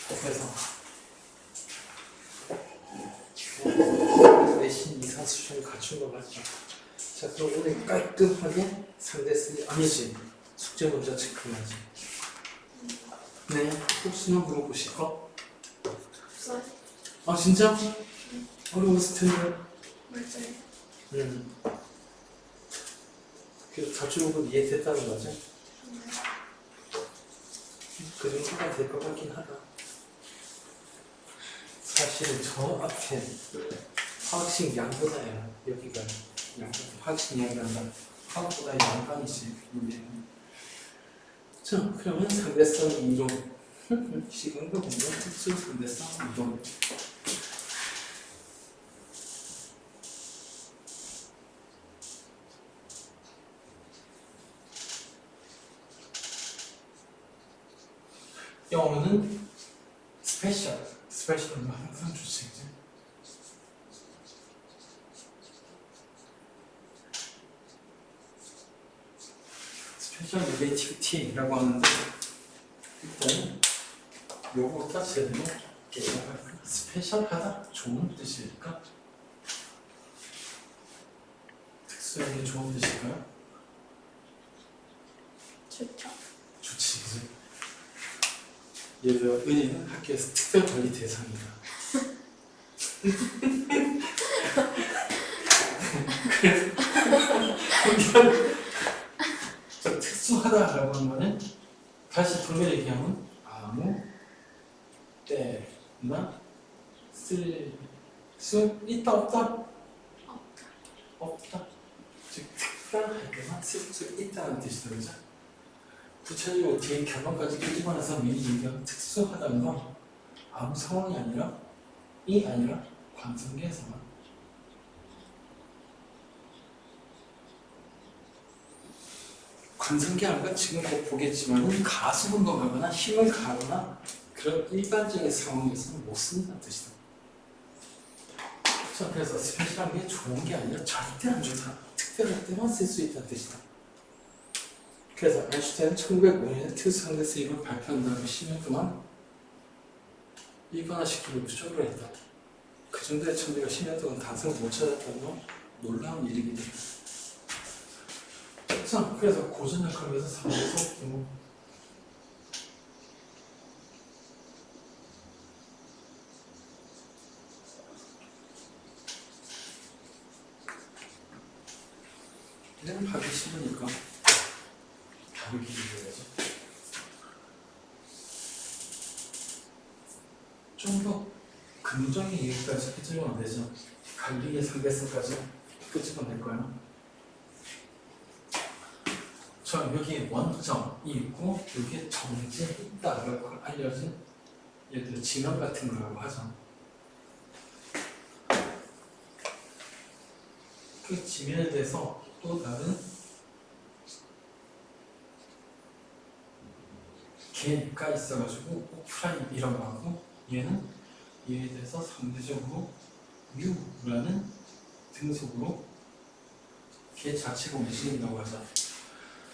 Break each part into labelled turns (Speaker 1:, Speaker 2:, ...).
Speaker 1: 그래서 내신 이상 수준을 갖춘 거 맞죠? 자, 그럼 오늘 깔끔하게 상대쓰기 아니지? 숙제 문제 체크해야지. 네, 혹시나 물어보실 거?
Speaker 2: 없어요.
Speaker 1: 아 진짜? 어려웠을 텐데.
Speaker 2: 맞아요.
Speaker 1: 그래서 자주목은 이해됐다는 거지? 그 정도가 될 것 같긴 하다. 사실 저 앞에 화학식 양보다야. 여기가 화학식 양보다 화학보다 양반이지. 문제는. 자, 그러면 상대성 이론. 시간과 공간 특수 상대성 이론. 영어는 스페셜은 항상 좋지. 스페셜 릴레이티비티라고 하는데 일단 요거부터 제대로 얘기할까? 스페셜하다 좋은 뜻일까? 특수한 게 좋은 뜻일까요?
Speaker 2: 좋죠.
Speaker 1: 좋지, 그지? 예를 들어 은희는 학교에서 특별 관리 대상이다. 그래서 좀 특수하다라고 하는 거는 다시 돌려 얘기하면 아무 때나 쓸 수 있다 없다? 없다. 즉 특별할 때만 쓸 수 있다는 뜻이죠, 그죠? 구체적으로 뒤에 결론까지 끌고 나서 미리 얘기하면 특수하다는 건 아무 상황이 아니라 관성계에서만. 관성계 아까 지금 곧 보겠지만 가수운동하거나 힘을 가하거나 그런 일반적인 상황에서는 못 쓴다는 뜻이다. 자, 그래서 스페셜한 게 좋은 게 아니라 절대 안 좋다. 특별할 때만 쓸 수 있다는 뜻이다. 그래서 아인슈타인은 1905년에 특수상대성이론을 발표한 다음에 10년 동안 일반화시키려고 노력을 했다. 그 정도의 천재가 10년 동안 단서를 못 찾았다는 건 놀라운 일이기 때문에. 자, 그래서 고전 역학에서 상대성 기호 그냥 하기 싫으니까 다르게 얘기해야죠. 좀 더 근본적인 얘기까지 끄집어안 되죠. 갈리의 상대성까지 끄집어낼 거예요. 자, 여기 원점이 있고 여기에 정지에 있다라고 알려진 예를 들어 지면 같은 거라고 하죠. 그 지면에 대해서 또 다른 개가 있어가지고 오프라임이라고 하고 얘는 얘에 대해서 상대적으로 U라는 등속으로 개 자체가 움직인다고 하죠.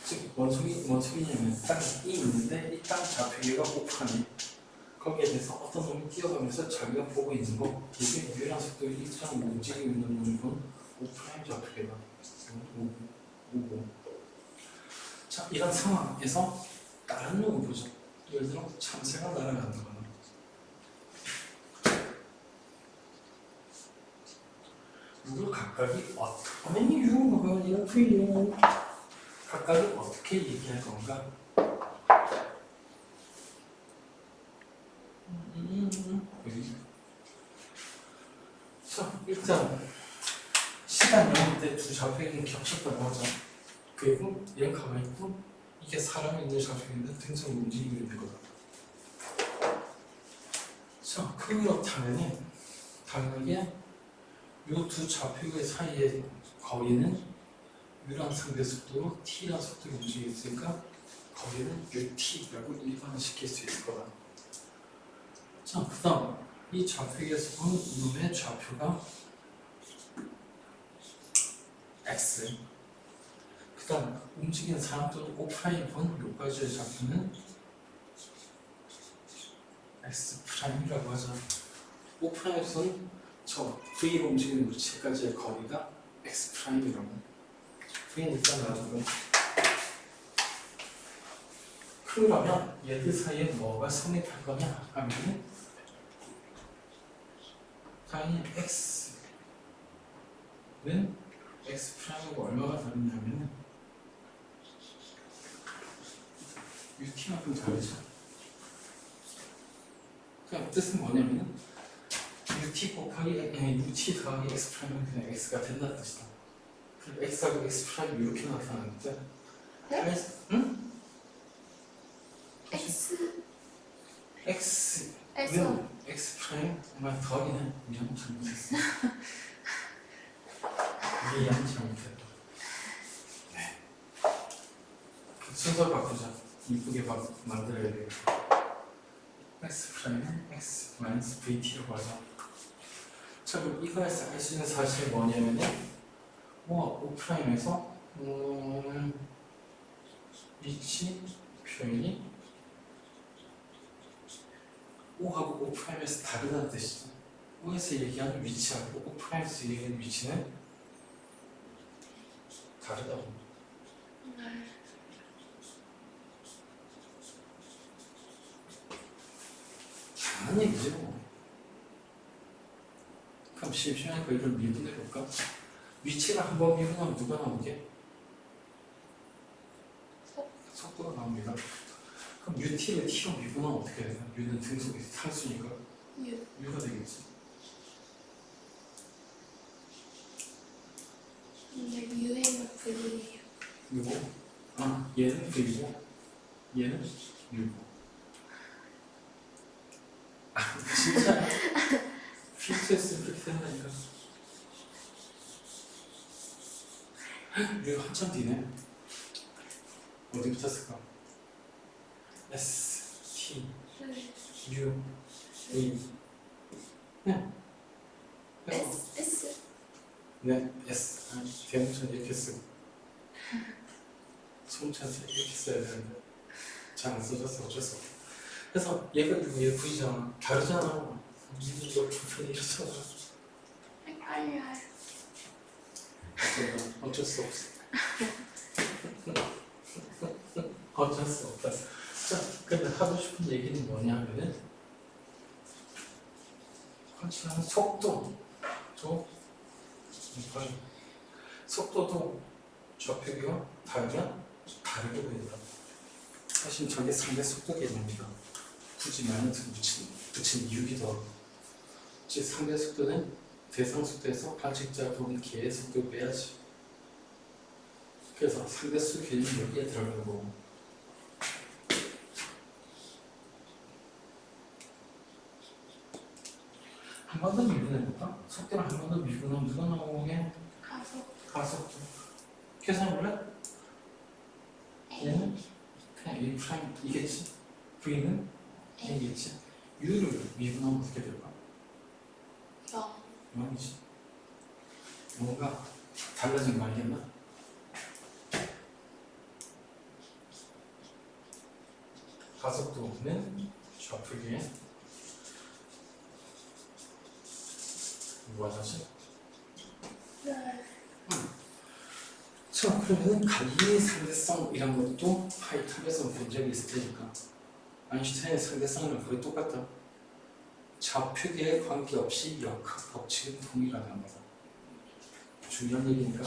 Speaker 1: 즉 원소이냐면 땅이 있는데 이 땅 좌표계가 오프라임. 거기에 대해서 어떤 놈이 뛰어가면서 자기가 보고 있는 거 이게 유일한 속도로 일정 움직이고 있는 놈은 오프라임 좌표계다. 오고. 자, 이런 상황에서 다른 놈을 보죠. 예를 들어 참새가 날아간다거나 이걸 각각이 각각이 어떻게 얘기할 건가? 자, 일단 시간 여행 때 두 좌표계는 겹쳤다고 하죠. 그리고 얘는 가만히 있고 이게 사람이 있는 좌표계인데 등성이 움직이고 있는 거다. 자, 그렇다면 당연하게 이 두 좌표계 사이의 거리는 U란 상대 속도로 T란 속도로 움직이고 있으니까 거리는 UT라고 일반화시킬 수 있을 거다. 자, 그 다음 이 좌표계에서 보는 이놈의 좌표가 X. 그 다음 움직이는 사람 또는 오프라인 본 요까지의 좌표는 S 프라임이라고 하죠. O 프라임에서는 저 V로 움직이는 물체까지의 거리가 X 프라임이라고. V는 일단 놔두고. 그러면 얘들 사이에 뭐가 성립할 거냐 하면 당연히 X는 X 프라임하고 얼마가 다르냐면 UT만큼 다르죠. 그냥 뜻은 뭐냐면 UT 곱하기 UT 더하기 X 프라임은 그냥 X가 된다는 뜻이다. 그럼 X하고 X 프라임 이렇게 나타나는데
Speaker 2: 네?
Speaker 1: 응?
Speaker 2: X
Speaker 1: X는
Speaker 2: 에서
Speaker 1: X 프라임 정말 더하기는 미안 잘못했어. 미안 잘못했다. 네. 순서 바꾸자. 이쁘게 만들어야 돼요. X 프라임은 X 마이너스 VT라고 하자. 자 그럼 이거에서 알 수 있는 사실이 뭐냐면요. O 프라임에서 위치 표현이 O하고 O 프라임에서 다르다는 뜻이죠. O에서 얘기하는 위치하고 O 프라임에서 얘기하는 위치는 다르다고.
Speaker 2: 네.
Speaker 1: 당연한 얘기죠. 그럼 심심하니까 이걸 미분해 볼까? 위치를 한번 미분하면 누가 나오게? 속도가 나옵니다. 그럼 UT를 T로 미분하면 어떻게 되나? U는 등속이 상수니까
Speaker 2: U
Speaker 1: U가 되겠지.
Speaker 2: 근데 U에는 V예요.
Speaker 1: U고 얘는 V고 얘는 U고. 진짜 필수했으면 그렇게 된다니까. 이거 한참 뒤네. 어디 붙었을까? S, T, U, A. 네.
Speaker 2: S
Speaker 1: 네, S. 대문자는 이렇게 쓰고. 소문자는 이렇게 써야 되는데. 잘 안 써졌어. 어쩔 수 없어. 그래서 얘가 누구 얘 V잖아. 다르잖아. 이거 불편이 이렇잖아.
Speaker 2: 헷갈려요.
Speaker 1: 어쩔 수 없어. 어쩔 수 없다. 자, 근데 하고 싶은 얘기는 뭐냐 하면은 컨트롤하는 속도, 속도도 좌표기와 다르면 다르게 보인다. 사실 저게 상대 속도 개념입니다. 굳이 마이너스 붙인 이유기도 하고. 즉 상대 속도는 대상 속도에서 관측자 부분 개의 속도 빼야지. 그래서 상대 수 개념이 여기에 들어가는 거고. 한 번 더 미분해볼까? 속도를 한 번 더 미분하면 누가 나오게? 가속도. 계산해볼래? 얘는 그냥 A 프라임 이겠지? V는 A겠지? U를 미분하면 어떻게 될까? 0이지. 뭔가 달라진 거 알겠나? 가속도는 좌표기에 뭐하지?
Speaker 2: 네.
Speaker 1: 자, 그러면 간이의 상대성 이란 것도 하이탑에서 본 적이 있을 테니까 아인슈타인의 상대성이랑 거의 똑같다. 좌표계에 관계없이 역학 법칙은 동일하다는 거다. 중요한 얘기니까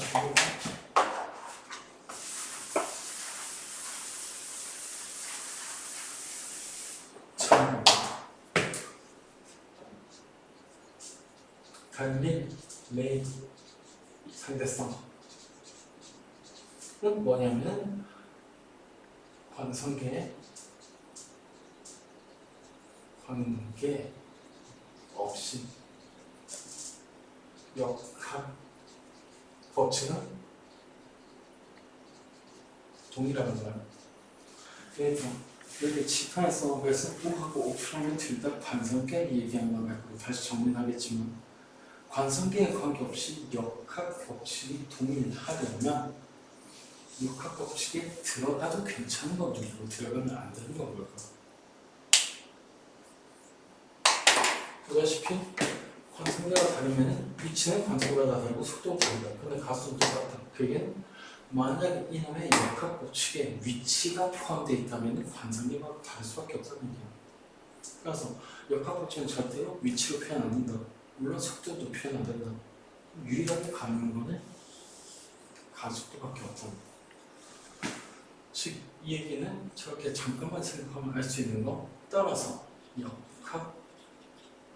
Speaker 1: 참 갈릴레이 상대성은 뭐냐면 관성계에 관계 없이 역학 법칙은 동일하는 거야. 그래서 여기 치파에서 그래서 O하고 O'은 둘 다 관성계 얘기한 거 말고 다시 정리하겠지만 관성계에 관계없이 역학 법칙이 동일하려면 역학 법칙에 들어가도 괜찮은 거 누르고 들어가면 안 되는 건 뭘까? 보다시피 관성계가 다르면 위치는 관성보다 다르고 속도도 다르다. 근데 가속도 똑같다. 그게 만약 이놈의 역학법칙에 위치가 포함되어 있다면 관성계가 다를 수밖에 없다는 얘기야. 그래서 역학법칙은 절대로 위치로 표현 안 된다. 물론 속도도 표현 안 된다. 유일하게 가능한 거는 가속도밖에 없다. 즉, 이 얘기는 저렇게 잠깐만 생각하면 알 수 있는 거 따라서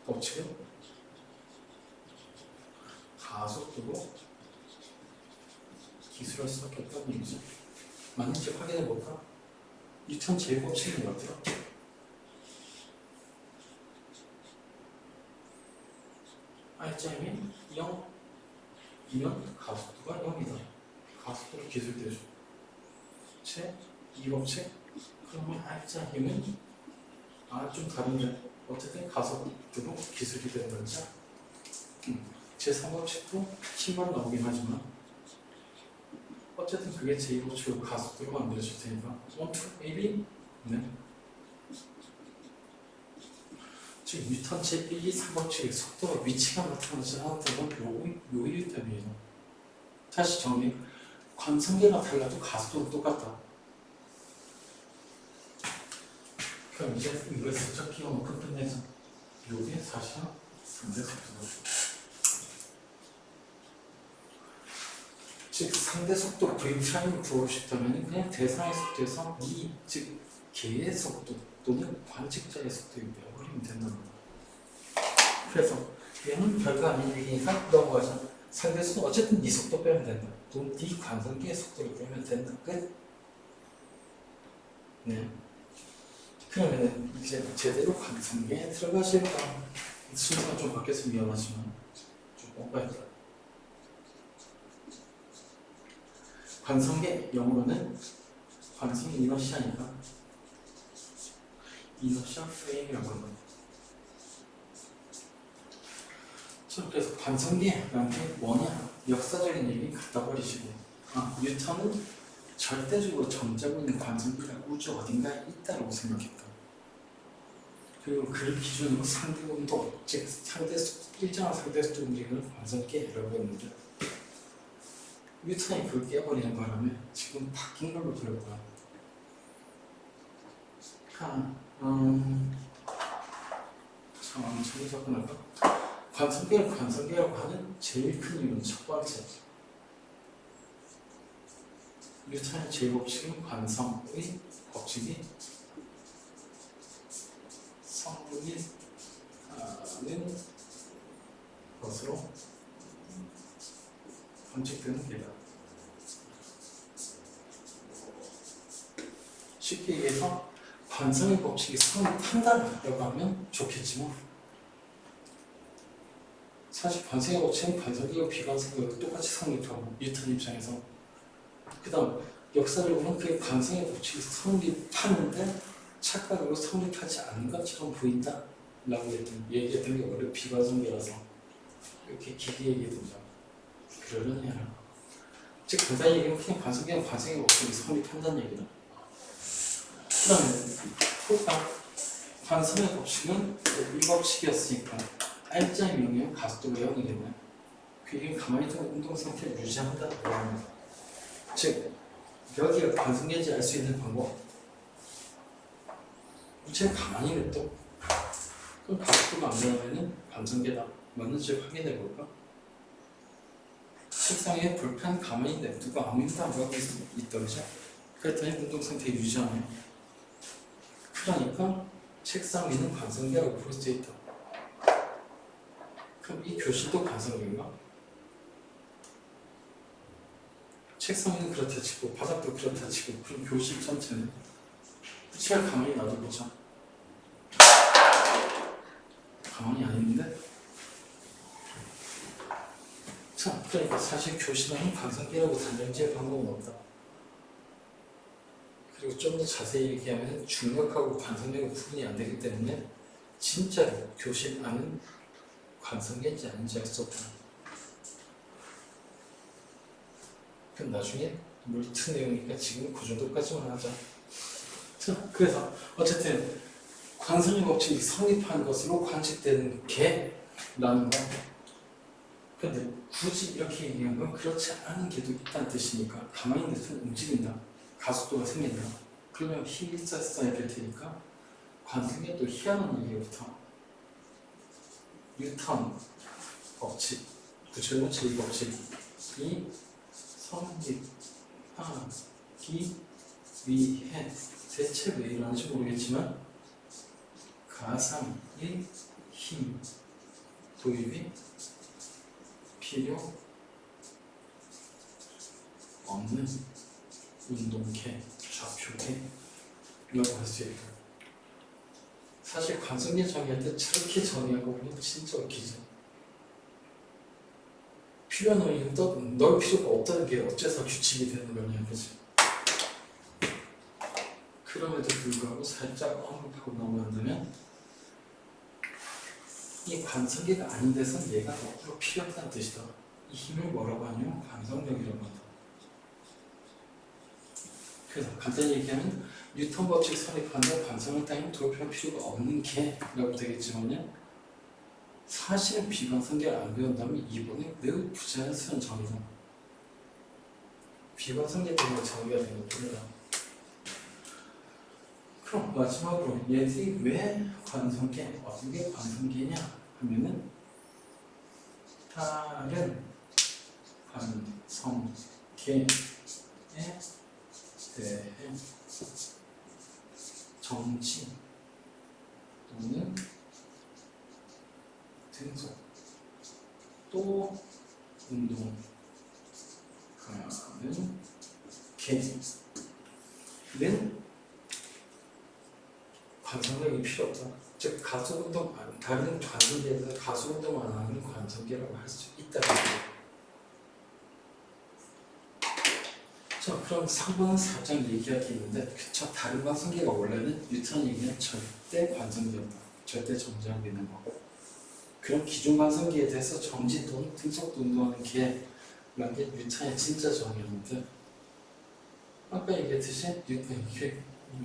Speaker 1: 역학법칙은 가속도로 기술할 수밖에 없다는 얘기죠. 맞는지 확인해 볼까? 뉴턴 제일법칙이 뭐더라? R점이 0이면 가속도가 0이다. 가속도로 기술되죠. 제 2법칙? 그러면 R점이면 좀 다른데 어쨌든 가속도로 기술이 되는 거죠. 제 3법칙도 힘만 나오긴 하지만 어쨌든 그게 제2법칙으로 가속도로 만들어질 테니까 1, 2, AB? 네. 즉 뉴턴 제1, 2, 3법칙의 속도와 위치가 나타나지 않았던 건 요일 때문이에요. 다시 정리. 관성계가 달라도 가속도는 똑같다. 그럼 이제 이걸 슬쩍 끼워놓고 끝내자. 요게 사실 상대 속도다. 즉 상대 속도 V'을 구하고 싶다면 그냥 대상의 속도에서 즉 개의 속도 또는 관측자의 속도를 빼버리면 된다는 거다. 그래서 얘는 별거 아닌 얘기니까 넘어가자. 상대 속도 어쨌든 네 속도 빼면 된다. 또는 네 관성계의 속도를 빼면 된다. 끝. 네. 그러면 이제 제대로 관성계에 들어가실까? 순서가 좀 바뀌어서 미안하지만 좀 엇갈려. 관성계 영어로는 관성 이너시아니까 이너시아 프레임이라고 합니다. 그래서 관성계라는 게 뭐냐? 역사적인 얘기 갖다 버리시고 뉴턴은 절대적으로 정자고 있는 관성계가 우주 어딘가에 있다고 생각했다. 그리고 그를 기준으로 상대 운동, 즉 일정한 상대 속도 움직임을 관성계라고 했는데 뉴턴이 그걸 깨버리는 바람에 지금 바뀐 걸로 들을 거야. 천천히 접근할까? 관성계를 관성계라고 하는 제일 큰 이유는 첫 번째, 뉴턴의 제1법칙은 관성의 법칙이 성립하는 것으로 관측되는 게다. 쉽게 얘기해서 관성의 법칙이 성립한다라고 하면 좋겠지만 사실 관성의 법칙은 관성계와 비관성계가 똑같이 성립하고 뉴턴 입장에서 그 다음 역사를 보면 그 관성의 법칙이 성립하는데 착각으로 성립하지 않는 것처럼 보인다 라고 얘기했던 게 원래 비관성계라서 이렇게 길게 얘기해둔다. 그러려니 해라. 즉 간단히 얘기하면 그냥 관성계는 관성의 법칙이 성립한다는 얘기다. 그 다음에 볼까? 관성의 법칙은 이 법칙이었으니까 R자의 명령 가속도가 0이겠네. 그게 가만히 있는 운동 상태를 유지한다고 합니다. 즉 여기가 관성계인지 알 수 있는 방법. 우체는 가만히 냅둬. 그럼 가속도가 안 나오면 관성계다. 맞는지 확인해 볼까? 책상에 볼펜 가만히 냅두고 아무 일도 안 하고 있더죠. 그랬더니 운동 상태 유지하네. 그러니까 책상 위는 관성계라고 볼 수 있다. 그럼 이 교실도 관성계인가? 책상 위는 그렇다 치고 바닥도 그렇다 치고 그럼 교실 전체는 우체가 가만히 놔둬보자. 가만히 안 있는데? 자, 그러니까 사실 교실은 관성계라고 단정지을 방법은 없다. 그리고 좀 더 자세히 얘기하면 중력하고 관성계가 구분이 안 되기 때문에 진짜로 교실 안은 관성계인지 아닌지 알 수 없다. 그럼 나중에 물트 내용이니까 지금 그 정도까지만 하자. 자, 그래서 어쨌든 관성의 법칙이 성립한 것으로 관측되는 게라는 거. 근데 굳이 이렇게 얘기한 건 그렇지 않은 게도 있다는 뜻이니까 가만히 있는 데 움직인다. 가속도가 생긴다. 그러면 힘이 있어야 될 테니까 관성에 또 희한한 얘기부터 뉴턴 법칙, 구체적으로 제2법칙이 성립하기 위해 대체 왜 이러는지 모르겠지만 가상의 힘 도입이 필요 없는 운동계, 좌표계라고 할 수 있다. 사실 관성계 정의할 때 저렇게 정의하고 보면 진짜 웃기죠. 필요한 의미는 넣을 필요가 없다는 게 어째서 규칙이 되는 거냐, 그지? 그럼에도 불구하고 살짝 언급하고 넘어간다면 이 관성계가 아닌 데선 얘가 거꾸로 필요하다는 뜻이다. 이 힘을 뭐라고 하냐면 관성력이라고 한다. 그래서 간단히 얘기하면 뉴턴 법칙 성립하는데 관성을 따위는 도입할 필요가 없는 개라고 되겠지만요. 사실은 비관성계를 안 배운다면 이번에 매우 부자연스러운 정의다. 비관성계 때문에 정의가 되는 겁니다. 그럼 마지막으로 얘들이 왜 관성계, 어떻게 관성계냐 하면은 다른 관성계에 대해 정치 또는 등속 또 운동하는 개는 관성력이 필요 없다. 즉 가속운동 다른 관성계에 대해서 가속운동 안 하는 관성계라고 할 수 있다는 거예요. 자, 그럼 3번은 살짝 얘기할 게 있는데 저 다른 관성계가 원래는 뉴턴이 얘기한 절대 관성계였다. 절대 정지하고 있는 거고. 그럼 기존 관성계에 대해서 정지 또는 등속도 운동하는 개라는 게 뉴턴의 진짜 정의였는데 아까 얘기했듯이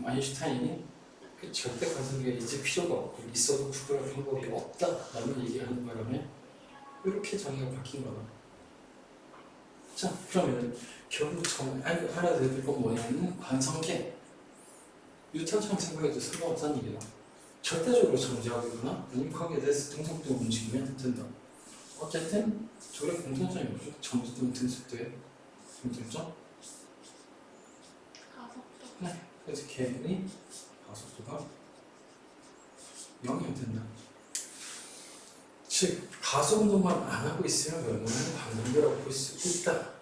Speaker 1: 아인슈타인이 그 절대 관성계가 이제 필요가 없고 있어도 구별할 방법이 없다라는 얘기를 하는 바람에 이렇게 정의가 바뀐 거다. 자, 그러면 결국 알아야 될 건 뭐냐면 관성계 뉴턴처럼 생각해도 상관없다는 얘기다. 절대적으로 정지하고 있거나 아니면 거기에 대해서 등속도 움직이면 된다. 어쨌든 저게 공통점이 뭐죠? 정지도 등속도의 공통점?
Speaker 2: 가속도.
Speaker 1: 네. 그래서 개분이 가속도가 0이 된다. 즉 가속 운동만 안 하고 있으면 웬만하면 관성계라고 볼 수 있다.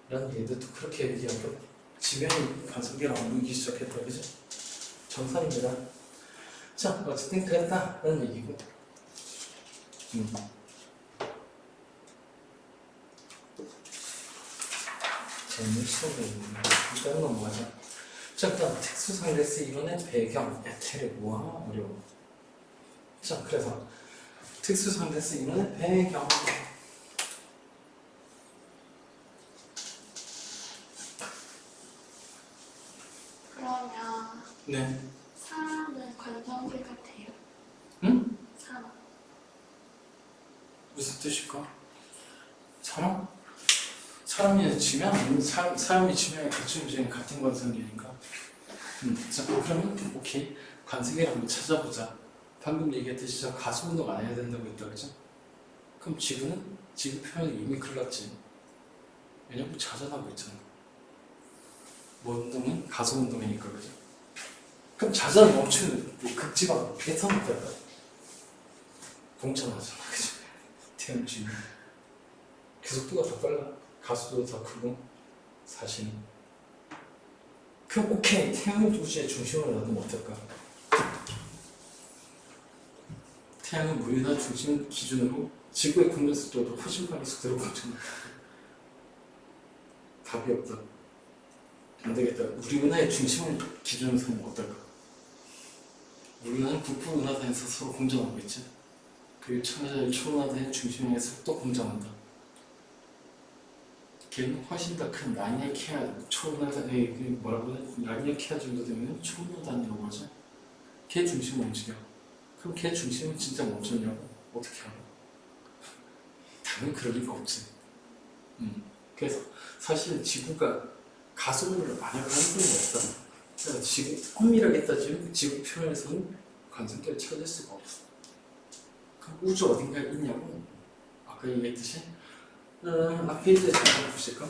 Speaker 1: 라는 얘기도 또 그렇게 얘기하고 지면이 관성계랑 물기 시작했다, 그죠? 정상입니다. 자, 어쨌든 그랬다라는 얘기고. 재밌는 시험이 있는데 일단 넘어가자. 자, 그다음 특수상대수 이론의 배경, 에테르 뭐야 어려워. 자, 그래서 특수상대수 이론의 배경.
Speaker 2: 그러면
Speaker 1: 네.
Speaker 2: 사람은 관성계 같아요.
Speaker 1: 응?
Speaker 2: 사람.
Speaker 1: 무슨 뜻일까? 사람? 사람이 지면 사람이 지면 같이 움직이는 같은 관성계니까. 자, 그러면 오케이. 관성계를 한번 찾아보자. 방금 얘기했듯이 저 가속 운동 안 해야 된다고 했다, 그죠? 그럼 지구는 지구 표면이 이미 흘렀지. 왜냐면 자전하고 있잖아. 뭐 운동은 가속 운동이니까, 그죠? 그럼 자전 멈추는 극지방 배선을 빼다 동천하잖아, 그죠? 태양 주위 계속도가 더 빨라. 가속도가 더 크고 사실은. 그럼 오케이. 태양을 도시의 중심으로 놔두면 어떨까? 태양은 물이나 중심 기준으로 지구의 공전 속도도 훨씬 빠른 속도로 공전한다. 답이 없다. 안 되겠다. 우리 은하의 중심을 기준으로 삼으면 어떨까? 우리 은하는 북부 은하단에서 서로 공전하고 있지. 그리고 천하의 초은하단의 중심에서 또 공전한다. 걔는 훨씬 더 큰 라니아케아 초음파단위 뭐라고 해? 라니아케아 정도 되면 초음파단위라고 하죠. 걔 중심 움직여. 그럼 걔 중심은 진짜 멈췄냐고? 어떻게 알아? 당연히 그럴 리가 없지. 그래서 사실 지구가 가속을 안 할 가능성이 없다. 그러니까 지구 엄밀하게 따지면 지구 표면에서는 관성결이 찾을 수가 없어. 그럼 우주 어딘가에 있냐고? 아까 얘기했듯이 앞에 있는 잠깐 보실까?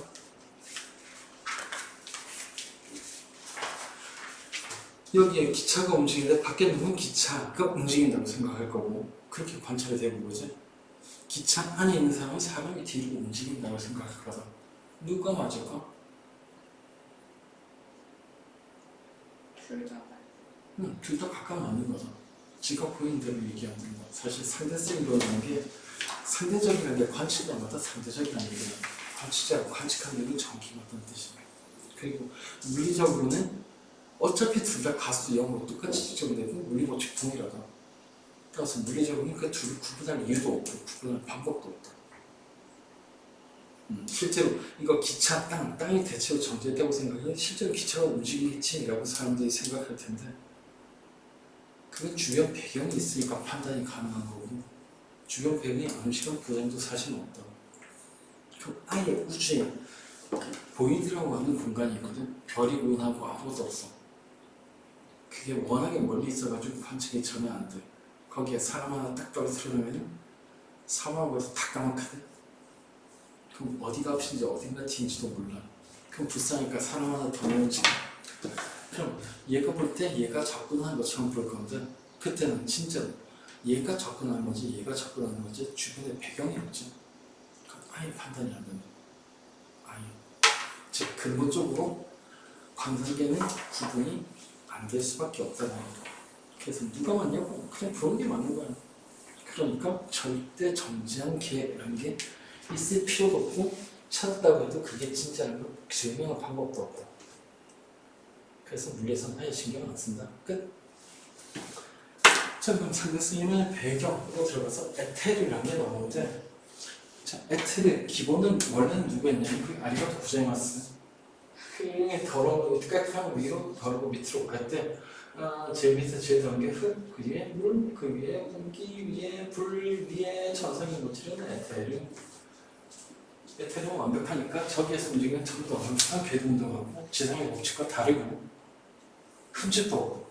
Speaker 1: 여기에 기차가 움직이는데 밖에 누군 기차가 움직인다고 생각할 거고 그렇게 관찰이 되는 거지. 기차 안에 있는 사람은 사람이 뒤로 움직인다고 생각할 거다. 누가 맞을까?
Speaker 2: 둘 다.
Speaker 1: 둘 다 각각 맞는 거죠. 지가 보이는 대로 얘기하는 거. 사실 상대성이라는 게 상대적이라는 게 관측자마다 상대적이라는 얘기는 관측자하고 관측하는 게 정확히 맞다는 뜻이에요. 그리고 물리적으로는 어차피 둘 다 가수 0으로 똑같이 지정되고 물리 법칙 동일하다. 따라서 물리적으로는 그 둘을 구분할 이유도 없고 구분할 방법도 없다. 실제로 이거 기차 땅이 대체로 정제되고 생각하면 실제로 기차가 움직이겠지라고 사람들이 생각할 텐데 그건 주변 배경이 있으니까 판단이 가능한 거고 주변 배경이 암시간 그 정도 사실은 없다. 그럼 아예 우주에 보이드라고 하는 공간이 있거든. 별이 운하고 아무것도 없어. 그게 워낙에 멀리 있어가지고 관측이 전혀 안 돼. 거기에 사람 하나 딱 떨어뜨리면 사막에서 다 까맣거든. 그럼 어디가 앞인지 어딘가 뒤인지도 몰라. 그럼 불쌍하니까 사람 하나 더 넣지. 그럼 얘가 볼 때 얘가 접근하는 것처럼 볼 건데 그때는 진짜로 얘가 접근하는 건지 얘가 접근하는 건지 주변에 배경이 없지. 그럼 아예 판단이 안 된다. 아예. 즉 근본적으로 관상계는 구분이 안 될 수밖에 없다는 거야. 그래서 누가 맞냐고 그냥 그런 게 맞는 거야. 그러니까 절대 정지한 개라는 게 있을 필요도 없고 찾았다고 해도 그게 진짜라는 걸 증명할 방법도 없다. 그래서 물리에서는 아예 신경 안 쓴다. 끝. 자 그럼 상대성의 배경으로 들어가서 에테르라는 게 나오는데 자 에테르 기본은 원래는 누구였냐면 그 아리가토 고자이마스. 그 더러운 깔끔한 위로 더러고 밑으로 갈 때 제일 밑에 제일 더러운 게 흙, 그 위에 물, 그 위에 공기, 위에 불, 위에 천상의 물질은 에테르. 에테르는 완벽하니까 저기에서 움직이는 전부 다 완벽한 궤도 운동하고 지상의 법칙과 다르고 흠집도 없고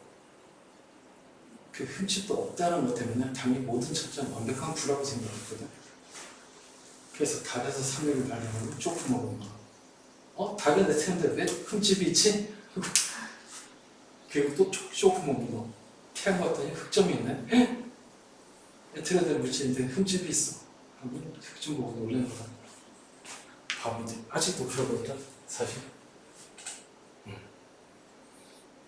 Speaker 1: 그 흠집도 없다는 것 때문에 당연히 모든 천체는 완벽한 부라고 생각했거든. 그래서 달에서 3일을 발견하면 조금 먹은 거야. 다른 에테르인데 왜 흠집이 있지? 그리고 또 조금 먹은 거. 태양 봤더니 흑점이 있네. 에테르된 물질인데 흠집이 있어. 하면 흑점 보고 놀라는 거다. 바보들. 아직도 그러거든, 사실.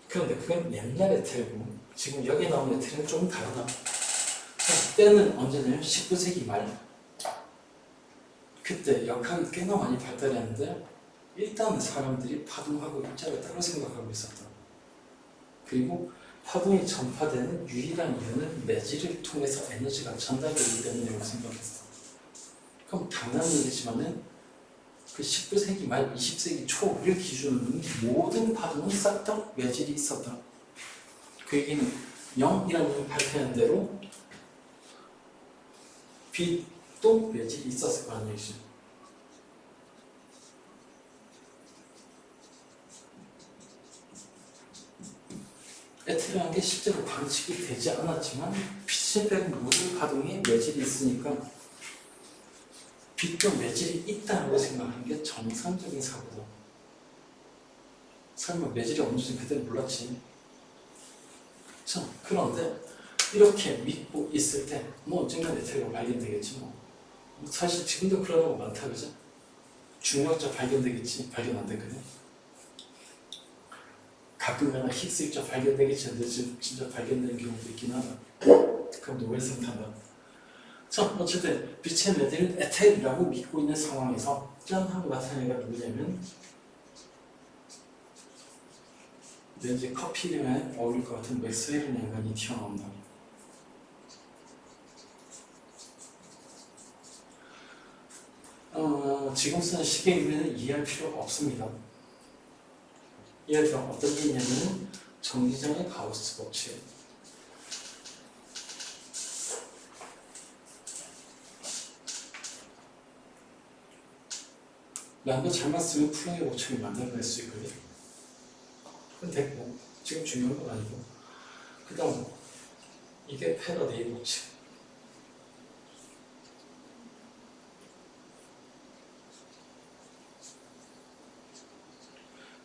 Speaker 1: 그런데 그건 옛날 에테르고 지금 여기 나오는 에테르는 좀 다르다. 그때는 언제냐면 19세기 말. 그때 역학이 꽤나 많이 발달했는데 일단은 사람들이 파동하고 입자를 따로 생각하고 있었다. 그리고 파동이 전파되는 유일한 이유는 매질을 통해서 에너지가 전달되기 때문이라고 생각했어. 그럼 당연한 얘기지만은 그 19세기 말 20세기 초를 기준으로 모든 파동은 싹 다 매질이 있었다. 그 얘기는 0이라는 발표한 대로 빛도 매질이 있었을 거라는 얘기죠. 에테르라는 게 실제로 관측이 되지 않았지만 빛을 빼는 모든 파동에 매질이 있으니까 빛도 매질이 있다고 생각하는 게 정상적인 사고다. 설마 매질이 없는지 그때는 몰랐지. 자, 그런데 이렇게 믿고 있을 때 뭐 언젠가 에테르가 발견되겠지 뭐. 사실 지금도 그런 거 많다 그죠? 중력자 발견되겠지 발견 안 되거든. 가끔가다 힉스 입자 발견되겠지 않는데 진짜 발견되는 경우도 있긴 하다. 그럼 노벨상 탄다. 자, 어쨌든 빛의 매듭은 에테르라고 믿고 있는 상황에서 짠 하고 나타낸 애가 누구냐면 왠지 커피랑 어울릴 것 같은 맥스웰이라는 인간이 튀어나온다. 지금 쓰는 식의 의미는 이해할 필요가 없습니다. 예를 들어 어떤 게 있냐면 정기장의 가우스 법칙. 라는 거 잘만 쓰면 풀형의 법칙을 만들어낼 수 있거든요. 근데 뭐 지금 중요한 건 아니고. 그 다음 이게 패러데이 법칙.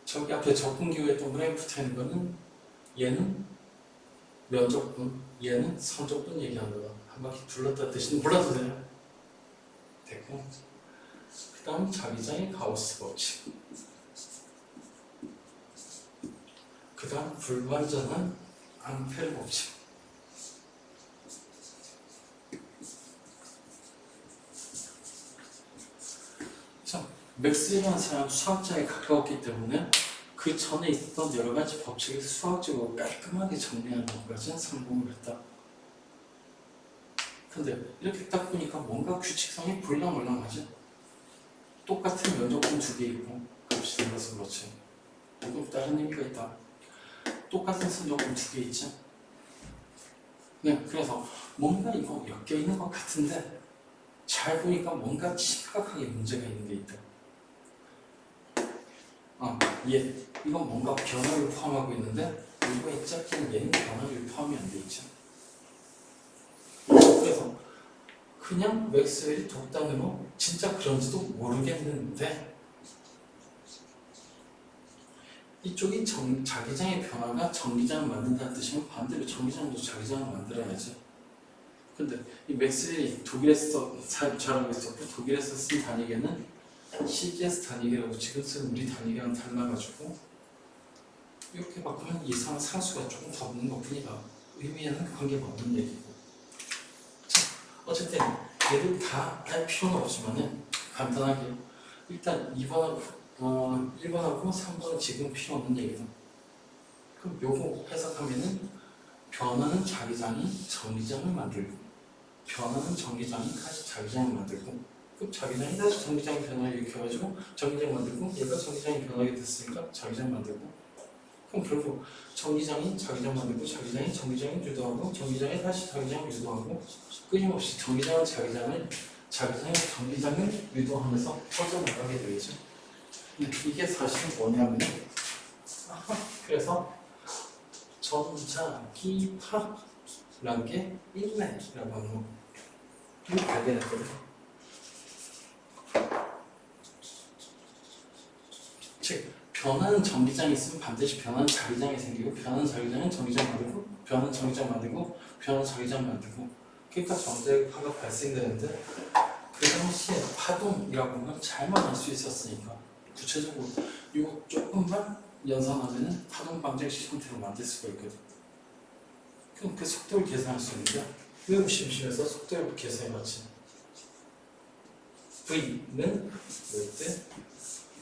Speaker 1: 저기 앞에 적분기호에 동그라미 붙어있는 거는 얘는 면적분, 얘는 선적분 얘기하는 거다. 한 바퀴 둘렀다 뜻은 몰라도 돼요. 됐고. 그 다음 자기장의 가우스 법칙. 그 다음 불완전한 앙페르 법칙. 자, 맥스웰이라는 사람 수학자에 가까웠기 때문에 그 전에 있었던 여러 가지 법칙을 수학적으로 깔끔하게 정리하는 것까지는 성공을 했다. 근데 이렇게 딱 보니까 뭔가 규칙성이 불랑불랑하지? 똑같은 면적분 두 개 있고 값이 달라서 그렇지. 조금 다른 의미가 있다. 똑같은 선적분 두 개 있지? 네, 그래서 뭔가 이거 엮여 있는 것 같은데 잘 보니까 뭔가 심각하게 문제가 있는 게 있다. 이건 뭔가 변화를 포함하고 있는데 이거의 짝꿍 얘는 변화를 포함이 안 돼 있죠. 그래서 그냥 맥스웰이 독단으로 진짜 그런지도 모르겠는데 이쪽이 자기장의 변화가 전기장을 만든다는 뜻이면 반대로 전기장도 자기장을 만들어야지. 근데 이 맥스웰이 독일에서 잘하고 있었고 독일에서 쓴 단위계는 CGS 단위계라고 지금 쓰는 우리 단위계랑 달라가지고 이렇게 바꾸면 이상한 상수가 조금 더 없는 것 뿐이다. 의미에는 관계가 없는 얘기고. 자, 어쨌든 얘를 다 알 필요는 없지만은 간단하게 일단 1번하고 3번은 지금 필요 없는 얘기다. 그럼 요거 해석하면은 변화는 자기장이 전기장을 만들고 변화는 전기장이 다시 자기장을 만들고 그럼 자기장이 다시 전기장의 변화를 일으켜가지고 전기장 만들고 얘가 전기장이 변하게 됐으니까 자기장 만들고 그럼 결국 전기장이 자기장 만들고 자기장이 전기장을 유도하고 전기장이 다시 자기장을 유도하고 끊임없이 전기장은 자기장이 전기장을 유도하면서 퍼져나가게 되겠죠. 이게 사실은 뭐냐면 그래서 전자기파라는 게 있네라고 하는 거 이거 발견했거든요. 즉 변하는 전기장이 있으면 반드시 변하는 자기장이 생기고 변하는 자기장은 전기장 만들고 변하는 전기장 만들고 변하는 자기장 만들고 그러니까 전자기파가 발생되는데 그 당시에 파동이라고 하는 걸 잘만 알 수 있었으니까 구체적으로 이거 조금만 연산하면 파동 방정식 형태로 만들 수가 있거든. 그럼 그 속도를 계산할 수 있는데 매우 심심해서 속도를 계산해봤지. V는 몇 대?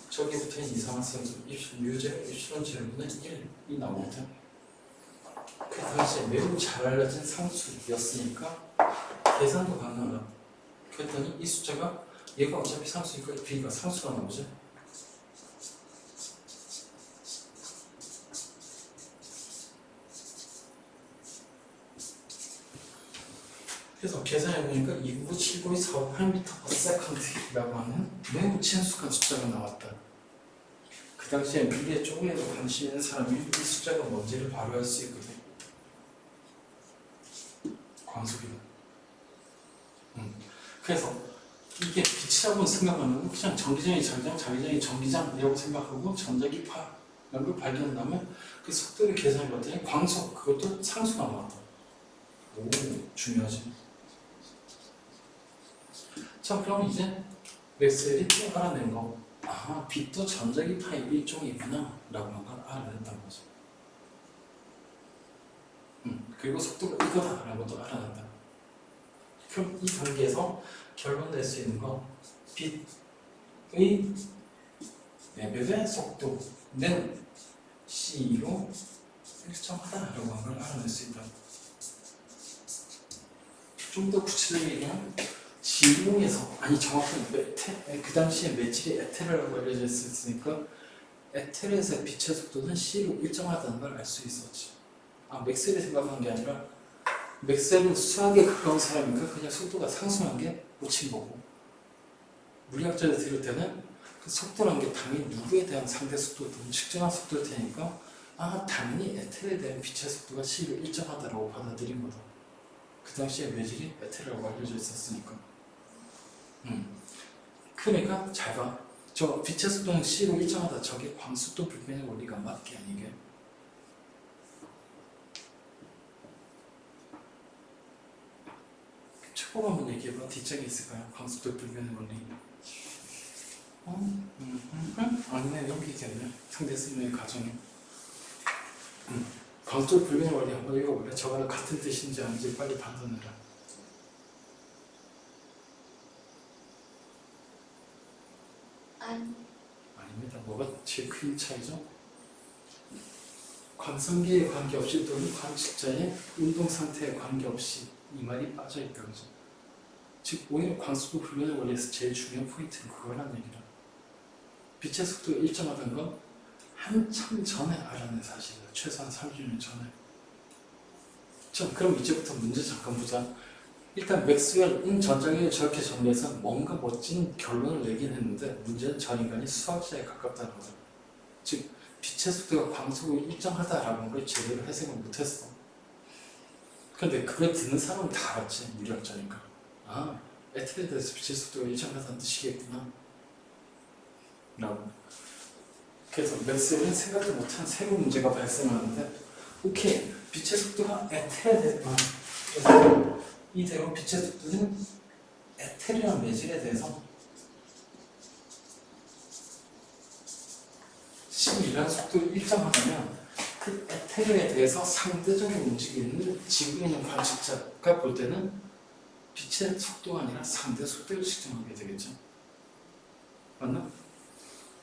Speaker 1: 저기 붙어있는 이상한 선수 뮤제 입실론 제곱분의 1이 나오거든. 그 당시에 매우 잘 알려진 상수였으니까 계산도 가능하다. 그랬더니 이 숫자가 얘가 어차피 상수니까 B가 상수가 나오죠. 그래서 계산해보니까 2979248m/s라고 하는 매우 친숙한 숫자가 나왔다. 그 당시에 미래에 조금이라도 관심 있는 사람이 이 숫자가 뭔지를 바로 알 수 있거든. 광속이다. 그래서 이게 빛이라고 생각하면 그냥 전기장이 자기장, 자기장이 전기장이라고 생각하고 전자기파라는 걸 발견한다면 그 속도를 계산해봤더니 광속 그것도 상수가 나왔다. 오, 중요하지. 자, 그럼 이제 맥스웰이 또 알아낸 거. 빛도 전자기파의 일종이구나 라고 한 걸 알아냈다는 거죠. 그리고 속도가 이거다 라고 또 알아낸다. 그럼 이 단계에서 결론 낼 수 있는 건 빛의 레벨의 속도는 C로 일정하다라고 한 걸 알아낼 수 있다. 좀 더 구체적인 얘기는 지붕에서 아니 정확하게 그 당시에 매질이 에테르라고 알려져 있으니까 에테르에서의 빛의 속도는 C로 일정하다는 걸 알 수 있었지. 맥스웰이 생각한 게 아니라 맥스웰은 수학에 가까운 사람이니까 그냥 속도가 상승한 게 꽂힌 거고, 물리학자들 들을 때는 그 속도란 게 당연히 누구에 대한 상대 속도든 측정한 속도일 테니까 당연히 에테르에 대한 빛의 속도가 C로 일정하다라고 받아들인 거다. 그 당시에 매질이 에테르라고 알려져 있었으니까. 그러니까 잘 봐. 저 빛의 속도는 C로 일정하다. 저게 광속도 불변의 원리가 맞게 아니게. 최고 한번 얘기해봐. 뒷장에 있을까요? 광속도 불변의 원리. 아니네, 여기 있겠네. 상대 쓰는 가정에. 광속도 불변의 원리 한번 읽어볼래? 저거랑 같은 뜻인지 아닌지 빨리 판단해라. 아닙니다. 뭐가 제일 큰 차이죠? 관성기에 관계없이 또는 관측자의 운동 상태에 관계없이 이 말이 빠져있다. 그죠? 즉 오히려 광속도 불변의 원리에서 제일 중요한 포인트는 그거란 얘기다. 빛의 속도가 일정하다는 건 한참 전에 알아낸 사실이다. 최소한 30년 전에. 자, 그럼 이제부터 문제 잠깐 보자. 일단 맥스웰은 전장에 저렇게 정리해서 뭔가 멋진 결론을 내긴 했는데 문제는 저 인간이 수학자에 가깝다는 거죠. 즉 빛의 속도가 광속으로 일정하다라는 걸 제대로 해석을 못했어. 근데 그걸 듣는 사람은 다 알았지. 물리학자니까. 에테르에 대해서 빛의 속도가 일정하다는 뜻이겠구나 라고. 그래서 맥스웰은 생각도 못한 새로운 문제가 발생하는데, 오케이, 빛의 속도가 에테르에 대해서 이대로 빛의 속도는 에테르란 매질에 대해서 C이라는 속도를 일정하다면 그 에테르에 대해서 상대적으로 움직이는 지구에 있는 관측자가 볼 때는 빛의 속도가 아니라 상대 속도를 측정하게 되겠죠. 맞나?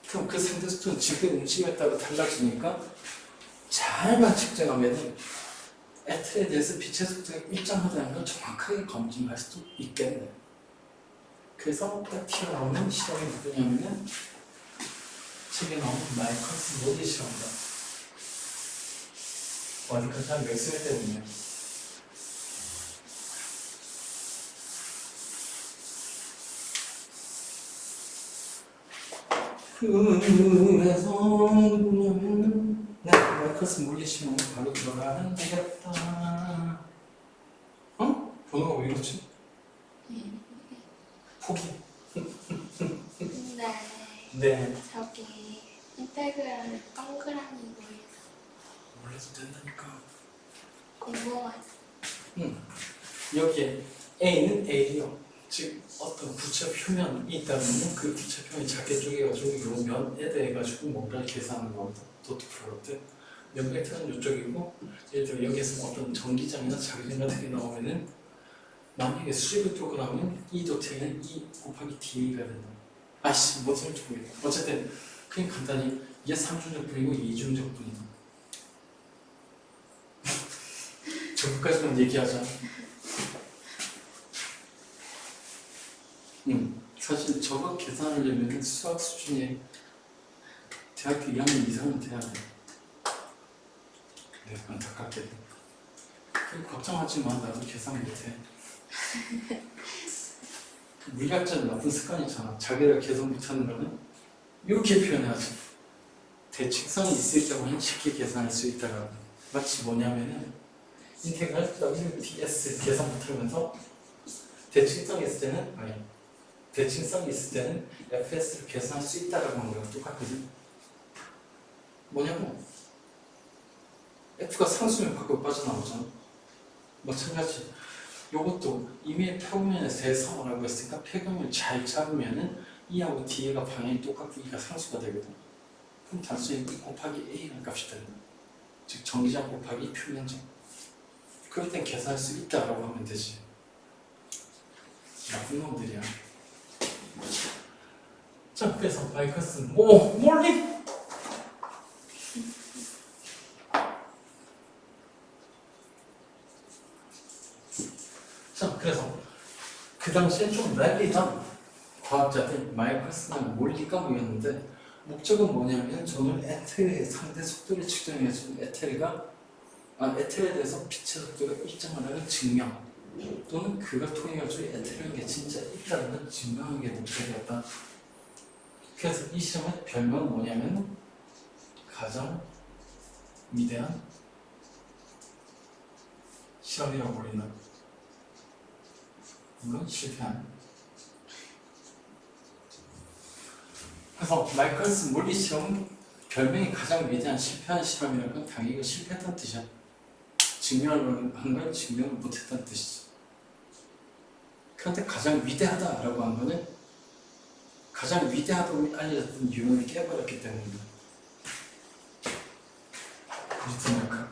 Speaker 1: 그럼 그 상대 속도는 지구의 움직임에 따라 달라지니까 잘만 측정하면 에테르에 대해서 빛의 속도가 일정하다는 걸 정확하게 검증할 수도 있겠네. 그래서 딱 튀어나오는 실험이 누구냐면 책에 나오는 마이커스 모델 실험이다. 어디까지 한 맥스웰 때문이야. 그래서 누구냐면 마이커스 모델 실험을 바로 들어가면 되겠다. 번호가 왜 이렇지? 포기. 네.
Speaker 2: 저기 인테그랄 동그라미 보여서
Speaker 1: 원래도 된다니까.
Speaker 2: 궁금하죠?
Speaker 1: 여기에 A는 A요. 즉 어떤 부채 표면이 있다면 그 부채 표면이 작게 쪼개가지고 이 면에 대해 가지고 뭔가를 계산하는 겁니다. 도트 프로덕트. 면 벡터는 이쪽이고, 예를 들어 여기에서 어떤 전기장이나 자기장 같은 게 나오면은 만약에 수직을 뚫고 나오면 이 도트에는 E 곱하기 DA가 된다. 뭔 소리인지 모르겠다. 어쨌든 그냥 간단히 이게 3중적분이고 2중적분이다. 저거까지만 얘기하자. 사실 저거 계산하려면 수학 수준이 대학교 2학년 이상은 돼야 돼. 네, 안타깝게도. 걱정하지 마, 나도 계산 못해. 물리학자는 나쁜 습관이 있잖아. 자기가 계산 못하는 거는 이렇게 표현해야지. 대칭성이 있을 경우는 쉽게 계산할 수 있다라고. 마치 뭐냐면은 인테그랄 WDS 계산 못하면서 대칭성이 있을 때는 FS를 계산할 수 있다라고 하는 거랑 똑같거든. 뭐냐고? F가 상수면 밖으로 빠져나오잖아. 마찬가지. 요것도 이미 표면에서 대상이라고 했으니까 폐경을 잘 잡으면은 E하고 D가 방향이 똑같고 E가 상수가 되거든. 그럼 단순히 E 곱하기 A라는 값이 된다. 즉 전기장 곱하기 표면적. 그럴 땐 계산할 수 있다라고 하면 되지. 나쁜 놈들이야. 자, 그래서 마이커스는 몰리! 자, 그래서 그 당시에 좀 난리던 과학자들 마이클슨과 몰리가 모였는데 목적은 뭐냐면 저는 에테르의 상대 속도를 측정해주는 에테르에 대해서 빛의 속도가 일정하다는 증명 또는 그걸 통해 가지고 에테르라는 게 진짜 있다는 걸 증명하는 게 목적이었다. 그래서 이 실험의 별명은 뭐냐면 가장 위대한 실험이라고 불리는, 물론 실패한. 그래서 마이클슨 물리 실험은 별명이 가장 위대한 실패한 실험이라는 건 당연히 이거 실패했다는 뜻이야. 증명한 걸 증명을 못했다는 뜻이지. 그런데 가장 위대하다라고 한 거는 가장 위대하다고 알려졌던 유언을 깨버렸기 때문입니다. 무슨 역할?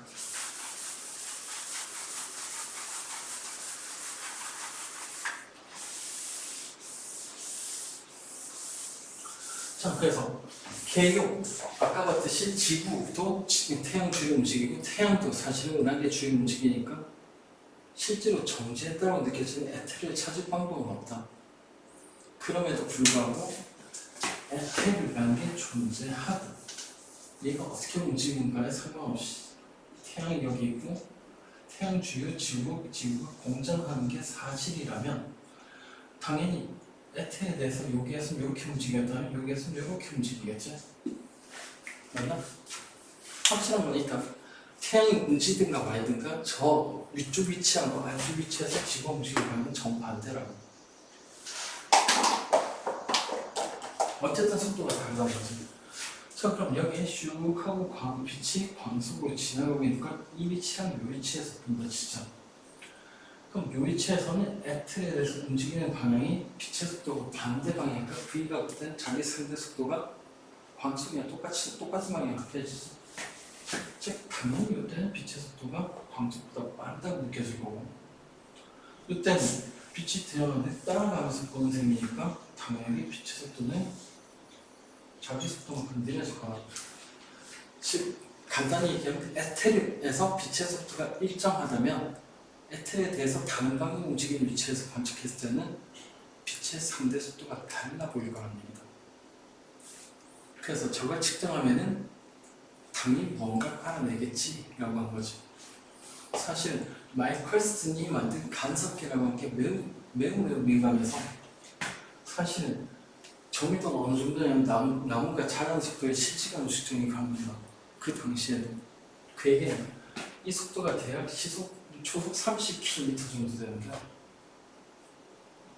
Speaker 1: 자, 그래서 개요 아까 봤듯이 지구도 태양 주위를 움직이고 태양도 사실은 은하계 주위를 움직이니까 실제로 정지했다고 느껴지는 에테르를 찾을 방법은 없다. 그럼에도 불구하고 에테르라는 게 존재하다. 얘가 어떻게 움직이는가에 상관없이 태양이 여기 있고 태양 주위 지구가 공전하는 게 사실이라면 당연히 에테르에 대해서 여기에서는 이렇게 움직였다면 여기에서는 이렇게 움직이겠지. 맞나? 확실한 건 있다. 태양이 움직이든가 말든가 저 위쪽 위치하고 아래쪽 위치에서 지구가 움직이는 건 정반대라고. 어쨌든 속도가 다르다는 거지. 자, 그럼 여기에 슉 하고 빛이 광속으로 지나가고 있으니까 이 위치랑 이 위치에서 분다치자. 그럼 이 위치에서는 에테르에 대해서 움직이는 방향이 빛의 속도가 반대 방향이니까 V가 볼 때는 자기 상대 속도가 광속이랑 똑같은 방향이 같아지지. 즉 당연히 이때는 빛의 속도가 광속보다 빠르다고 느껴질 거고, 이때는 빛이 들어가는데 따라가면서 보는 셈이니까 당연히 빛의 속도는 자기 속도만큼 느려질 거다. 즉 간단히 얘기하면 에테르에서 빛의 속도가 일정하다면 에테르에 대해서 다른 방향 움직이는 위치에서 관측했을 때는 빛의 상대 속도가 달라 보일 거란 얘기다. 그래서 저걸 측정하면은 당연히 뭔가 알아내겠지라고 한 거지. 사실 마이클슨이 만든 간섭계라고 하는 게 매우 민감해서 사실은 정밀도는 어느 정도냐면 나무가 자라는 속도의 실시간으로 측정이 가능합니다. 그 당시에는 그 얘기는 이 속도가 대략 초속 30km 정도 되는데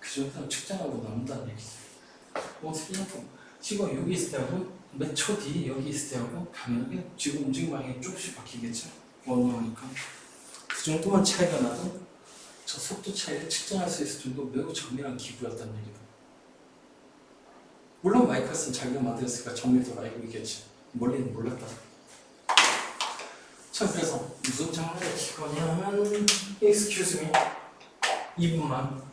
Speaker 1: 그 정도는 측정하고 나온다는 얘기지. 어떻게 지구가 여기 있을 때하고 몇 초 뒤 여기 있을 때하고 당연하게 지구 움직임 방향이 조금씩 바뀌겠죠. 원형이니까 그 정도만 차이가 나도 저 속도 차이를 측정할 수 있을 정도 매우 정밀한 기구였다는 얘기다. 물론 마이클슨 자기가 만들었으니까 정밀도를 알고 있겠지. 멀리는 몰랐다. 자, 그래서 무슨 장르를 킬 거냐면 excuse me 2분만.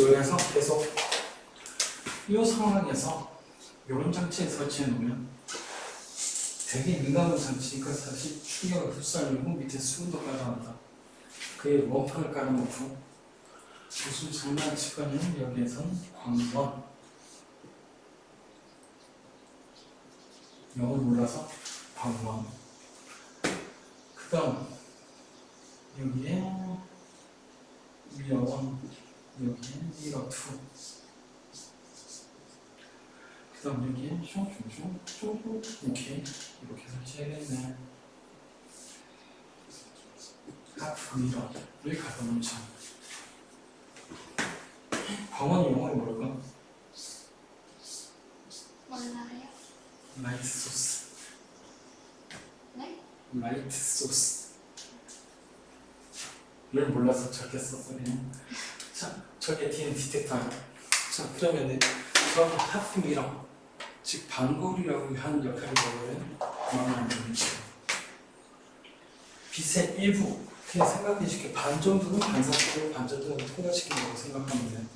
Speaker 1: 그래서 계속 이 상황에서 이런 장치에 설치해 놓으면 되게 민감한 장치니까 사실 충격을 흡수하려고 밑에 수분도 깔아놨다. 그의 원판을 깔아놓고 무슨 장난칠 거냐면 여기에선 광선 영어를 몰라서 광원 그 다음 여기에 미러원 여기에 미러2 그 다음 여기에 숑숑숑 오케이 이렇게 설치해야겠네 하프 미러를 갖다 놓자 광원이 영어로 뭘까?
Speaker 2: 몰라요.
Speaker 1: 라이트 소스
Speaker 2: 네?
Speaker 1: 라이트 소스 를 몰라서 적게 썼어 그냥 자 저게 DN 디텍터 자 그러면은 저 하프 미러 즉 반거리라고 하는 역할을 보면 마음에 안 드는 거 빛의 일부 그냥 생각해 줄게 반 정도는 반사시키고 반 정도는 통과시킨다고 생각하면 돼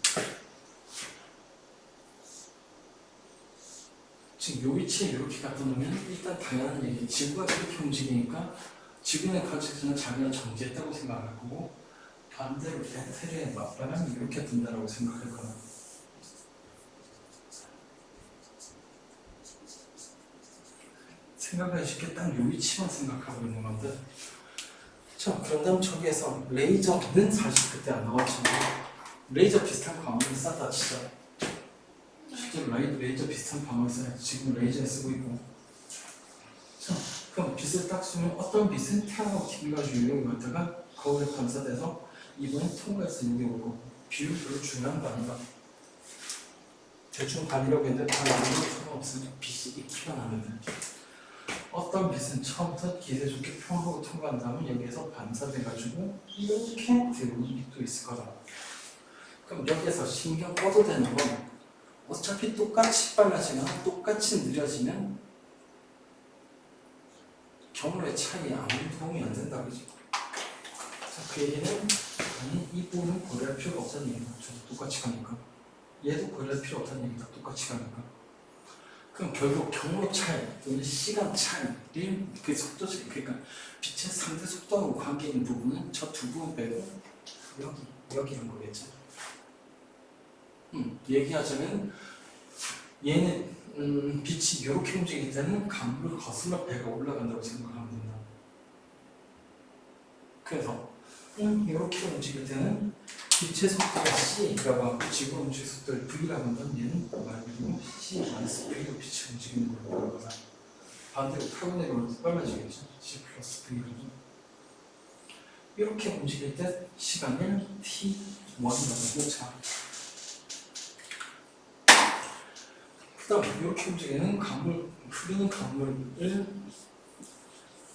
Speaker 1: 지금 요 위치에 이렇게 갖다 놓으면 일단 당연한 얘기 지구가 이렇게 움직이니까 지구의 관측선은 자기가 정지했다고 생각할 거고 반대로 배터리의 맞바람이 이렇게 분다라고 생각할 거야 생각할 수 있게 딱 요 위치만 생각하고 있는 건데 자 그런 다음 저기에서 레이저는 사실 그때 안 나왔지만 레이저 비슷한 광원을 쌌다 치자 실제로 레이저 비슷한 방을 써요. 지금 레이저에 쓰고 있고. 자, 그럼 빛을 딱 쏘면 어떤 빛은 태양하고 TV가지고 여기 갔다가 거울에 반사돼서 이번에 통과해서 여기 오고 비율 별로 중요한 거 아니다. 대충 반이라고 했는데 반 아무것도 상관없으니까 빛이 익히만 하면 돼. 어떤 빛은 처음부터 기세 좋게 평하고 통과한 다음에 여기에서 반사돼가지고 이렇게 들어오는 빛도 있을 거다. 그럼 여기에서 신경 꺼도 되는 건 어차피 똑같이 빨라지거나 똑같이 느려지면 경로의 차이에 아무리 도움이 안 된다 그지? 자, 그 얘기는 아니 이 부분은 고려할 필요가 없다는 얘기다. 저도 똑같이 가니까 얘도 고려할 필요 없다는 얘기다. 똑같이 가니까 그럼 결국 경로 차이 또는 시간 차이 그 속도 차이 그러니까 빛의 상대 속도하고 관계 있는 부분은 저 두 부분 빼고 여기인 거겠죠. 얘기하자면 얘는 빛이 이렇게 움직일 때는 강물을 거슬러 배가 올라간다고 생각하면 된다. 그래서 이렇게 움직일 때는 빛의 속도가 C라고 하고 지구 움직일 속도를 V라고 한다면 얘는 말 그대로 C-V로 빛이 움직이는 걸로 돌아가다. 반대로 타고 내려올 때 빨라지겠죠. C 플러스 V로. 이렇게 움직일 때 시간을 T1이라고 놓자. 그 다음 이렇게 움직이는 강물, 흐르는 강물을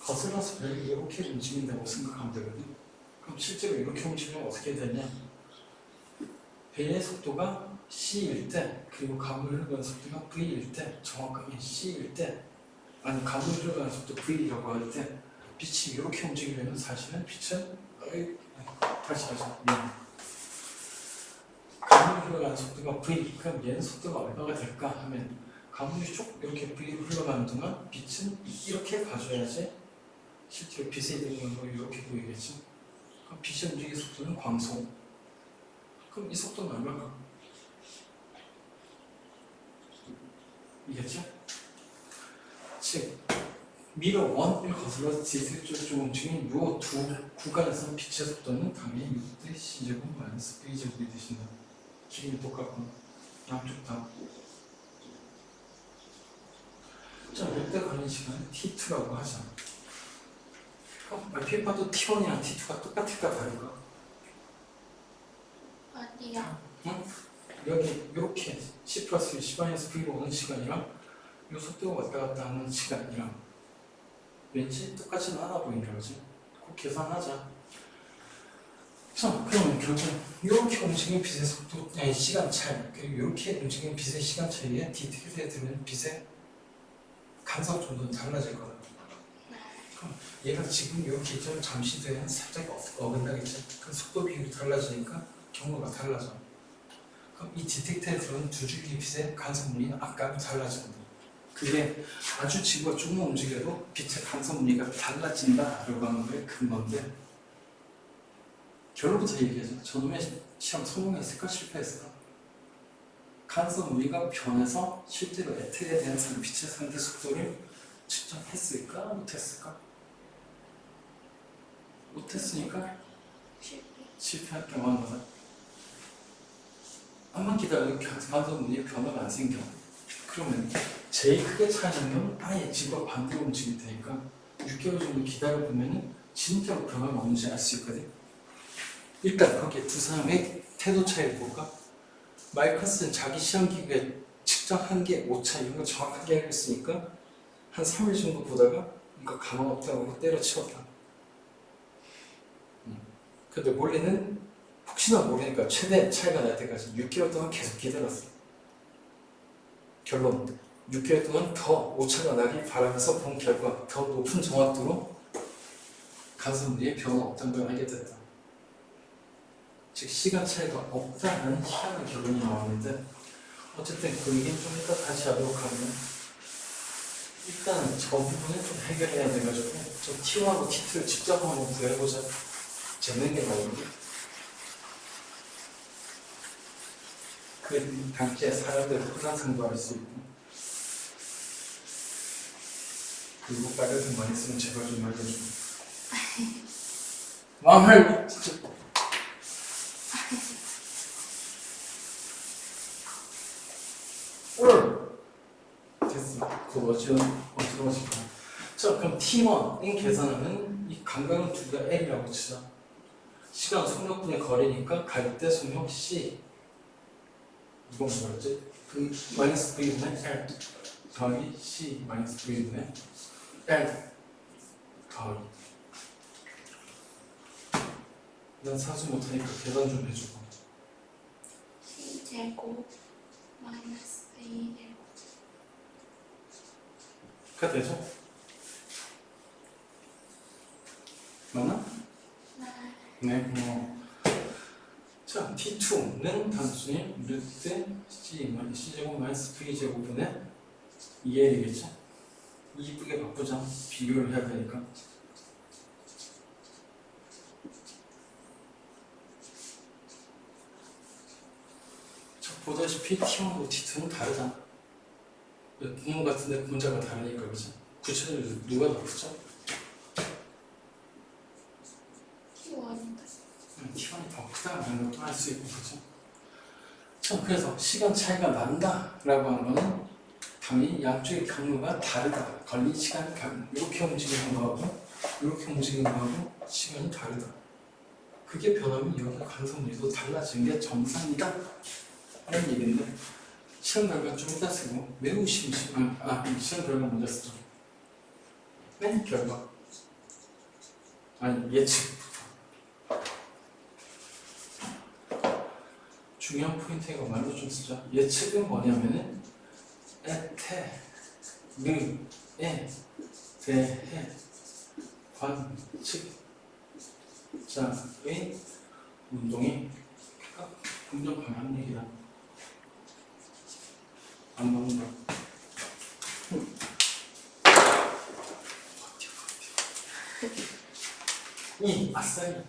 Speaker 1: 거슬러서 배를 이렇게 움직인다고 생각하면 되거든요. 그럼 실제로 이렇게 움직이면 어떻게 되냐? 배의 속도가 C일 때 그리고 강물 흐르는 속도가 V일 때 정확하게 C일 때 아니 강물 흐르는 속도 V라고 할 때 빛이 이렇게 움직이려면 사실은 빛은 다시 강물이 흘러가는 속도가 V, 그럼 얘는 속도가 얼마가 될까 하면 강물이 쭉 이렇게 V로 흘러가는 동안 빛은 이렇게 가져야지 실제로 빛의 이동은 이렇게 보이겠지. 그럼 빛의 움직이는 속도는 광속. 그럼 이 속도는 얼마가? 이겠죠? 즉 미러 1을 거슬러 디스크 쪽으로 움직이는 이 두 구간에서 빛의 속도는 당연히 6대 C제곱 마이너스 V제곱이 되신다. 길이는 똑같고 양쪽 다. 자, 이때 걸린 시간은 T2라고 하자. 그럼 말피파도 T1이랑 T2가 똑같을까 다를까?
Speaker 2: 어디요?
Speaker 1: 응? 여기 이렇게 C 플러스 C-V로 오는 시간이랑 이 속도가 왔다 갔다 하는 시간이랑 왠지 똑같지는 않아 보인다 그지? 꼭 계산하자. 자, 그러면 결국 이렇게 움직이는 빛의 속도, 아니 시간 차이, 그리고 이렇게 움직이는 빛의 시간 차이에 디테일에 들면 빛의 간섭 정도는 달라질 거다. 그럼 얘가 지금 이렇게 있지만 잠시 뒤에 살짝 어긋나겠지. 그 속도 비율이 달라지니까 경로가 달라져. 그럼 이 디텍터에 들어오는 두 줄기 빛의 간섭 무리는 아까랑 달라진다. 그게 아주 지구가 조금 움직여도 빛의 간섭 무리가 달라진다라고 하는 거에 근거인데 결론부터 얘기하죠. 저놈의 시험 성공했을까 실패했을까? 간섭 무늬가 변해서 실제로 에테리에 대한 빛의 상대 속도를 측정했을까? 못했을까? 못했으니까
Speaker 2: 실패.
Speaker 1: 실패할 경우한 거다. 한번 기다려도 간섭 무늬에 변화가 안 생겨. 그러면 제일 크게 차이는 건 아예 지구가 반대로 움직일 테니까 6개월 정도 기다려보면 진짜로 변화가 없는지 알 수 있거든. 일단 거기에 두 사람의 태도 차이를 볼까? 마이커스는 자기 시험기구에 측정한 게 오차 이런 거 정확하게 알고 있으니까 한 3일 정도 보다가 이거 가망 없다고 하고 때려치웠다. 근데 몰리는 혹시나 모르니까 최대 차이가 날 때까지 6개월 동안 계속 기다렸어. 결론 6개월 동안 더 오차가 나길 바라면서 본 결과 더 높은 정확도로 간섭무늬에 변화 없다는 걸 알게 됐다. 즉 시간 차이가 없다는 희한한 결론이 나왔는데 어쨌든 그 얘기는 좀 이따 다시 하도록 하면 일단 저 부분을 좀 해결해야 돼가지고 저 T1하고 T2를 직접 한번 구해보자. 재밌는 게 나오는데 그 당시에 사람들 혼란상도 할 수 있고 그리고 빨간색 많이 쓰면 제발 좀 알려줘. 망할 진짜. 됐어. 그거 어찌로 하실까? 자, 그럼 T1인 계산하는 이 감각은 두 개가 L이라고 치자. 시간 속력분의 거리니까 갈 때 속력 C. 이건 뭐였지? V 마이너스 V분의 L 더하기 C 마이너스 V분의 L 더하기. 난 사수 못하니까 계산 좀 해주고.
Speaker 2: C제곱 마이너스 A제곱.
Speaker 1: 그 되죠? 맞나? 네, 고마워. 자, T2는 단순히 루트 C제곱 마이너스 V제곱분의 2L이겠죠? 이쁘게 바꾸자. 비교를 해야 되니까. 자, 보다시피 T1하고 T2는 다르잖아. 구문 같은데 문자가 다르니까, 그죠? 구체적으로 누가 더 크죠?
Speaker 2: T1인가?
Speaker 1: T1이 더 크다라는 것도 알 수 있고, 그죠? 자, 그래서 시간 차이가 난다라고 하는 거는 당연히 양쪽의 경로가 다르다. 걸린 시간이 이렇게 움직이는 거하고 이렇게 움직이는 거하고 시간이 다르다. 그게 변하면 여기 간섭무늬도 달라지는 게 정상이다. 라는 얘기인데 시험 결과 좀 이따 쓰고 매우 심심한 시험 결과 먼저 쓰죠. 맨 결과 아니 예측부터 중요한 포인트가 말로 좀 쓰자. 예측은 뭐냐면은 에테르에 대해 관측자의 운동이 긍정 방향 얘기다. 안 먹는다. 이 아싸리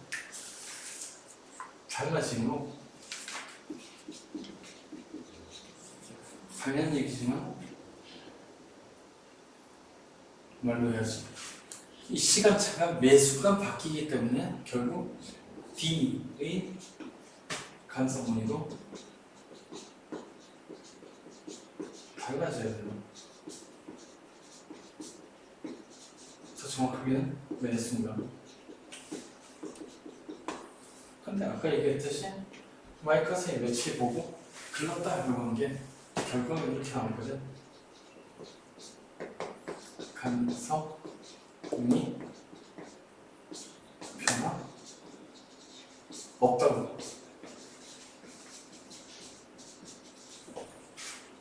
Speaker 1: 달라진 거 당연한 얘기지만 말로 해야지. 이 시간차가 매 순간 바뀌기 때문에 결국 D의 간섭무늬도 달라져야 돼요. 더 정확하게는 매 순간. 근데 아까 얘기했듯이 마이커스의 매치 보고 글렀다라고 한 게 결과가 이렇게 나온 거죠. 간섭무늬 변화 없다고.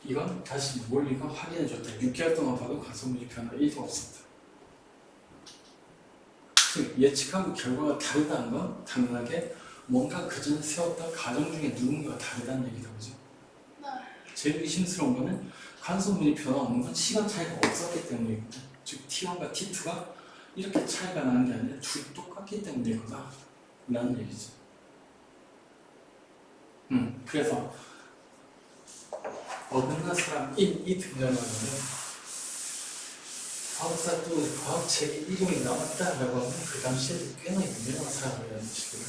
Speaker 1: 이건 다시 몰리가 확인해줬다. 6개월 동안 봐도 간섭무늬 변화 1도 없었다. 즉 예측하고 결과가 다르다는 건 당연하게 뭔가 그전에 세웠던 가정 중에 누군가가 다르다는 얘기다. 그죠? 제일 의심스러운 거는 간섭무늬 변화 없는 건 시간 차이가 없었기 때문이거든. 즉 T1과 T2가 이렇게 차이가 나는 게 아니라 둘이 똑같기 때문일 거다 라는 얘기죠. 그래서 어긋난 사람 이 등장하는데 과학사 또 과학책에 이름이 나왔다라고 하면 그 당시에도 꽤나 유명한 사람이라는 식으로.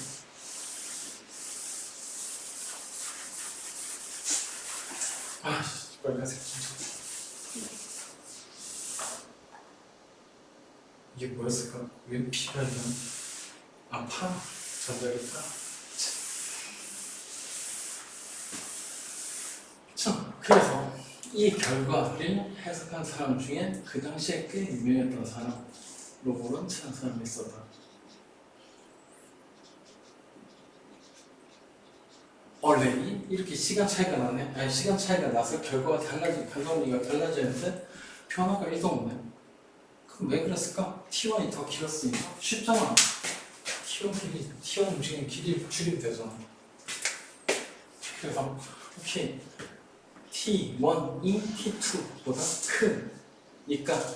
Speaker 1: 빨간색 진짜. 이게 뭐였을까? 왜 피가 이런 아파? 전자기파? 자, 그래서 이 결과를 해석한 사람 중에 그 당시에 꽤 유명했던 사람 로버런츠라는 사람이 있었다. 원래 이렇게 시간 차이가 나네. 아니 시간 차이가 나서 결과가 결과물이 달라지는데 변화가 1도 없네. 그럼 왜 그랬을까? T1이 더 길었으니까 쉽잖아. T1 움직이는 길이 줄이면 되잖아. 그래서 오케이. T1이 T2보다 크니까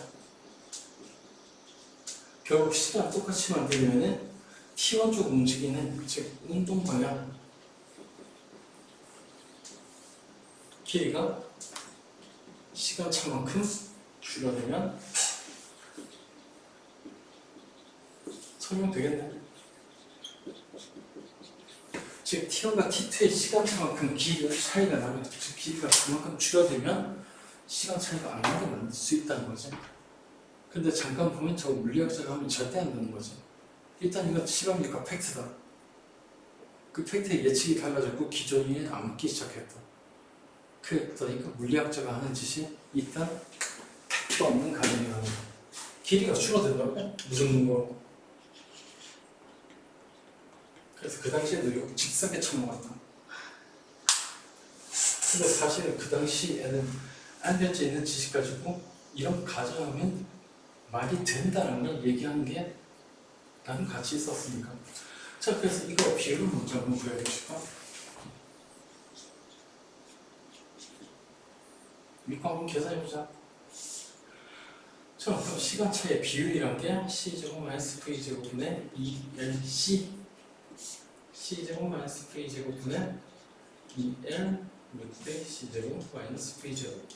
Speaker 1: 결국 시간 똑같이 만들면은 T1 쪽 움직이는 즉 운동 방향 길이가 시간차만큼 줄어들면 설명되겠네. 즉 T1과 T2의 시간차만큼 길이가 차이가 나면 즉 길이가 그만큼 줄어들면 시간 차이가 안 나게 만들 수 있다는 거지. 근데 잠깐 보면 저 물리학자가 하면 절대 안 되는 거지. 일단 이건 실험이니까 팩트다. 그 팩트의 예측이 달라졌고 기존이 안 맞기 시작했다. 그러니까 물리학자가 하는 짓이 일단 팩트 없는 가정이라는 거야. 길이가 줄어든다고? 무슨 근거로? 그래서 그 당시에도 이거 직사계 처먹었다. 근데 사실은 그 당시에는 알려져 있는 지식 가지고 이런 가정하면 말이 된다는 걸 얘기하는 게 나는 같이 있었으니까. 자, 그래서 이거 비율을 먼저 한번 보여주실까? 이거 한번 계산해보자. 자, 그럼 시간 차이의 비율이란 게 C제곱 마이너스 V제곱분의 2LC C제곱 마이너스 V제곱분의 2L 루트 C제곱 마이너스 V제곱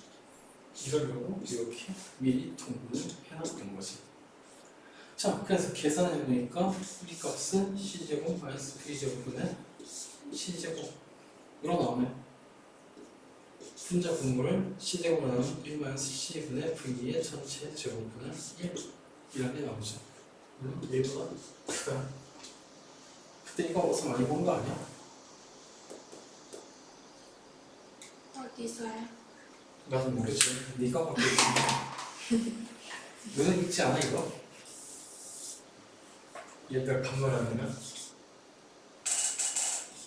Speaker 1: 이러려고 이렇게 미리 통분을 해놨던 거지. 자, 그래서 계산해보니까 이 값은 C제곱 마이너스 V제곱분의 C제곱으로 나오네. 분자 분모를 C제곱 나누면 1 마이너스 C분의 V의 전체 제곱분의 1 이런 게 나오죠. 물론 1보다 크다. 그때 이거 어디서 많이 본 거 아니야?
Speaker 2: 어디서요?
Speaker 1: 나도 모르지. 네가 갖고 있지. 너는 읽지 않아 이거? 얘들 반말하는 거야?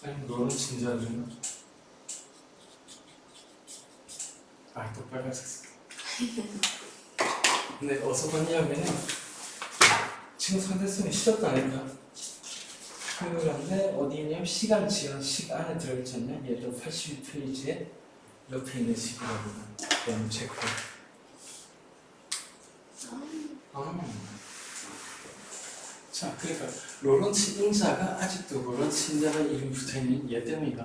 Speaker 1: 아니 너는 진지하잖아. 아, 또 빨간색 쓸게. 근데 어디서 봤냐면은 지금 상대성이 시작도 안 했다. 그런데 어디 있냐면 시간 지연 식 안에 들어있잖냐. 얘도 82페이지에 옆에 있는 식이라고. 그럼 체크. 자, 그러니까 로런츠 인자가 아직도 로런츠 인자라는 이름이 붙어있는 얘 때문이다.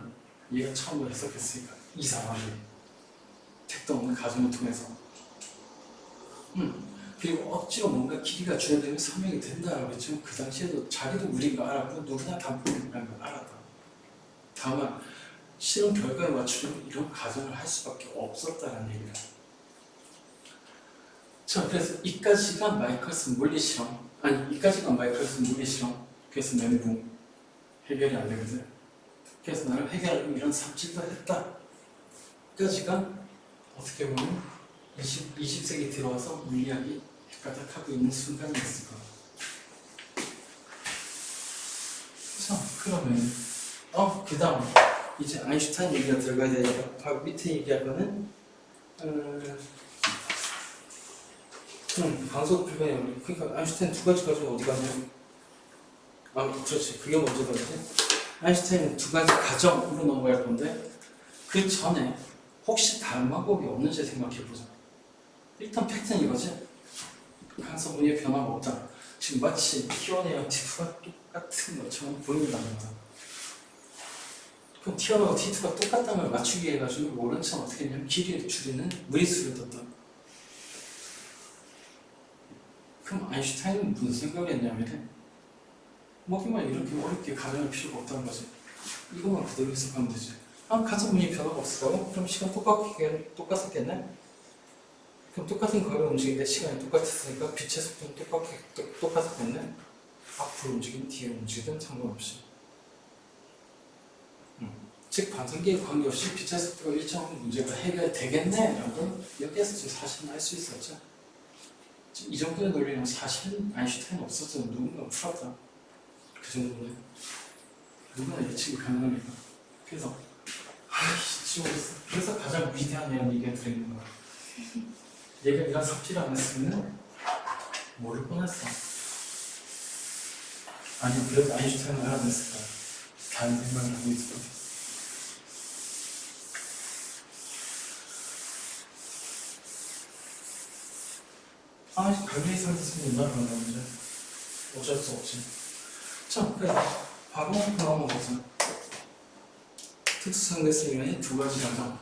Speaker 1: 얘가 처음으로 해석했으니까 이상하게 택도 없는 가정을 통해서. 그리고 억지로 뭔가 길이가 줄어들면 설명이 된다라고 했지만 그 당시에도 자기도 우리가 알았고 누구나 단품이라는 걸 알았다. 다만 실험 결과에 맞추려면 이런 가정을 할 수밖에 없었다는 얘기다. 자, 그래서 이까지가 마이클슨 물리 실험. 아니, 이까지가 마이클슨 물리 실험. 그래서 멘붕 해결이 안 되거든. 그래서 나는 해결 이런 삽질도 했다. 까지가 어떻게 보면 20세기 들어와서 물리학이 헷가닥하고 있는 순간이었을 거야. 자, 그러면 그 다음 이제 아인슈타인 얘기가 들어가야 되니까 바로 밑에 얘기할 거는 방석 불가의 원리. 그러니까 아인슈타인 두 가지 가지고 어디 가냐? 그렇지. 그게 먼저다. 아인슈타인은 두 가지 가정으로 넘어갈 건데 그 전에 혹시 다른 방법이 없는지 생각해보자. 일단 팩트는 이거지. 간섭분의 변화가 없다. 지금 마치 T1이랑 T2가 똑같은 것처럼 보인다는 거야. 그럼 T1하고 T2가 똑같다는 걸 맞추기 위해 가지고 오른쪽 어떻게 했냐면 길이를 줄이는 무리수를 뒀다. 그럼 아인슈타인은 무슨 생각을 했냐면 뭐기만 이렇게 어렵게 가정할 필요가 없다는 거지. 이것만 그대로 해석하면 되지. 가정문이 변화가 없었다고? 그럼 시간 똑같았겠네? 그럼 똑같은 거리를 움직이는데 시간이 똑같았으니까 빛의 속도는 똑같았겠네? 앞으로 움직이든 뒤에 움직이든 상관없이. 즉 반성기에 관계없이 빛의 속도가 일정한 문제가 해결되겠네? 라고 여기에서 사실은 알 수 있었죠. 이 정도의 논리는 사실은 아인슈타인 없었죠. 누군가 풀었다. 그 정도는 누구나 예측이 가능합니다. 그래서 그래서 가장 위대한 이런 얘기가 들어있는 거야. 얘가 이런 삽질을 안 했으면 모를 뻔했어. 아니 그래도 아인슈타인은 알아냈을 거야. 다른 생각을 하고 있을 거야. 갈릴레이 상대성이 얼마나 많은지 어쩔 수 없지. 자, 그래 바로 넘어가자. 특수상대성의 두 가지 가정.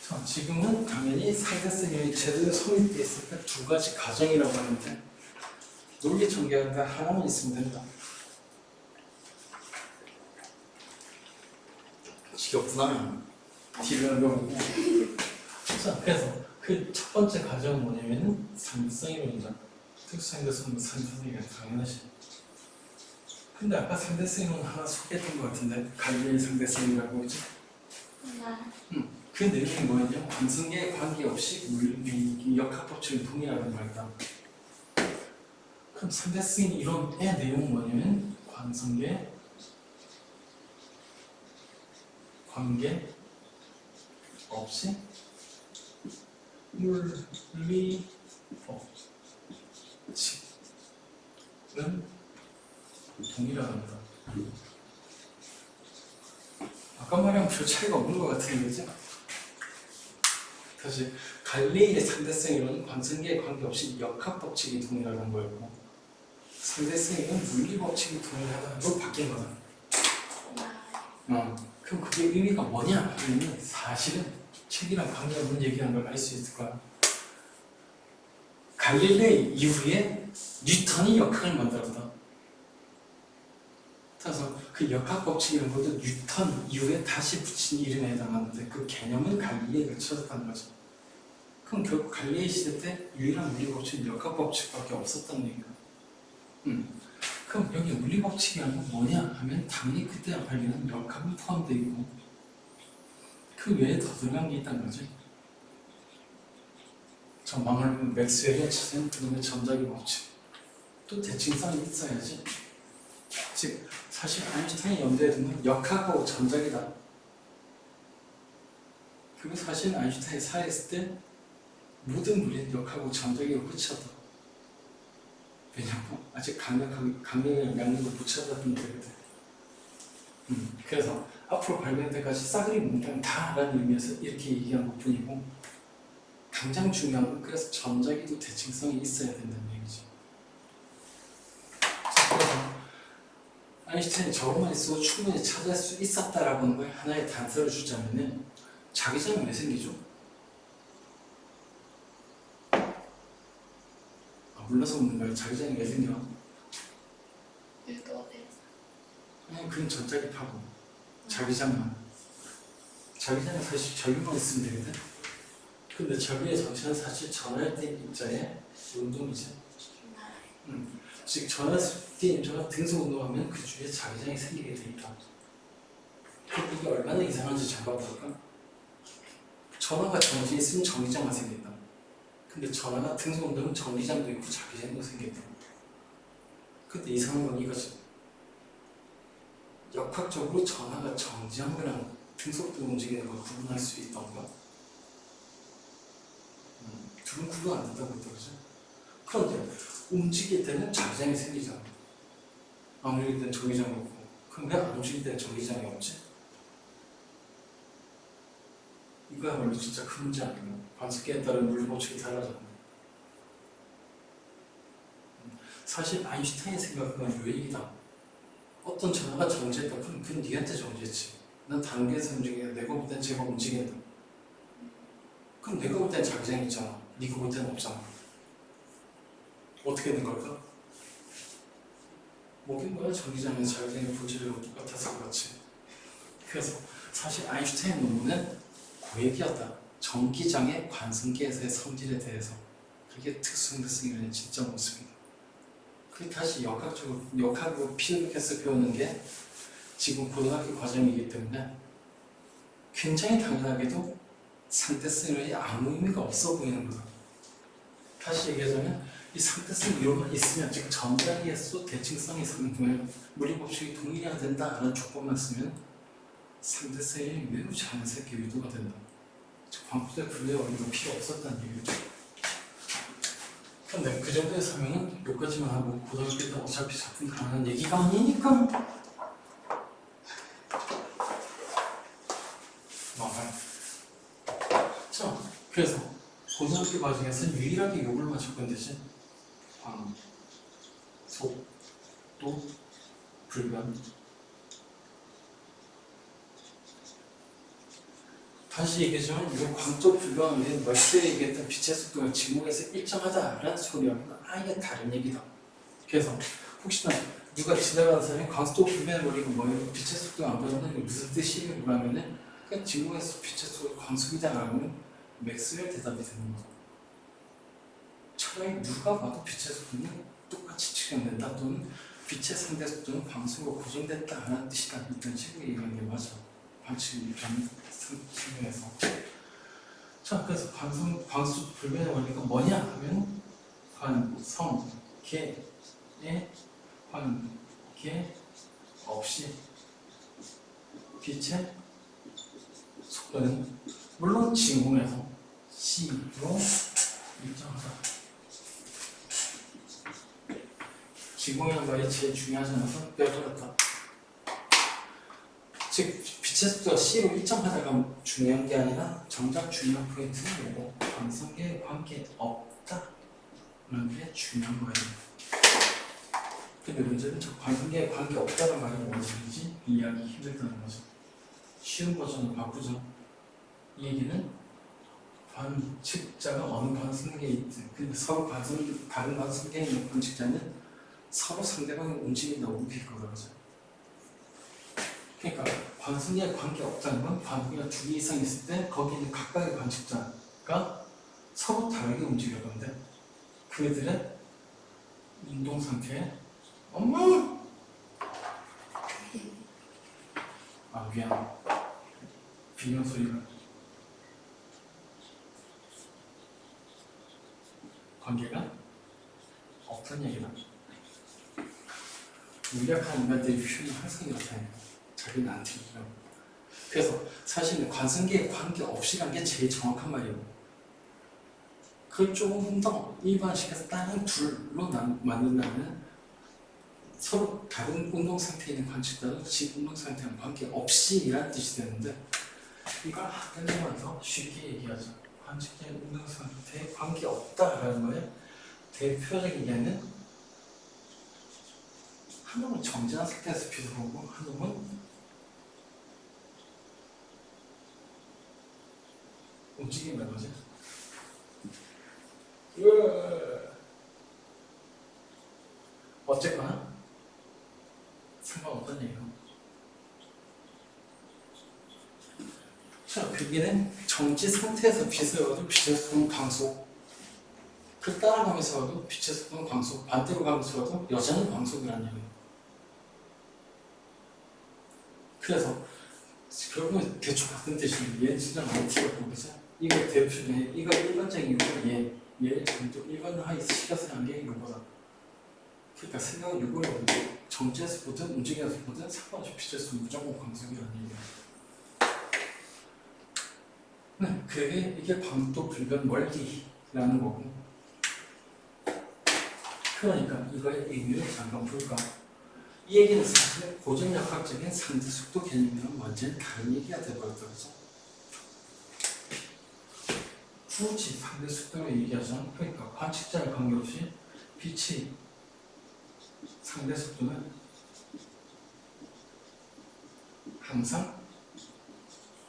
Speaker 1: 자, 지금은 당연히 상대성이 제대로 성립되어 있으니까 두 가지 가정이라고 하는데 논리 전개하는데 하나만 있으면 된다. 지겹구나. 뒤를 하려고. 자, 그래서 그 첫 번째 가정은 뭐냐면은 상대성이론이다. 특수상대성은 상대성이가 당연하지. 근데 아까 상대성이론 하나 소개했던 것 같은데 갈릴레이 상대성이라고 했지?
Speaker 2: 네.
Speaker 1: 그 내용이 뭐였냐? 관성에 관계없이 역학법칙은 동일하다는 말이다. 그럼 상대성 이론의 내용은 뭐냐면 관성계 관계 없이 물리 법칙은 동일하답니다. 아까 말이랑 별 차이가 없는 것 같은데 그죠? 다시 갈릴레이의 상대성 이론은 관성계에 관계없이 역학법칙이 동일하다는 거였고 상대성 이론은 물리법칙이 동일하다는 걸 바뀐 거다. 그럼 그게 의미가 뭐냐 하면 사실은 책이랑 관계 없는 얘기하는 걸 알 수 있을 거야. 갈릴레이 이후에 뉴턴이 역학을 만들었다. 그래서 그 역학법칙이라는 것도 뉴턴 이후에 다시 붙인 이름에 해당하는데 그 개념은 갈릴레이가 찾았다는 거죠. 그럼 결국 갈릴레이 시대 때 유일한 물리법칙은 역학법칙밖에 없었다는 얘기야. 그럼 여기 물리법칙이라는 건 뭐냐 하면 당연히 그때 발견한 역학이 포함되어 있고 그 외에 더 들어간 게 있다는 거지. 전망을 맥스웰이 찾은 그놈의 전자기 법칙 또 대칭성이 있어야지. 즉 사실 아인슈타인이 염두에 두면 역학하고 전자기다. 그리고 사실 아인슈타인이 살아있을 때 모든 물리는 역학하고 전자기로 끝이었다. 왜냐면 아직 강력한 양력을 붙여잡는 거거든. 그래서 앞으로 발견될 때까지 싸그리 몽땅 다라는 의미에서 이렇게 얘기한 것 뿐이고 당장 중요한 건 그래서 전자기도 대칭성이 있어야 된다는 얘기지. 그래서 아인슈타인이 저것만 있어도 충분히 찾을 수 있었다라고 하는 거에 하나의 단서를 주자면은 자기장이 왜 생기죠? 몰라서 묻는 거야. 자기장이 왜 생겨?
Speaker 2: 유도돼서.
Speaker 1: 아니 그건 전자기 파고 자기장만. 자기장은 사실 전류만 있으면 되거든. 근데 전류의 정체는 사실 전할된 입자의 운동이지. 즉 전할된 입자가 등속 운동하면 그 주위에 자기장이 생기게 돼 있다. 그럼 이게 얼마나 이상한지 잠깐 볼까? 전하가 정지에 있으면 정기장만 생긴다. 근데 전하가 등속 운동은 정기장도 있고 자기장도 생긴다. 근데 이상한 건 이거지. 역학적으로 전하가 정지한 거랑 등속도 움직이는 걸 구분할 수 있던가? 둘은 구분 안 된다고 했다고죠? 그런데 움직일 때는 자기장이 생기잖아. 안 움직일 때는 정기장이 없고. 그럼 왜 안 움직일 때는 정기장이 없지? 이거야말로 진짜 큰 문제 아니에요. 관습기에 따른 물리 법칙이 달라졌네. 사실 아인슈타인의 생각은 요 얘기다. 어떤 전화가 정지했다. 그건 니한테 정지했지. 난 다른 데서 움직여. 내가 볼 땐 제가 움직인다. 그럼 내가 볼 땐 자기장이 있잖아. 네가 볼 땐 없잖아. 어떻게 된 걸까? 뭐긴 뭐야. 전기장의 자기장의 본질이 똑같아서 그렇지. 그래서 사실 아인슈타인 논문은 그 얘기였다. 전기장의 관성계에서의 성질에 대해서. 그게 특수행대성이라는 진짜 모습이다. 그게 다시 역학으로 피드백해서 배우는 게 지금 고등학교 과정이기 때문에 굉장히 당연하게도 상대성이 아무 의미가 없어 보이는 거다. 다시 얘기하자면 이 상대성 이론만 있으면 즉 전자기에서 대칭성이 상승하면 물리법칙이 동일해야 된다라는 조건만 쓰면 상대성이 매우 자연스럽게 유도가 된다. 광부대 분리 원리가 필요 없었다는 얘기죠. 근데 그 정도의 설명은 여기까지만 하고 고등학교 때 어차피 작품 가능한 얘기가 아니니까 망할. 자, 그래서 고등학교 과정에서 유일하게 욕을 맞췄건 대신 광, 속, 또 불변. 다시 얘기하자면 이건 광적 불변은 멀리에 얘기했던 빛의 속도가 지구에서 일정하다라는 소리하고는 아예 다른 얘기다. 그래서 혹시나 누가 지나가는 사람이 광속 불변의 원리가 뭐예요? 빛의 속도가 안 변하는 무슨 뜻이에요? 그러면은 그냥 지구에서 빛의 속도가 광속이다라는 맥스웰 대답이 되는 거죠. 차라리 누가 봐도 빛의 속도는 똑같이 측정된다 또는 빛의 상대 속도는 광속으로 고정됐다라는 뜻이다. 이런 식으로 얘기하는 게 맞아. 관측 측면에서. 자, 그래서 광속 불변의 원리가 뭐냐 하면 관성계의 관계 없이 빛의 속도는 물론 진공에서 C로 일정하다. 진공이라는 말이 제일 중요하지 않아서 빼버렸다. 즉 빛의 속도가 C로 일정하다가 중요한 게 아니라 정작 중요한 포인트는 뭐고 광성계에 관계 없다 라는 게 중요한 거예요. 근데 문제는 저 관계에 관계 없다는 말이 뭔지 이해하기 힘들다는 거죠. 쉬운 버전으로 바꾸죠. 이 얘기는 관측자가 어느 관성계에 있든 근데 서로 다른 관성계에 있는 관측자는 서로 상대방의 움직임이 움직일 거라고죠. 그러니까 관성계에 관계 없다는 건 관성계가 두 개 이상 있을 때 거기 있는 각각의 관측자가 서로 다르게 움직일 건데 그들의 운동 상태에 엄마! 아 미안 비명 소리가 관계가 없다는 얘기다. 무력한 인간들의 표현이 항상 이렇다니까 자기는 안 틀리더라고. 그래서 사실은 관성계에 관계 없이라는 게 제일 정확한 말이에요. 그걸 조금 더 일반식에서 다른 둘로 만든다면 서로 다른 운동 상태에 있는 관측자도 지 운동 상태랑 관계 없이라는 뜻이 되는데 이걸 한 개만 더 쉽게 얘기하자. 관측자의 운동 상태에 관계 없다라는 거에 대표적인 예는 한 놈은 정지한 상태에서 빛을 보고 한 놈은 움직이는 거지. 어쨌거나 상관없다는 얘기예요. 자, 여기는 정지 상태에서 빛을 얻어 빛의 속도는 광속. 그 따라가면서도 빛의 속도는 광속. 반대로 가면서도 여전히 광속이라는 얘기예요. 그래서 결국은 대충 같은 뜻인데 얘 진짜 많이 튀었고 그죠? 이거 대표네. 이거 일반적인 이유가 얘 정도 일반화해 시켜서 한 게 이거보다. 그러니까 생각은 이거예요. 정지에서 보든 움직여서 보든 상관없이 빛의 속도 무조건 광속이라는 얘기예요. 네, 그게 이게 광도 불변 원리라는 거고. 그러니까 이거의 의미를 잠깐 볼까? 이 얘기는 사실 고전역학적인 상대속도 개념이랑 완전히 다른 얘기가 되어버렸다. 그죠? 굳이 상대 속도로 얘기하자. 그러니까 관측자에 관계없이 빛이 상대 속도는 항상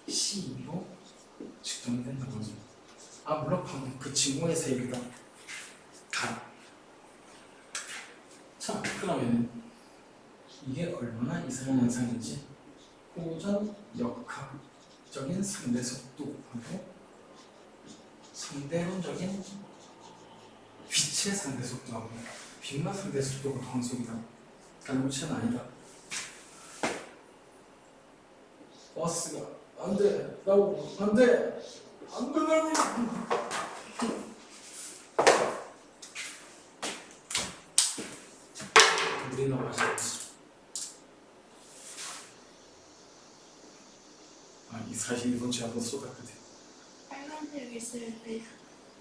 Speaker 1: c2로 측정이 된다는 거죠. 아 물론 방금 그 진공에서 얘기다. 자 그러면 이게 얼마나 이상한 현상인지 고전 역학적인 상대 속도하고 상대론적인 빛의 상대 속도하고 빛만 상대 속도가 광속이다. 물체는 아니다. 버스가 안돼 나오고 안돼 안 그러면 물이 너무 맛있어. 아니 사실 이번 주에 한번 쏟았거든.
Speaker 2: 빨간색 있을 때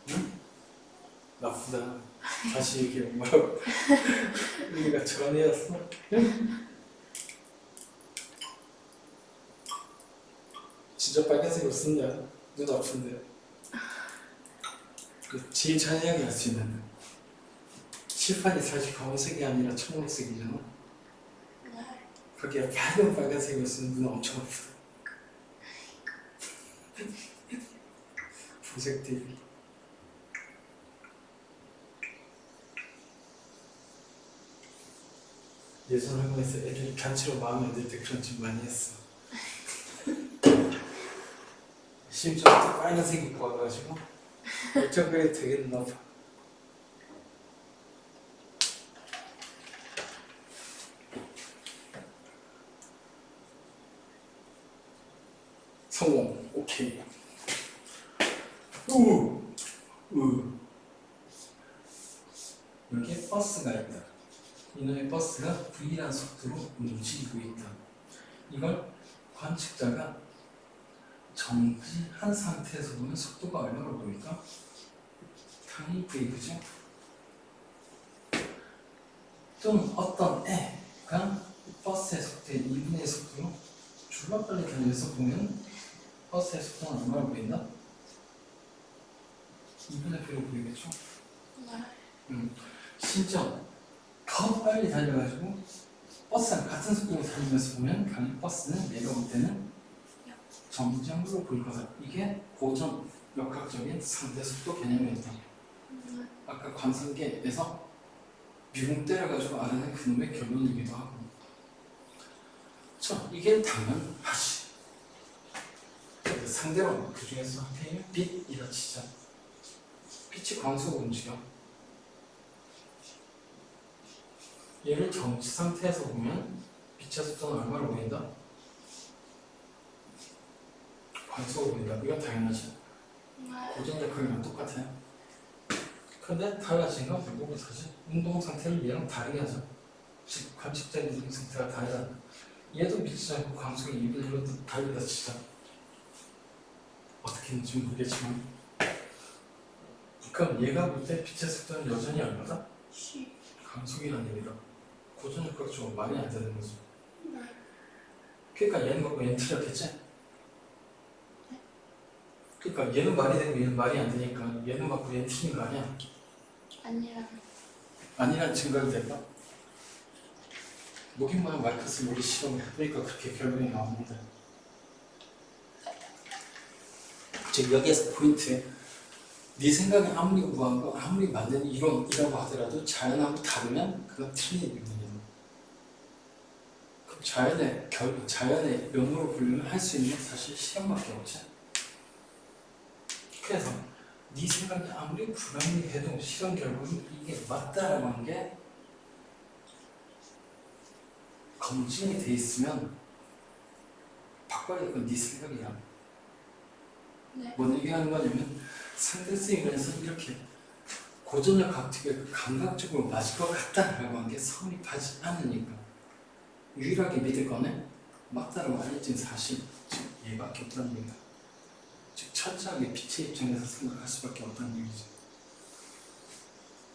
Speaker 1: 응? 나쁘다. 다시 얘기해. 뭐라고? 우리가 저런 애였어? 응? 진짜 빨간색으로 쓴다. 눈 아픈데. 제일 잔인하게 할 수 있는 칠판이 사실 검은색이 아니라 청록색이잖아. 거기에 빨간색으로 쓰면 눈 엄청 아프다. 보색 대비. 예전 학원에서 애들이 단체로 마음에 안 들 때 그런 짓 많이 했어. 심지어 또 빨간색 입고 와가지고 어쩜 그래 되겠나 봐. 성공. 오케이. 여기에 버스가 있다. 이놈의 버스가 V라는 속도로 움직이고 있다. 이걸 관측자가 정지한 상태에서 보면 속도가 얼마로 보일까? 당연히 V, 그죠? 또는 어떤 애가 버스의 속도의 2분의 속도로 졸라 빨리 달려서 보면 버스의 속도는 얼마로 보인다? 2분의 V로 보이겠죠? 심지어 더 빨리 달려가지고 버스랑 같은 속도로 달리면서 보면 당연히 버스는 내가 볼 때는 정지형으로 보일 거다. 이게 고전 역학적인 상대 속도 개념이었다. 아까 관성계에서 미궁 때려가지고 알아낸 그놈의 결론이기도 하고. 자, 이게 당연하지. 상대로 그 중에서 하필이면 빛이라 치자. 빛이 광속으로 움직여. 얘를 정지 상태에서 보면 빛의 속도는 얼마로 보인다? 광속으로 보인다. 이건 당연하지. 고전 역학이랑 똑같아요. 그런데 달라진 건 결국은 사실 운동 상태를 얘랑 다르게 하죠. 즉 관측자의 운동 상태가 다르다. 얘도 미치지 않고 광속이 2분의 1로 달리다 치자. 어떻게 했는지 모르겠지만 그럼 얘가 볼 때 빛의 속도는 여전히 얼마다? 광속이라는 얘기다. 고전 역학적으로 말이 안 되는 거죠. 그러니까 얘는 갖고 얘는 틀렸겠지? 그러니까 얘는 말이 되고 얘는 말이 안 되니까 얘는 갖고 얘는 틀린 거 아니야? 아니란 증거가 될까? 목인만 마이커스 모기 실험을 해보니까 그렇게 결론이 나옵니다. 즉 여기에서 포인트, 네 생각이 아무리 우아하고 아무리 맞는 이론이라고 하더라도 자연하고 다르면 그건 틀린 이론이야. 그럼 자연의 면모로 보려면 할 수 있는 사실 실험밖에 없지. 그래서 네 생각이 아무리 불합리해도 실험 결과는 이게 맞다라고 하는 게 검증이 돼 있으면 바꿔야 될 건 네 생각이야. 뭔 얘기하는 거냐면 상대성 이론에서 이렇게 고전적 각축에 감각적으로 맞을 것 같다라고 한 게 성립하지 않으니까 유일하게 믿을 거는 맞다라고 알려진 사실, 즉 얘밖에 없다는 얘기다. 즉 철저하게 빛의 입장에서 생각할 수밖에 없다는 얘기죠.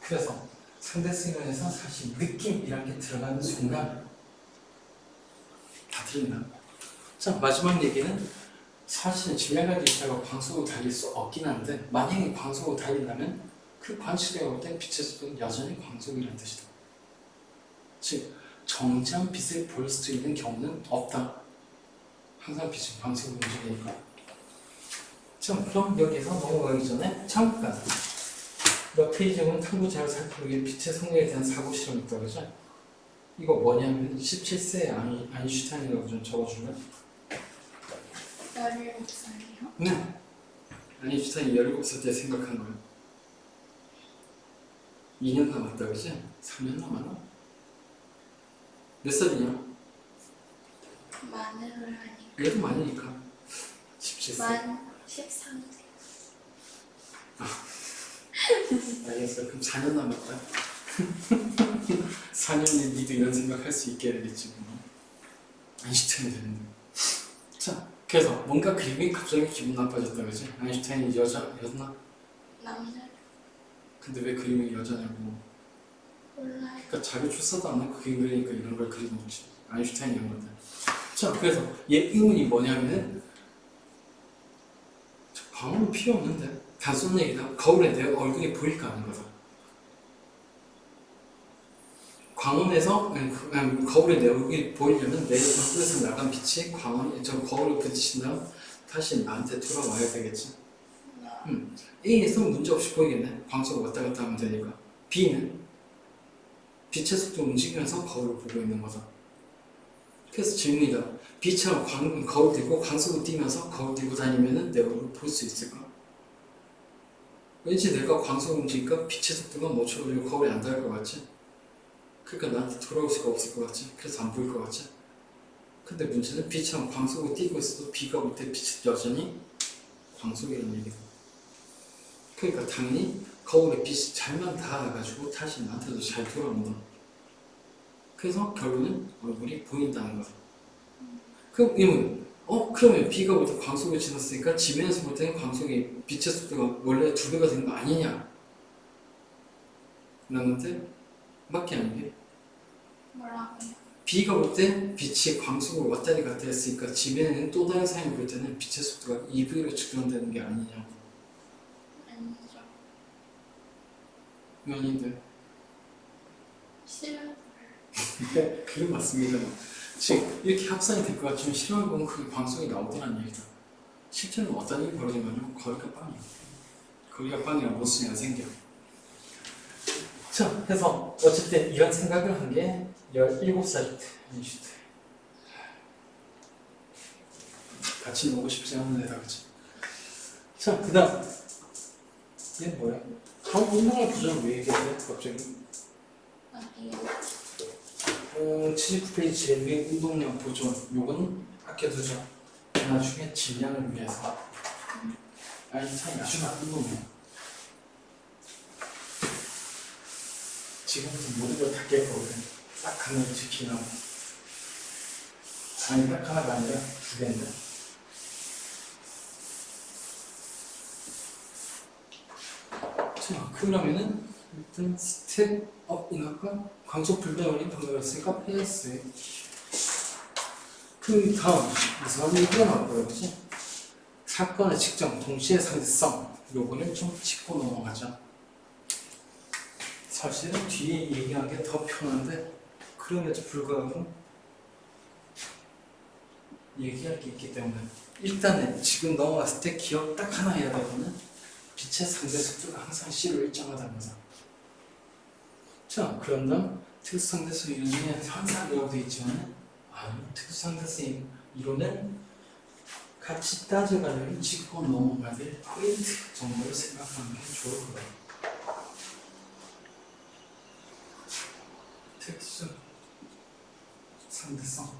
Speaker 1: 그래서 상대성 이론에서 사실 느낌이란 게 들어가는 순간 다 틀린다. 자, 마지막 얘기는 사실은 질량가지 입자가 광속으로 달릴 수 없긴 한데 만약에 광속으로 달린다면 그 관측되어 올 때 빛의 속도는 여전히 광속이라는 뜻이다. 즉 정지한 빛을 볼 수 있는 경우는 없다. 항상 빛은 광속으로 움직이니까. 자, 그럼 여기서 넘어가기 전에 잠깐 몇 페이지 보면 탐구 자료 살펴보기 빛의 속력에 대한 사고 실험이 있다고 그러죠? 이거 뭐냐면 17세 아인슈타인이라고 좀 적어줄래?
Speaker 2: 17살이요?
Speaker 1: 네. 아인슈타인이 17살 때 생각한 거예요. 2년 남았다 그지? 3년 남았나? 몇 살이냐?
Speaker 2: 만으로 하니까
Speaker 1: 얘도 많으니까 17세.
Speaker 2: 만 13세.
Speaker 1: 알겠어. 그럼 4년 남았다. 4년에 니도 이런 생각할 수 있게 되겠지. 아인슈타인이 되는데. 자, 그래서 뭔가 그림이 갑자기 기분 나빠졌다 그지? 아인슈타인이 여자였나?
Speaker 2: 남자
Speaker 1: 근데 왜 그림이 여자냐고.
Speaker 2: 몰라요.
Speaker 1: 그러니까 자기 출사도 안 하고 그림 그리니까 이런 걸 그려놓지. 아인슈타인이 한 건데. 자, 그래서 얘 의문이 뭐냐면은 광원은 필요 없는데 단순 얘기다. 거울에 내 얼굴이 보일까 하는 거다. 광원에서 거울에 내 얼굴이 보이려면 내 얼굴에서 나간 빛이 광원이 저 거울에 부딪힌 다음 다시 나한테 돌아와야 되겠지. A에서 문제 없이 보이겠네. 광속을 왔다 갔다 하면 되니까. B는 빛의 속도 움직이면서 거울을 보고 있는 거다. 그래서 질문이다. B처럼 거울 들고 광속을 띄면서 거울 들고 다니면은 내 얼굴을 볼 수 있을까? 왠지 내가 광속을 움직이니까 빛의 속도가 멈춰버리고 거울에 안 닿을 것 같지? 그러니까 나한테 돌아올 수가 없을 것 같지? 그래서 안 보일 것 같지? 근데 문제는 B처럼 광속을 띄고 있어도 B가 올 때 빛은 여전히 광속이라는 얘기다. 그러니까 당연히 거울에 빛이 잘만 닿아가지고 다시 나한테도 잘 돌아온다. 그래서 결국은 얼굴이 보인다는 거야. 그럼 이문 그러면 B가 올 때 광속을 지났으니까 지면에서 볼 때는 광속이 빛의 속도가 원래 2배가 되는 거 아니냐? 라는데 맞게 아니게?
Speaker 2: 뭐라고요?
Speaker 1: B가 올 때 빛이 광속으로 왔다리 갔다 했으니까 지면에는 또 다른 사람이 볼 때는 빛의 속도가 2배로 측정되는 게 아니냐고.
Speaker 2: 아니죠.
Speaker 1: 왜 아닌데?
Speaker 2: 싫어요.
Speaker 1: 네, 그게 맞습니다. 즉 이렇게 합산이 될 것 같지만 실험을 보면 그게 광속이 나오더란 얘기다. 실제로는 어떤 일이 벌어지냐면 거리가 빵이야. 거리가 빵이라 못 쓰냐 생겨. 자, 그래서 어쨌든 이런 생각을 한 게 17살 때 아인슈타인. 같이 놀고 싶지 않은 애다 그치? 자, 그 다음 얘 뭐야? 다음 운동의 부정을 왜 얘기해? 갑자기?
Speaker 2: 아니요.
Speaker 1: 79페이지 제일 위에 운동량 보존. 요거는 아껴두죠. 나중에 질량을 위해서. 아인슈타인 아주 나쁜 놈이야. 지금부터 모든 걸 다 깰거거든. 딱 하나를 지키려고. 아니, 딱 하나가 아니라 2개인데. 자, 그러면은 일단 스텝업인가? 광속 불변원이 방금 했으니까 패스. 그 다음 무슨 얘기가 나왔고요, 그치? 사건의 측정, 동시에 상대성. 요거를 좀 짚고 넘어가자. 사실은 뒤에 얘기한 게 더 편한데 그럼에도 불구하고 얘기할 게 있기 때문에 일단은 지금 넘어갔을 때 기억 딱 하나 해야 되거든. 빛의 상대 속도가 항상 C로 일정하다는 거죠. 자, 그런 다음 특수상대성 이론에 현상이라고 되어 있지만 아니, 특수상대성 이론은 같이 따져가려면 짚고 넘어가야 될 포인트 정도를 생각하는 게 좋을 것 같아요. 특수 상대성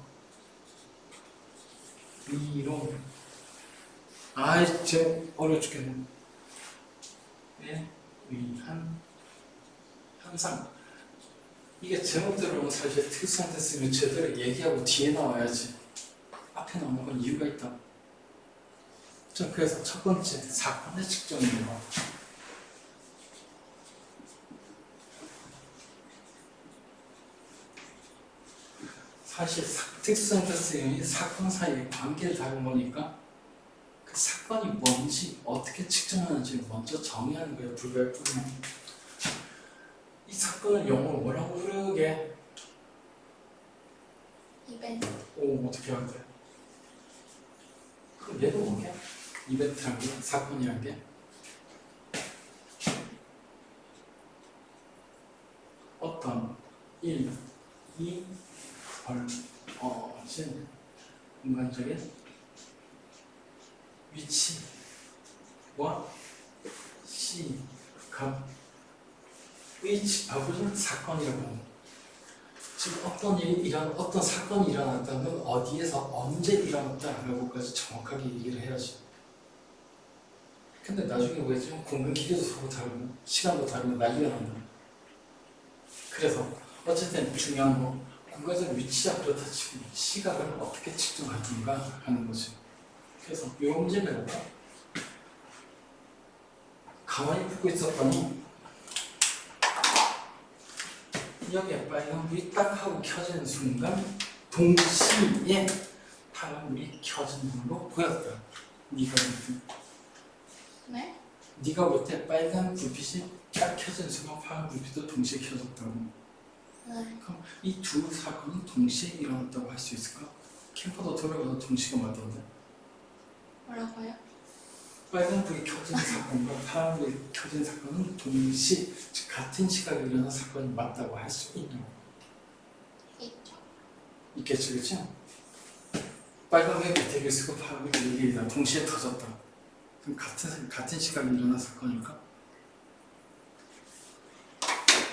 Speaker 1: 이론 아이 쟤 어려워 죽겠네. 위한 현상 이게 제목대로는 사실 특수상대성을 제대로 얘기하고 뒤에 나와야지. 앞에 나오는 건 이유가 있다. 자, 그래서 첫 번째 사건의 측정입니다. 사실 특수상대성이 사건 사이의 관계를 다룬 거니까 그 사건이 뭔지 어떻게 측정하는지 먼저 정의하는 거예요. 불가역부는. 이 사건을 영어로 뭐라고 부르게?
Speaker 2: 이벤트.
Speaker 1: 오, 어떻게 하면 돼? 그럼 얘도 뭐게? 이벤트란 게, 사건이란 게 어떤 일이 벌어진 공간적인 위치와 시각의 집합을 사건이라고 합니다. 지금 어떤 사건이 일어났다면 어디에서 언제 일어났다라고까지 정확하게 얘기를 해야지. 근데 나중에 왜 좀 공간 기계도 서로 다르고 시간도 다르고 난리가 난다. 그래서 어쨌든 중요한 거 공간적 위치야 그렇다 치고 시각을 어떻게 측정하든가 하는 거지. 그래서 이 문제를 해볼까? 가만히 보고 있었더니 여기에 빨간불이 딱 하고 켜지는 순간 동시에 파란불이 켜진 걸로 보였다. 네가 볼 때.
Speaker 2: 네?
Speaker 1: 네가 볼 때 빨간 불빛이 딱 켜진 순간 파란 불빛도 동시에 켜졌다고.
Speaker 2: 네.
Speaker 1: 그럼 이 두 사건은 동시에 일어났다고 할 수 있을까? 캠퍼도 돌아가서 동시가 맞던데.
Speaker 2: 뭐라고요?
Speaker 1: 빨간 불이 켜진 사건과 파란 불이 켜진 사건은 동시, 즉 같은 시각에 일어난 사건이 맞다고 할 수 있냐고.
Speaker 2: 있죠.
Speaker 1: 있겠지, 그치? 빨간 불이 밑에 쓰고 파란 불이 위에 다 동시에 터졌다. 그럼 같은 시각에 일어난 사건일까?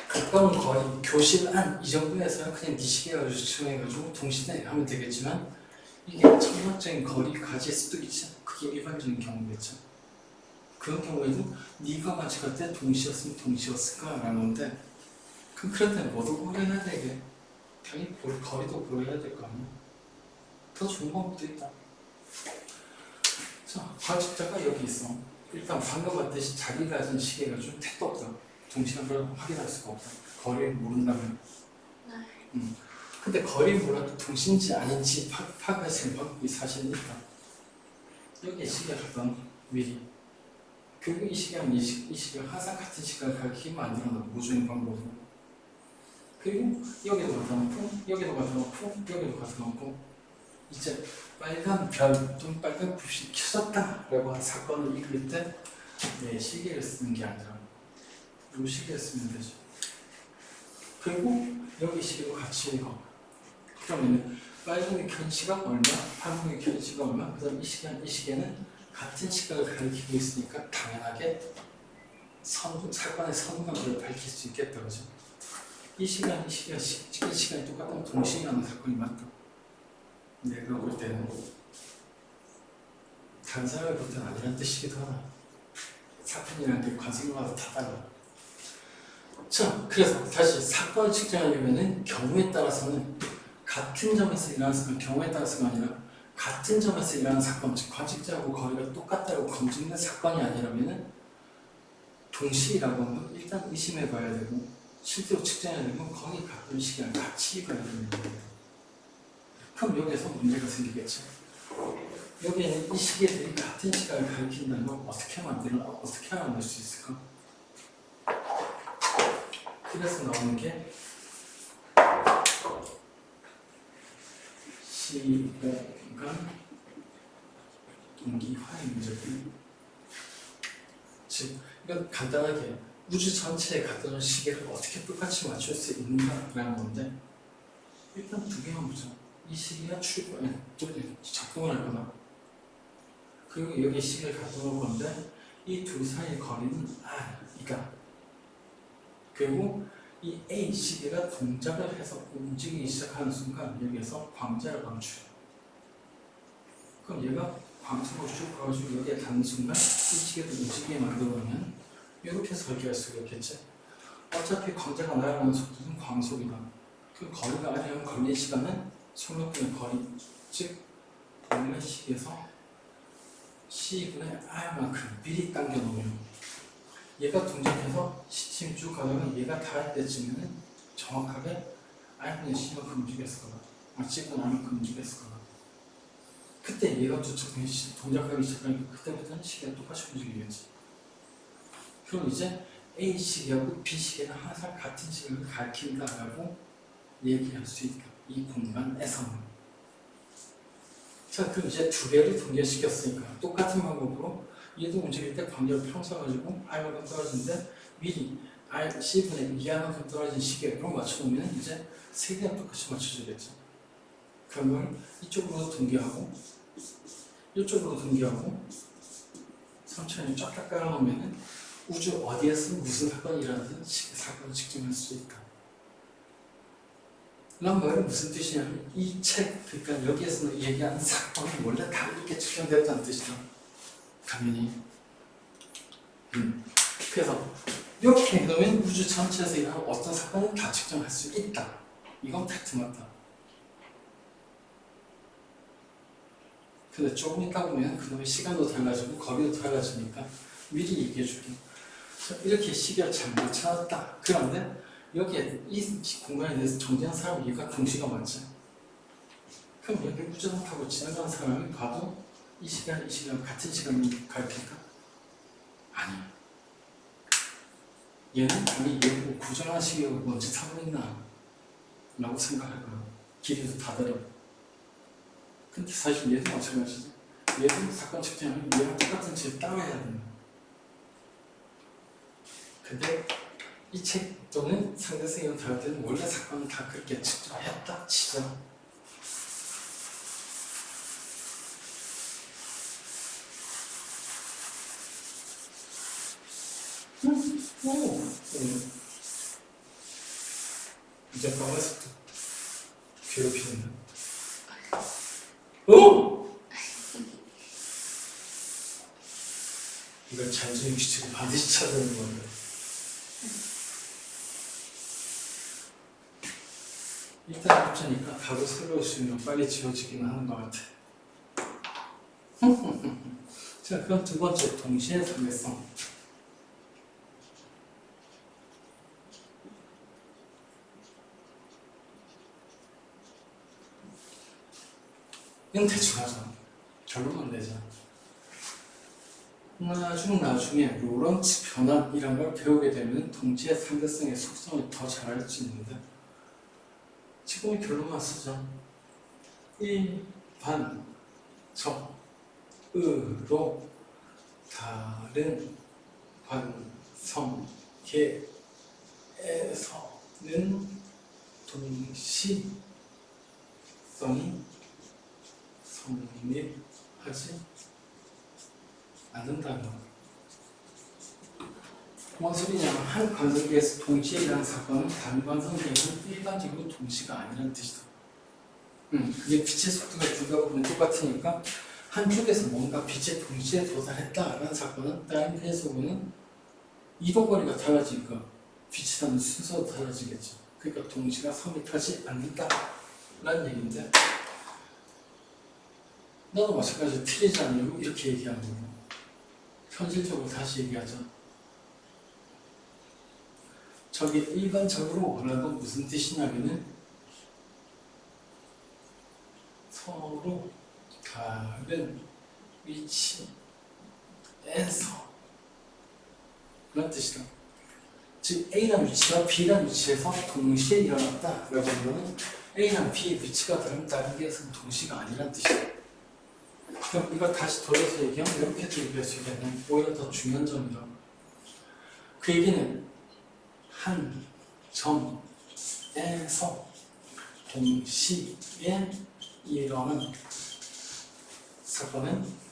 Speaker 1: 가까운 거리, 교실 안 이 정도에서는 그냥 네 시계가 추정해가지고 동시에 하면 되겠지만 이게 천문적인 거리 가질 수도 있지. 그게 일반적인 경우겠죠. 그런 경우에도 네가 맞춰갈 때 동시였으면 동시였을까라는 건데 그럼 그럴 때 뭐도 고려해야 되게? 당연히 거리도 고려해야 될 거 아니야. 더 좋은 방법도 있다. 자, 관측자가 여기 있어. 일단 방금 봤듯이 자기가 가진 시계가 좀 택도 없다. 동시간 걸 확인할 수가 없다. 거리를 모른다면.
Speaker 2: 네.
Speaker 1: 근데 거리를 몰라도 동시인지 아닌지 파악할 수 있는 방법이 사실은 있다. 여기에 시계가 갔던 미리. 그리고 이 시계는 이 시계가 항상 같은 시간을 가리키면 안 되는 모종의 방법으로. 그리고 여기도 갖다 놓고, 여기도 갖다 놓고, 여기도 갖다 놓고, 이제 빨간 별 또는 빨간 불빛이 켜졌다라고 한 사건을 읽을 때 내 시계를 쓰는 게 아니라 이 시계를 쓰면 되죠. 그리고 여기 시계도 같이 읽어. 그러면 빨간이 켠 시각 얼마, 파란이 켠 시각 얼마, 그 다음 이 시계는 같은 시각을 가리키고 있으니까 당연하게 사건의 선관계를 밝힐 수 있겠다, 그죠? 이 시간이 똑같다면 동시에 일어나는 사건이 맞다. 내가 볼 때는 다른 사람이 볼 때는 아니란 뜻이기도 하나. 사건이라는 게 관성마다 다 달라. 자, 그래서 다시 사건을 측정하려면은 경우에 따라서는 같은 점에서 일어나는 사건, 경우에 따라서가 아니라 같은 점에서 일어나는 사건, 즉 관측자하고 거리가 똑같다고 검증된 사건이 아니라면은 동시라고 하면 일단 의심해 봐야 되고 실제로 측정해야 되면 거의 같은 시간을 같이 가야 되는 거예요. 그럼 여기서 문제가 생기겠죠. 여기에는 이 시계들이 같은 시간을 가리킨다는 걸 어떻게 만들 수 있을까? 그래서 나오는 게 시공간 동기화의 문제고, 즉 이건 간단하게 우주 전체에 갖다 놓은 시계를 어떻게 똑같이 맞출 수 있는가라는 건데 일단 두 개만 보자. 이 시계가 작동을 할 거다. 그리고 여기 시계를 갖다 놓을 건데 이 둘 사이의 거리는 R이다. 그리고 이 A 시계가 동작을 해서 움직이기 시작하는 순간 여기에서 광자를 방출해. 그럼 얘가 광속을 쭉 가가지고 여기에 닿는 순간 이 시계도 움직이게 만들어놓으면 이렇게 설계할 수가 있겠지. 어차피 광자가 날아가는 속도는 광속이다. 그 거리가 R이면 걸린 시간은 속력분의 거리, 즉 원래 시계에서 C분의 R만큼 미리 당겨놓으면 얘가 동작해서 시침이 쭉 가다가 얘가 닿을 때쯤에는 정확하게 R분의 C만큼 움직였을 거다. C분의 R만큼 움직였을 거다. 그때 얘가 동작하기 시작하니까 그때부터는 시계가 똑같이 움직이겠지. 그럼 이제 A 시계하고 B 시계는 항상 같은 시간을 가리킨다라고 얘기할 수 있다. 이 공간에서는. 자, 그럼 이제 두 개를 동결시켰으니까 똑같은 방법으로 얘도 움직일 때 관계를 평서가지고 R만큼 떨어지는데 미리 R, C분의 2R만큼 떨어진 시계로 맞춰놓으면 이제 세 개가 똑같이 맞춰지겠죠. 그런 걸 이쪽으로 동기하고 이쪽으로 동기하고 천천히 쫙쫙 깔아놓으면 우주 어디에서 무슨 사건이 일어나든 사건을 측정할 수 있다. 이런 말은 무슨 뜻이냐면 이 책, 그러니까 여기에서 얘기하는 사건이 원래 다 이렇게 측정됐다는 뜻이다. 당연히. 그래서 이렇게 해놓으면 우주 전체에서 일어나는 어떤 사건은 다 측정할 수 있다. 이건 팩트 맞다. 근데 조금 있다 보면 그놈의 시간도 달라지고 거리도 달라지니까 미리 얘기해줄게. 이렇게 시계를 잘 맞춰놨다. 그런데 여기에 이 공간에 대해서 정지한 사람이 얘가 동시가 맞지. 그럼 여기 우주선 타고 지나가는 사람이 봐도 이 시간 같은 시간을 가리킬까? 아니야. 얘는 아니 얘 고정한 시계가 뭔지 타고 있나? 라고 생각할 거야. 길이도 다 다르고. 근데 사실 얘도 마찬가지지. 얘도 사건 측정하면 얘랑 똑같은 짓을 따라야 된다. 근데 이 책 또는 상대성이 다를 때는 원래 사건은 다 그렇게 측정했다 치자. 이제 까마서 괴롭히는데. 이걸 잔존 규칙을 반드시 찾아내는 건데. 일단 합치니까 가로 세로일 수 있는 빨리 지워지기는 하는 것 같아. 자, 그럼 두 번째 동시에 상대성. 이건 대충 하자. 결론만 내자. 나중에 로런츠 변환이란 걸 배우게 되면 동시에 상대성의 속성을 더 잘 알 수 있는데 지금의 결론만 쓰자. 일반적으로 다른 관성계에서는 동시성이 성립하지 않는다는 거. 뭔 소리냐? 한 관성계에서 동시에 일어나는 사건은 다른 관성계에서는 일반적으로 동시가 아니라는 뜻이다. 그게 빛의 속도가 둘다 보면 똑같으니까 한쪽에서 뭔가 빛에 동시에 도달했다라는 사건은 다른 편에서 보면 이동거리가 달라지니까 빛이 나는 순서도 달라지겠죠. 그러니까 동시가 성립하지 않는다라는 얘기인데 나도 마찬가지로 틀리지 않으려고 이렇게 얘기하는 거예요. 현실적으로 다시 얘기하자. 저기 일반적으로 라고 무슨 뜻이냐면은 서로 다른 위치에서 그런 뜻이다. 즉 A라는 위치와 B라는 위치에서 동시에 일어났다 라고 하는 것은 A랑 B의 위치가 다른 게에서는 동시가 아니라는 뜻이다. 그럼 이걸 다시 돌려서 얘기하면 이렇게도 얘기할 수 있겠네. 오히려 더 중요한 점이다. 그 얘기는 한 점에서 동시에 일어나는 사건은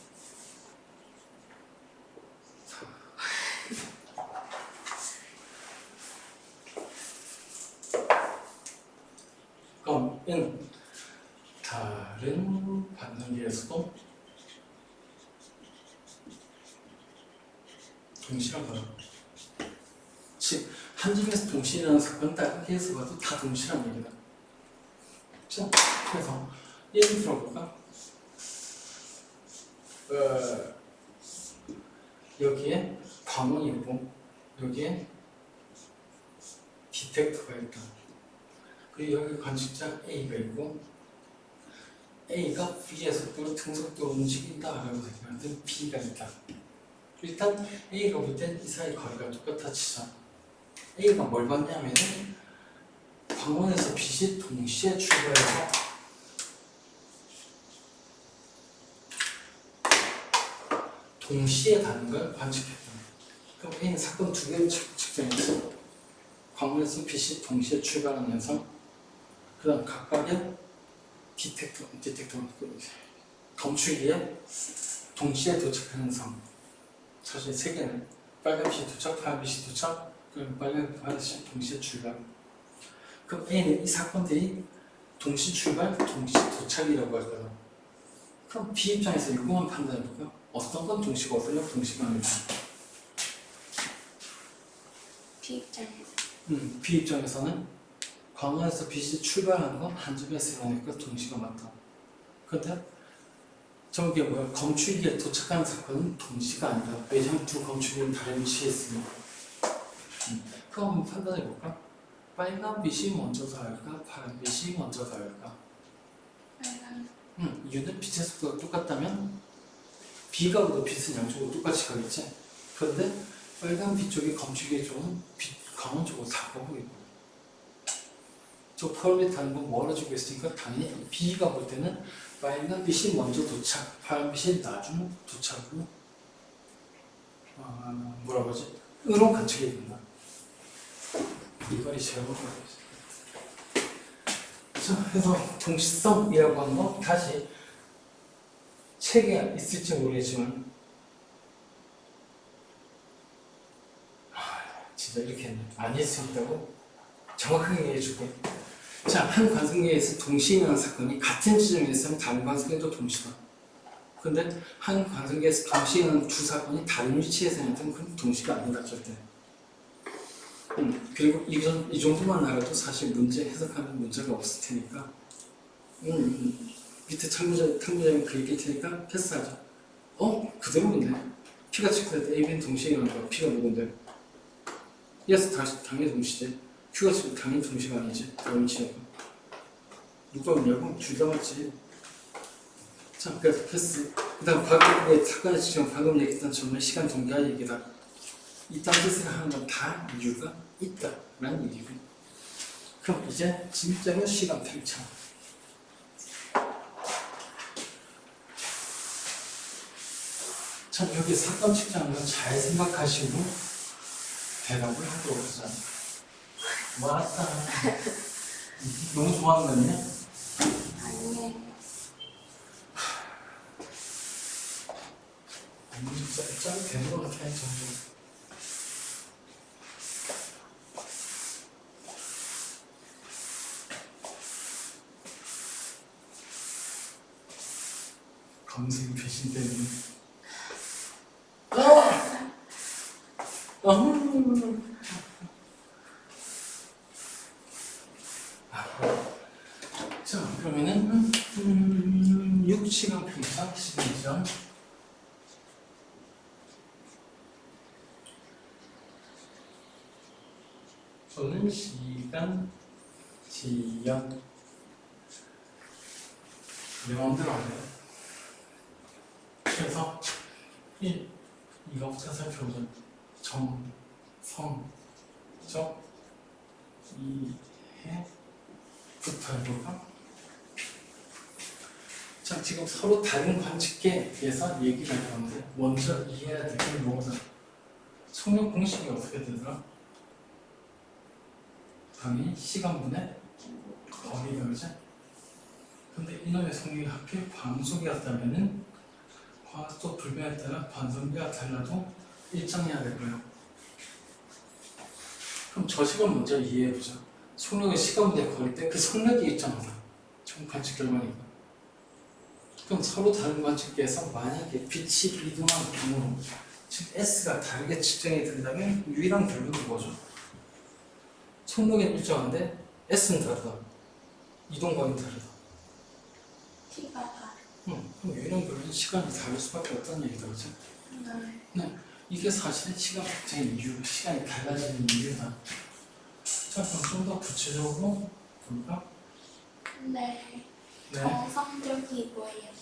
Speaker 1: 그건 다른 반응계에서도 동시란 거야. 즉, 한 점에서 동시에 일어나는 사건은 다른 계에서 봐도 다 동시란 얘기다. 자, 그래서 예를 들어볼까? 여기에 광원이 있고 여기에 디텍터가 있다. 그리고 여기 관측자 A가 있고 A가 B의 속도로 등속도로 움직인다라고 생각하면 B가 있다. 일단 A가 볼 땐 이 사이 거리가 똑같아 치자. A가 뭘 봤냐면은 광원에서 빛이 동시에 출발해서 동시에 가는 걸 관측했다. 그럼 A는 사건 두 개를 측정했어. 광원에서 빛이 동시에 출발하는 현상, 그 다음 각각의 디텍터, 검출기에 동시에 도착하는 현상. 사실 세 개는 빨간 빛이 도착, 파란 빛이 도착, 그럼 빨간 빛이 동시에 출발. 그럼 A는 이 사건들이 동시 출발, 동시 도착이라고 할 거야. 그럼 B 입장에서 이거만 판단해볼까? 어떤 건 동시고 어떤 건 동시가 아닐까?
Speaker 2: B 입장에서
Speaker 1: B 입장에서는 광원에서 빛이 출발하는 건 한 점에서 일어나니까 동시가 맞다. 그런데 저게 뭐야? 검출기에 도착하는 사건은 동시가 아니다. 왜냐하면 두 검출기는 다른 위치에 있으니까. 그럼 한번 판단해볼까? 빨간 빛이 먼저 닿을까? 파란 빛이 먼저 닿을까?
Speaker 2: 빨간
Speaker 1: 이유는 빛의 속도가 똑같다면 B가 오도 빛은 양쪽으로 똑같이 가겠지? 그런데 빨간 빛 쪽이 검출기 쪽은 광원 쪽으로 다 가고 있고 저 펄이 다는 건 멀어지고 있으니까 당연히 B가 볼 때는 빨간 빛이 먼저 도착, 파란 빛이 나중 도착으로 뭐라고 하지? 으로 관측이 된다. 이거리 제어가 자, 그래서 동시성이라고 하는 거 다시 책에 있을지 모르겠지만 진짜 이렇게 했네. 아닐 수 있다고 정확하게 얘기해줄게. 자, 한 관성계에서 동시에 일어난 사건이 같은 지점에 있으면 다른 관성계도 동시다. 근데 한 관성계에서 동시에 일어난 두 사건이 다른 위치에서 일어나면 그건 동시가 아니다 절대. 그리고 이 정도만 알아도 사실 문제 해석하는 문제가 없을 테니까 밑에 탐구자님 그 얘기할 테니까 패스하자. 그대로 보네. P가 체크될 때 A, B는 동시에 일어난 거야. P가 누군데? E에서 다시 당연히 동시지. Q가 지금 당연히 동시가 아니지. 다른 위치야. 누가 오냐고? 둘 다 맞지. 자, 그래서 패스. 그 다음 과거의 사건의 지점 방금 얘기했던 정말 시간 동기화 얘기다. 이딴 뜻을 하는 건 다 이유가 있다라는 얘기고. 그럼 이제 진짜로 시간 팽창. 참 여기 사건 측정하는 건 잘 생각하시고 대답을 하도록 하자. 왔다. 너무 좋아하는 거 아니냐?
Speaker 2: 아니에요.
Speaker 1: 짠 되는 것 같아 점점. 검색 배신 때문에. 자, 그러면은 6시간 평상 시간 저는 시간 지연 내 마음대로 안 해요. 그래서 이거부터 살펴보자. 정, 성, 적, 이해 부터 해볼까? 자, 지금 서로 다른 관측계에 대해서 얘기를 해봤는데 먼저 이해해야 될 게 뭐다? 속력 공식이 어떻게 되더라? 당연히 시간분의 거리가 그지? 근데 이놈의 속력이 하필 광속이었다면은 과속 불변에 따라 반성비가 달라도 일정해야 될 거예요. 그럼 저 시간 먼저 이해해보자. 속력의 시간분의 거리 때 그 속력이 일정하다. 총 관측 결과니까. 그럼 서로 다른 관측계에서 만약에 빛이 이동한 경우 즉 S가 다르게 측정이 된다면 유일한 결론은 뭐죠? 속력은 일정한데 S는 다르다. 이동광이 다르다.
Speaker 2: T가 다르.
Speaker 1: 그럼 유일한 결론은 시간이 다를 수밖에 없다는 얘기다, 그렇죠? 네. 이게 사실은 시간 faktor의 이유, 시간이 달라지는 이유다. 자, 그럼 좀 더 구체적으로 볼까?
Speaker 2: 네.
Speaker 1: 네.
Speaker 2: 정성적이 뭐예요?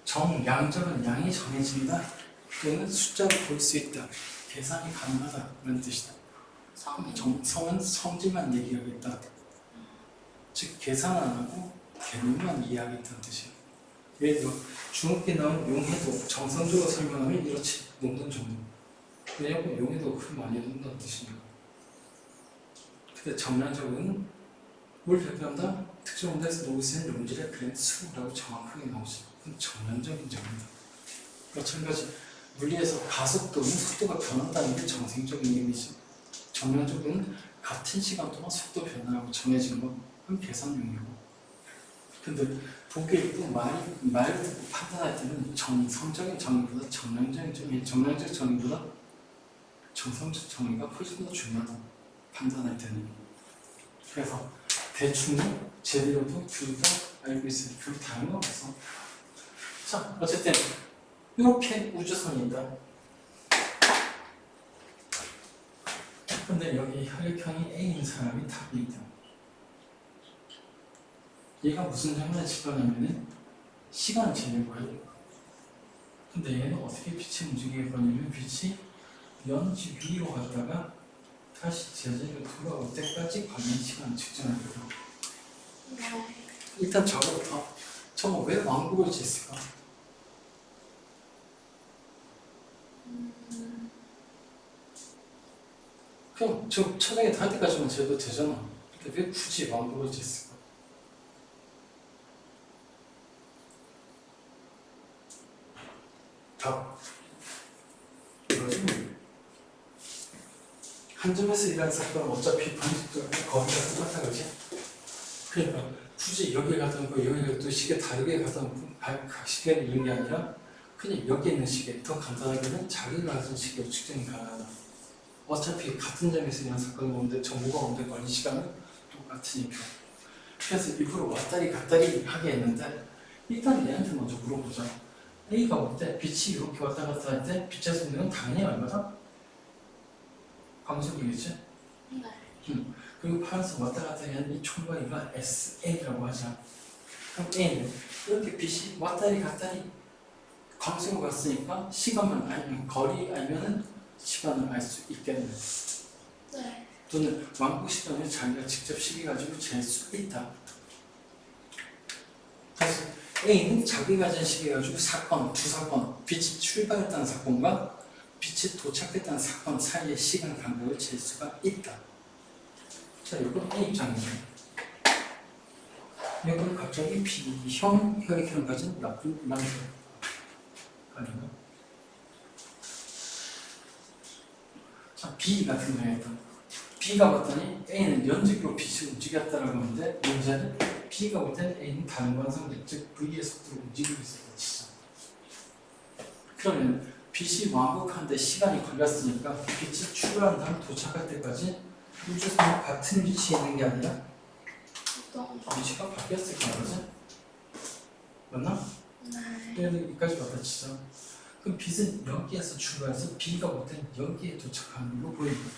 Speaker 1: 정량적은 양이 정해진다. 또는 숫자로 볼 수 있다. 계산이 가능하다. 그런 뜻이다.
Speaker 2: 성은
Speaker 1: 성은 성질만 얘기하겠다. 즉 계산 안 하고 개념만 이해하겠다는 뜻이에요. 예를 들어 중학교에 나온 용해도 정성적으로 설명하면 이렇지 녹는 정도. 왜냐면 용해도 그 많이 녹는다는 뜻이니까. 근데 정량적은 뭘 대표한다? 특정 온도에서 녹을 수 있는 용질의 그램 수라고 정확하게 나오지. 그건 정량적인 정의다. 마찬가지 물리에서 가속도는 속도가 변한다는 게 정생적인 의미지. 정량적은 같은 시간 동안 속도 변화하고 정해진 건 그건 계산용이고. 근데 보기에 있고 말 판단할 때는 정성적인 정의보다 정량적인 정의, 정량적 정의보다 정성적 정의가 훨씬 더 중요하다. 판단할 때는. 그래서 대충 제대로도 둘 다 알고 있어요. 별로 다른 거 없어. 자, 어쨌든 이렇게 우주선이 있다. 근데 여기 혈액형이 A인 사람이 답이다. 얘가 무슨 장난을 칠거냐면은 시간을 재는 거예요. 근데 얘는 어떻게 빛이 움직이게 거냐면 빛이 연지 위로 갔다가 다시 제자리로 돌아올 때까지 걸리는 시간을 측정하거든.
Speaker 2: 네.
Speaker 1: 일단 저거부터 저거 왜 왕국을 짓을까? 그럼 저 천장에 닿을 때까지만 재도 되잖아. 근데 왜 굳이 왕국을 짓을까? 답. 이거지. 한 점에서 일어난 사건은 어차피 반복적으로 거기가 똑같아, 그지? 그러니까 굳이 여기 가다 놓고 여기 또 시계 다르게 가다 놓고 시계를 이런 게 아니라 그냥 여기 있는 시계, 더 간단하게는 자기가 가진 시계로 측정이 가능하다. 어차피 같은 점에서 일어난 사건이 오는데 정보가 오는데 걸린 시간은 똑같으니까. 그래서 일부러 왔다리 갔다리 하게 했는데 일단 얘한테 먼저 물어보자. A가 올 때 빛이 이렇게 왔다 갔다 할 때 빛의 속도는 당연히 얼마다? 광속이겠지?
Speaker 2: 네.
Speaker 1: 그리고 파란색 왔다 갔다 하는 이 총괄이가 SA라고 하자. 그럼 A는 이렇게 빛이 왔다리 갔다리 광속으로 갔으니까 시간만 알면 거리 알면은 시간을 알 수 있겠네.
Speaker 2: 네.
Speaker 1: 또는 왕복 시간을 자기가 직접 시계 가지고 잴 수 있다. 다시 A는 자기가 가진 시계 가지고 두 사건, 빛이 출발했다는 사건과 빛이 도착했다는 사건 사이의 시간 간격을 잴 수가 있다. 자, 이건 A 입장이죠. 이건 갑자기 B형 혈액형을 가진 나쁜 남자 아닌가? 자, B 같은 경우에도 B가 봤더니 A는 연직으로 빛이 움직였다라고 하는데 문제는 B가 볼 때는 A는 다른 관성들, 즉 V의 속도로 움직이고 있었다 치자. 그러면 빛이 왕복하는데 시간이 걸렸으니까 빛이 출발한 다음 도착할 때까지 우주선이 같은 위치에 있는 게 아니라
Speaker 2: 어떤
Speaker 1: 위치가 바뀌었을 거야, 그지? 맞나?
Speaker 2: 네.
Speaker 1: 여기까지 왔다 치자. 그럼 빛은 여기에서 출발해서 B가 볼 땐 여기에 도착하는 걸로 보인다.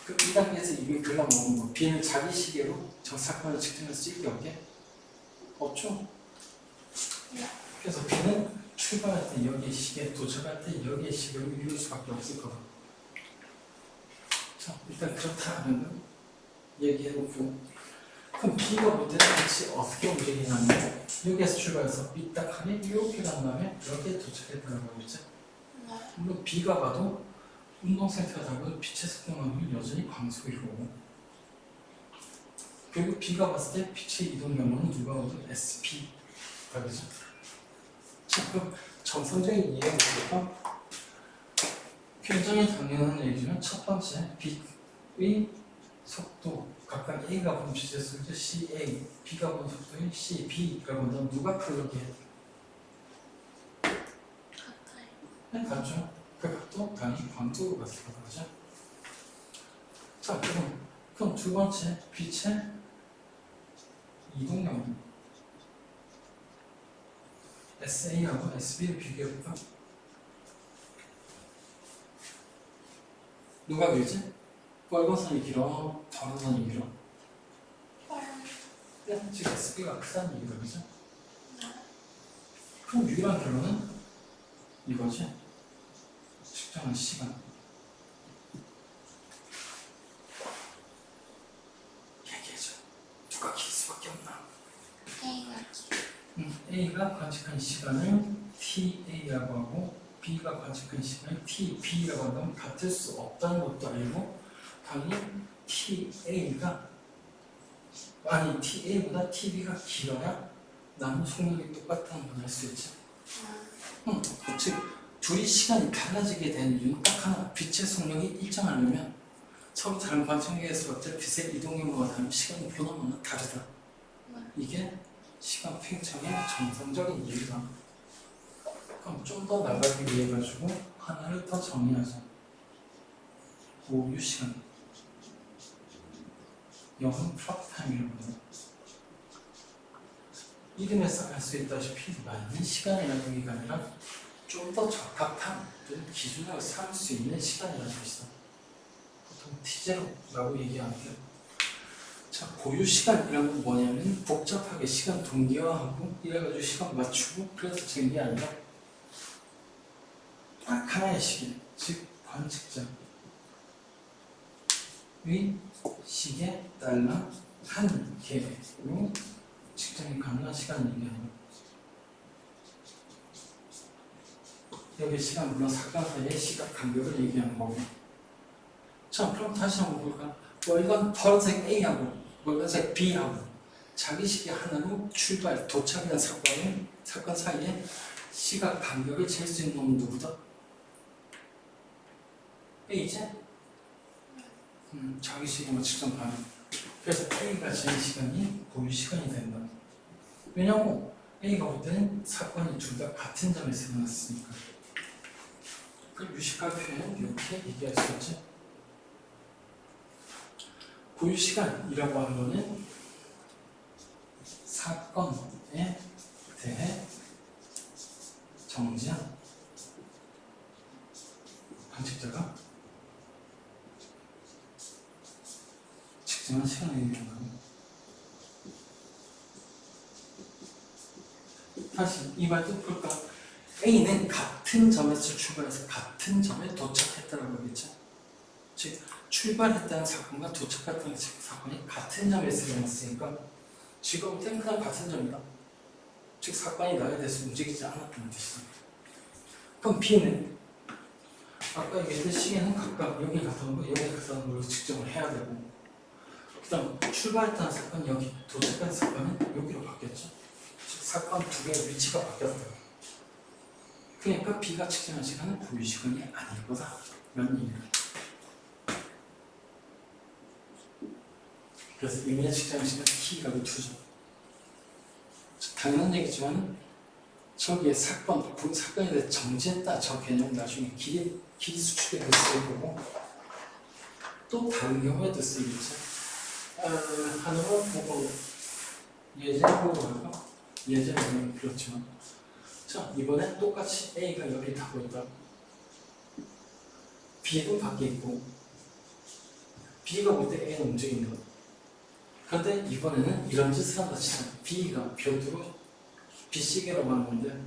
Speaker 1: 그럼 이 단계에서 이미 글러먹은 거. B는 자기 시계로 저 사건을 측정할 수 있게 없게? 없죠?
Speaker 2: 네.
Speaker 1: 그래서 B는 출발할 때 여기의 시계, 도착할 때 여기의 시계로 이룰 수밖에 없을 거다. 자, 일단 그렇다 하면 얘기해놓고 그럼 B가 볼 때는 빛이 어떻게 움직이냐면 여기에서 출발해서 삐딱하게 이렇게 간 다음에 여기에 도착했다고 하겠지?
Speaker 2: 네.
Speaker 1: 물론 B가 봐도 운동 상태가 다르고 빛의 속도만은 여전히 광속이고 그리고 B가 봤을 때 빛의 이동 경로는 누가 봐도 SP다, 그죠? 자, 그럼 정성적인 이해가 볼까? 굉장히 당연한 얘기지만 첫 번째 빛의 속도 각각 A가 본 빛의 속도 CA, B가 본 속도인 CB가 본다면 누가 크게 해?
Speaker 2: 가까이.
Speaker 1: 네, 같죠? 그 각도 당연히 광속으로 봤을 거다, 그죠? 자, 그럼 두 번째 빛의 이동 경로 SA하고 SB를 비교해볼까? 누가 길지? 빨간 선이 길어? 파란 선이 길어?
Speaker 2: 빨간.
Speaker 1: 네, 때 즉 SB가 크다는 얘기다, 그죠?
Speaker 2: 네.
Speaker 1: 그럼 유일한 결론은 이거지. 측정한 시간. 얘기해줘. 누가 길 수밖에 없나?
Speaker 2: A가
Speaker 1: A가 관측한 시간을 TA라고 하고 B가 관측한 시간을 TB라고 한다면 같을 수 없다는 것도 알고 당연히 TA보다 TB가 길어야 나는 속력이 똑같다는 걸 알 수 있지. 즉 둘이 시간이 달라지게 되는 이유는 딱 하나. 빛의 속력이 일정하려면 서로 다른 관측기에서 봤을 때 빛의 이동 경로가 다르면 시간이 변화는 다르다. 이게 시간 팽창의 정상적인 이유다. 그럼 좀 더 나가기 위해 가지고 하나를 더 정리하자. 고유 시간. 영은 플러프 타임이라고 합니다. 이름에서 알 수 있다시피 맞는 시간이라는 얘기가 아니라 좀 더 적합한 기준으로 삼을 수 있는 시간이라는 것이다. 보통 T0라고 얘기하는데, 자, 고유 시간이라는 건 뭐냐면 복잡하게 시간 동기화하고 이래가지고 시간 맞추고 그래서 재는 게 아니라 딱 하나의 시계, 즉 관측자의 시계 달러 한 개로 측정이 가능한 시간을 얘기하는 거예요. 여기 시간 물론 사건사이의 시각 간격을 얘기하는 거고. 자, 그럼 다시 한번 볼까? 이건 파란색 A하고 빨간색 B하고 자기 시계 하나로 출발, 도착이라는 사건 사이에 시각 간격을 잴 수 있는 놈은 누구다? A지? 자기 시계만 측정 가능. 그래서 A가 잴 시간이 고유 시간이 된다. 왜냐고? A가 볼 때는 사건이 둘 다 같은 점에서 일어났으니까. 그 유식화 표현은 이렇게 얘기할 수 있지. 고유 시간이라고 하는 거는 사건에 대해 정지한 관측자가 측정한 시간을 얘기하는 겁니다. 다시 이 말도 볼까? A는 같은 점에서 출발해서 같은 점에 도착했다는 거겠죠. 즉 출발했다는 사건과 도착했다는 사건이 같은 점에서 일어났으니까 지금 땐 그냥 같은 점이다. 즉 사건이 나에 대해서 움직이지 않았다는 뜻이다. 그럼 B는 아까 얘기했던 시계는 각각 여기 갔다 온 거, 여기 갔다 온 걸로 측정을 해야 되고, 그 다음 출발했다는 사건 여기, 도착한 사건은 여기로 바뀌었죠. 즉 사건 두 개의 위치가 바뀌었다. 그러니까 B가 측정한 시간은 고유 시간이 아닐 거다 라는 얘기입니다. 그래서 의미의 측정한 시간 T가 루트죠. 당연한 얘기지만 저기에 사건에 대해 정지했다 저 개념 나중에 길이 수축에 될 수 있고 또 다른 경우에도 쓰이겠죠. 하나로 보고 예제를 보고 할까? 예제는 그렇지만 자 이번에 똑같이 A가 여기 타고 있다. B도 밖에 있고 B가 볼 때 A는 움직인다. 그런데 이번에는 이런 짓을 한다 치면 B가 벼두로 B시계로 만드는데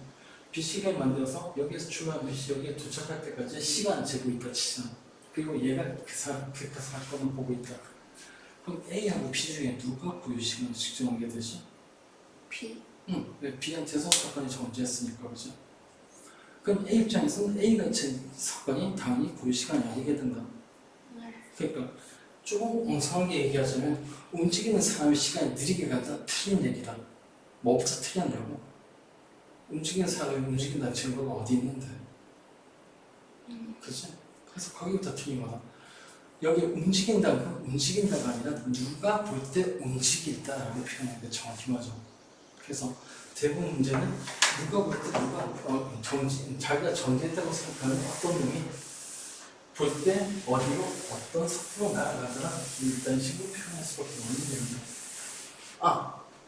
Speaker 1: B시계를 만들어서 여기에서 출발하면 여기에 도착할 때까지 시간 재고 있다 치잖아. 그리고 얘가 그 사건을 보고 있다. 그럼 A하고 B 중에 누가 고유 시간을 측정하게 되지?
Speaker 2: B.
Speaker 1: B한테서 사건이 정지했으니까 그죠? 그럼 A 입장에서는 A가 제 사건이 당연히 고유 시간이 아니게 된다. 그러니까 조금 엉성하게 얘기하자면 움직이는 사람의 시간이 느리게 간다 틀린 얘기다. 뭐부터 틀렸냐고? 움직이는 사람이 움직인다는 증거가 어디 있는데? 그치? 그래서 거기부터 틀린 거다. 여기 움직인다가 아니라 누가 볼 때 움직인다라고 표현하는 게 정확히 맞아. 그래서 대부분 문제는 누가 볼 때 자기가 정지했다고 생각하는 어떤 놈이 볼 때 어디로 어떤 속도로 날아가더라 이런 식으로 표현할 수밖에 없는 내용이야.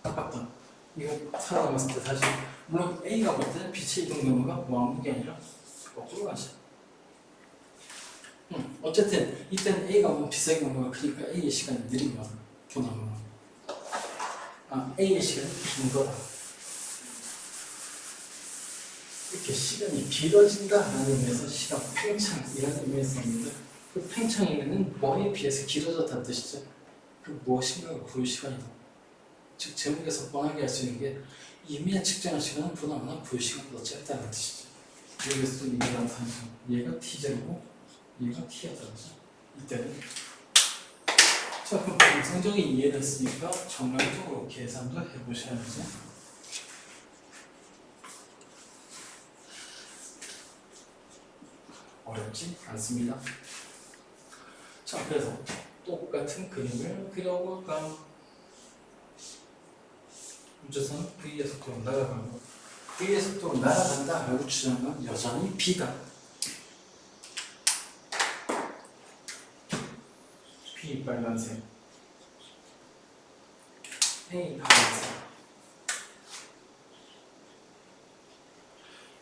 Speaker 1: 아깝다. 이거 살아남았을 때 다시 물론 A가 볼 때는 빛의 이동 경로가 왕복이 아니라 거꾸로 가지. 어쨌든 이때는 A가 보면 빛의 경로가 크니까 A의 시간이 느린 거야. 변화가. A의 시간이 긴 거다. 이렇게 시간이 길어진다라는 의미에서 시간 팽창이라는 의미에서 썼는데 그 팽창이면은 뭐에 비해서 길어졌다는 뜻이죠. 그 무엇인가가 고유 시간이다. 즉 제목에서 뻔하게 할 수 있는 게 이미의 측정한 시간은 보다는 고유 시간보다 짧다는 뜻이죠. 여기서 이게 나타나죠. 얘가 T제곱, 얘가 T였다죠. 이때는 자 그럼 방정적인 이해를 했으니까 정량적으로 계산도 해보셔야죠. 어렵지 않습니다. 자 그래서 똑같은 그림을 그려볼까? 우주선 V의 속도로 날아가고 V의 속도로 날아간다 라고 주장하면 여전히 B가 B 빨간색 A 파란색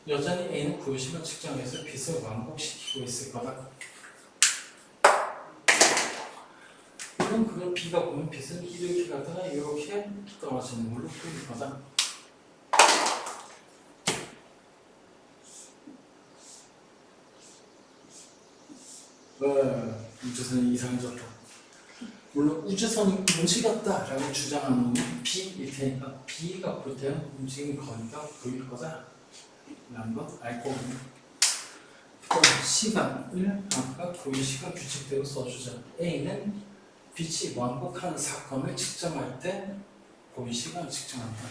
Speaker 1: 여전히 A는 고유시간 측정해서 빛을 완곡시키고 있을 거다. 그럼 그걸 B가 보면 빛은 이렇게 가다가 이렇게 떨어지는 걸로 보일 거다. 우주선이 이상해졌다. 물론 우주선이 움직였다라고 주장하는 건 B일 테니까 B가 볼 때는 움직인 거리가 보일 거다 라는 건 알 거고 그다음 시간을 아까 고유시간 규칙대로 써주자. A는 빛이 완곡하는 사건을 측정할 때 고유시간을 측정한다.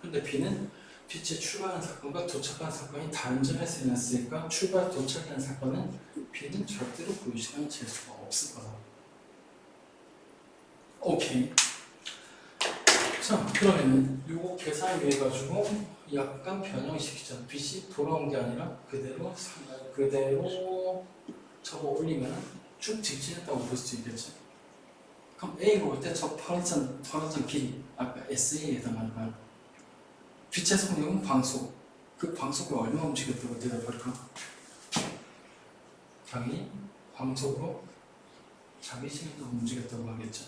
Speaker 1: 근데 B는 빛이 출발하는 사건과 도착하는 사건이 다른 점에서 일어났으니까 출발, 도착하는 사건은 B는 절대로 고유시간을 잴 수가 없을 거다. 오케이. 자, 그러면은 요거 계산을 위해 가지고 약간 변형시키자. 빛이 돌아온 게 아니라 그대로 접어 올리면 쭉 직진했다고 볼 수 있겠지. 그럼 A가 올 때 저 파란선 길이 아까 SA에 해당하는 거야. 빛의 속력은 광속. 그 광속을 얼마 움직였다고 대답할까? 당연히 광속으로 자기 시간도 움직였다고 하겠죠.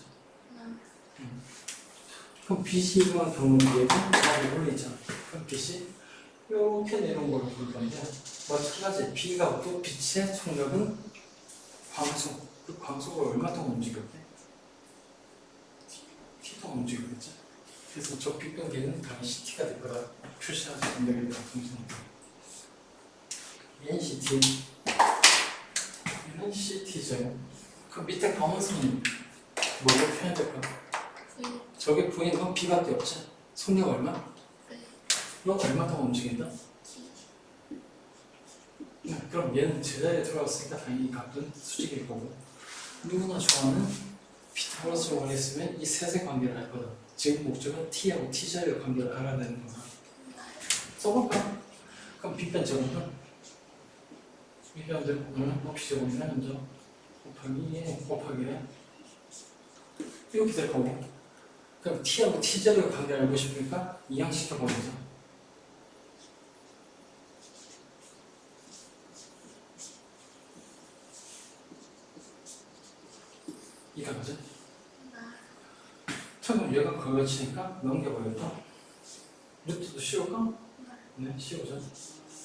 Speaker 1: 그럼 빛이 이동한 경우는 얘는 자리 올리자. 그럼 빛이 이렇게 내려온 걸로 볼 건데 마찬가지 B가 또 빛의 속력은 광속. 그 광속을 얼마 동안 움직였대? T 동안 움직였겠지. 그래서 저 빛변기는 당연히 CT가 될 거다. 표시하시면 되겠다. 얘는 CT, 얘는 CT죠. 그 밑에 검은선이 뭐로 표현될까? 저게 보이는 건 B밖에 없지. 속력 얼마? 이거 얼마 동안 움직인다? 그럼 얘는 제자리에 들어갔으니까 당연히 각도는 수직일 거고 누구나 좋아하는 피타고라스 원했으면 이 셋의 관계를 알 거다. 지금 목적은 T하고 T자리의 관계를 알아야 되는 거다. 써볼까? 그럼 B변 제곱은 B변대로 보면 B제곱이나 먼저 곱하기 1 곱하기 1 이렇게 될 거고 그럼 T하고 T자리의 관계를 알고 싶으니까 이항시켜버리자. 이해가죠? 처음 얘가 그걸 치니까 넘겨버렸다. 루트도 씌울까? 네, 씌우자.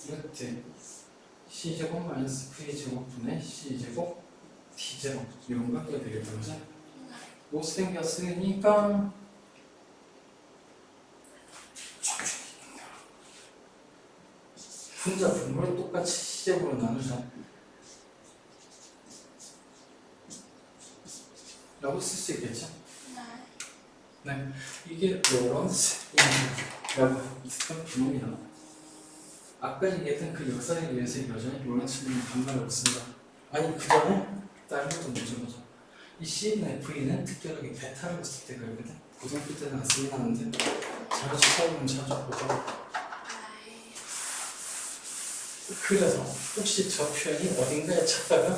Speaker 1: 루트 C제곱 마이너스 V제곱 분의 C제곱 T제곱 이런 거 해야 되겠다. 그죠? 못생겼으니까 분자 분모를 똑같이 C제곱으로 나누자 라고 쓸 수 있겠죠? 네, 이게 로런스라고 있었던 기능이다. 아까 얘기했던 그 역사에 의해서 여전히 로런스는 반말이 없습니다. 아니 그 전에 다른 것도 문제보자. 이 C나 V는 특별하게 베타라고 쓸 때가 있거든. 고등학교 때는 안 쓰긴 하는데 자주 처음은 자주 보자고. 그래서 혹시 저 표현이 어딘가에 찾다가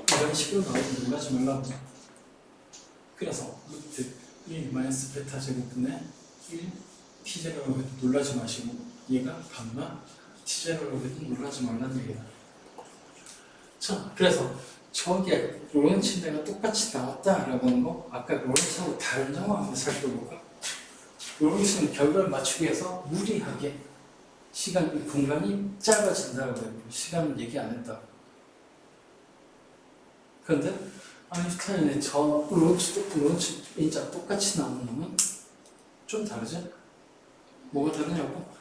Speaker 1: 이런 식으로 나오면 놀라지 말라고. 그래서 루트 1 마이너스 베타 제곱분의 1 T제곱으로 해도 놀라지 마시고 얘가 감마 T제곱으로 해도 놀라지 말라는 얘기다. 자, 그래서 저게 로렌츠인데가 똑같이 나왔다라고 하는 거 아까 로렌츠하고 다른 점을 한번 살펴볼까? 로렌츠는 결과를 맞추기 위해서 무리하게 시간, 공간이 짧아진다고 해요. 시간을 얘기 안 했다. 그런데 아인슈타인의 저 로렌츠 인자 똑같이 나오는 놈은 좀 다르죠? 뭐가 다르냐고?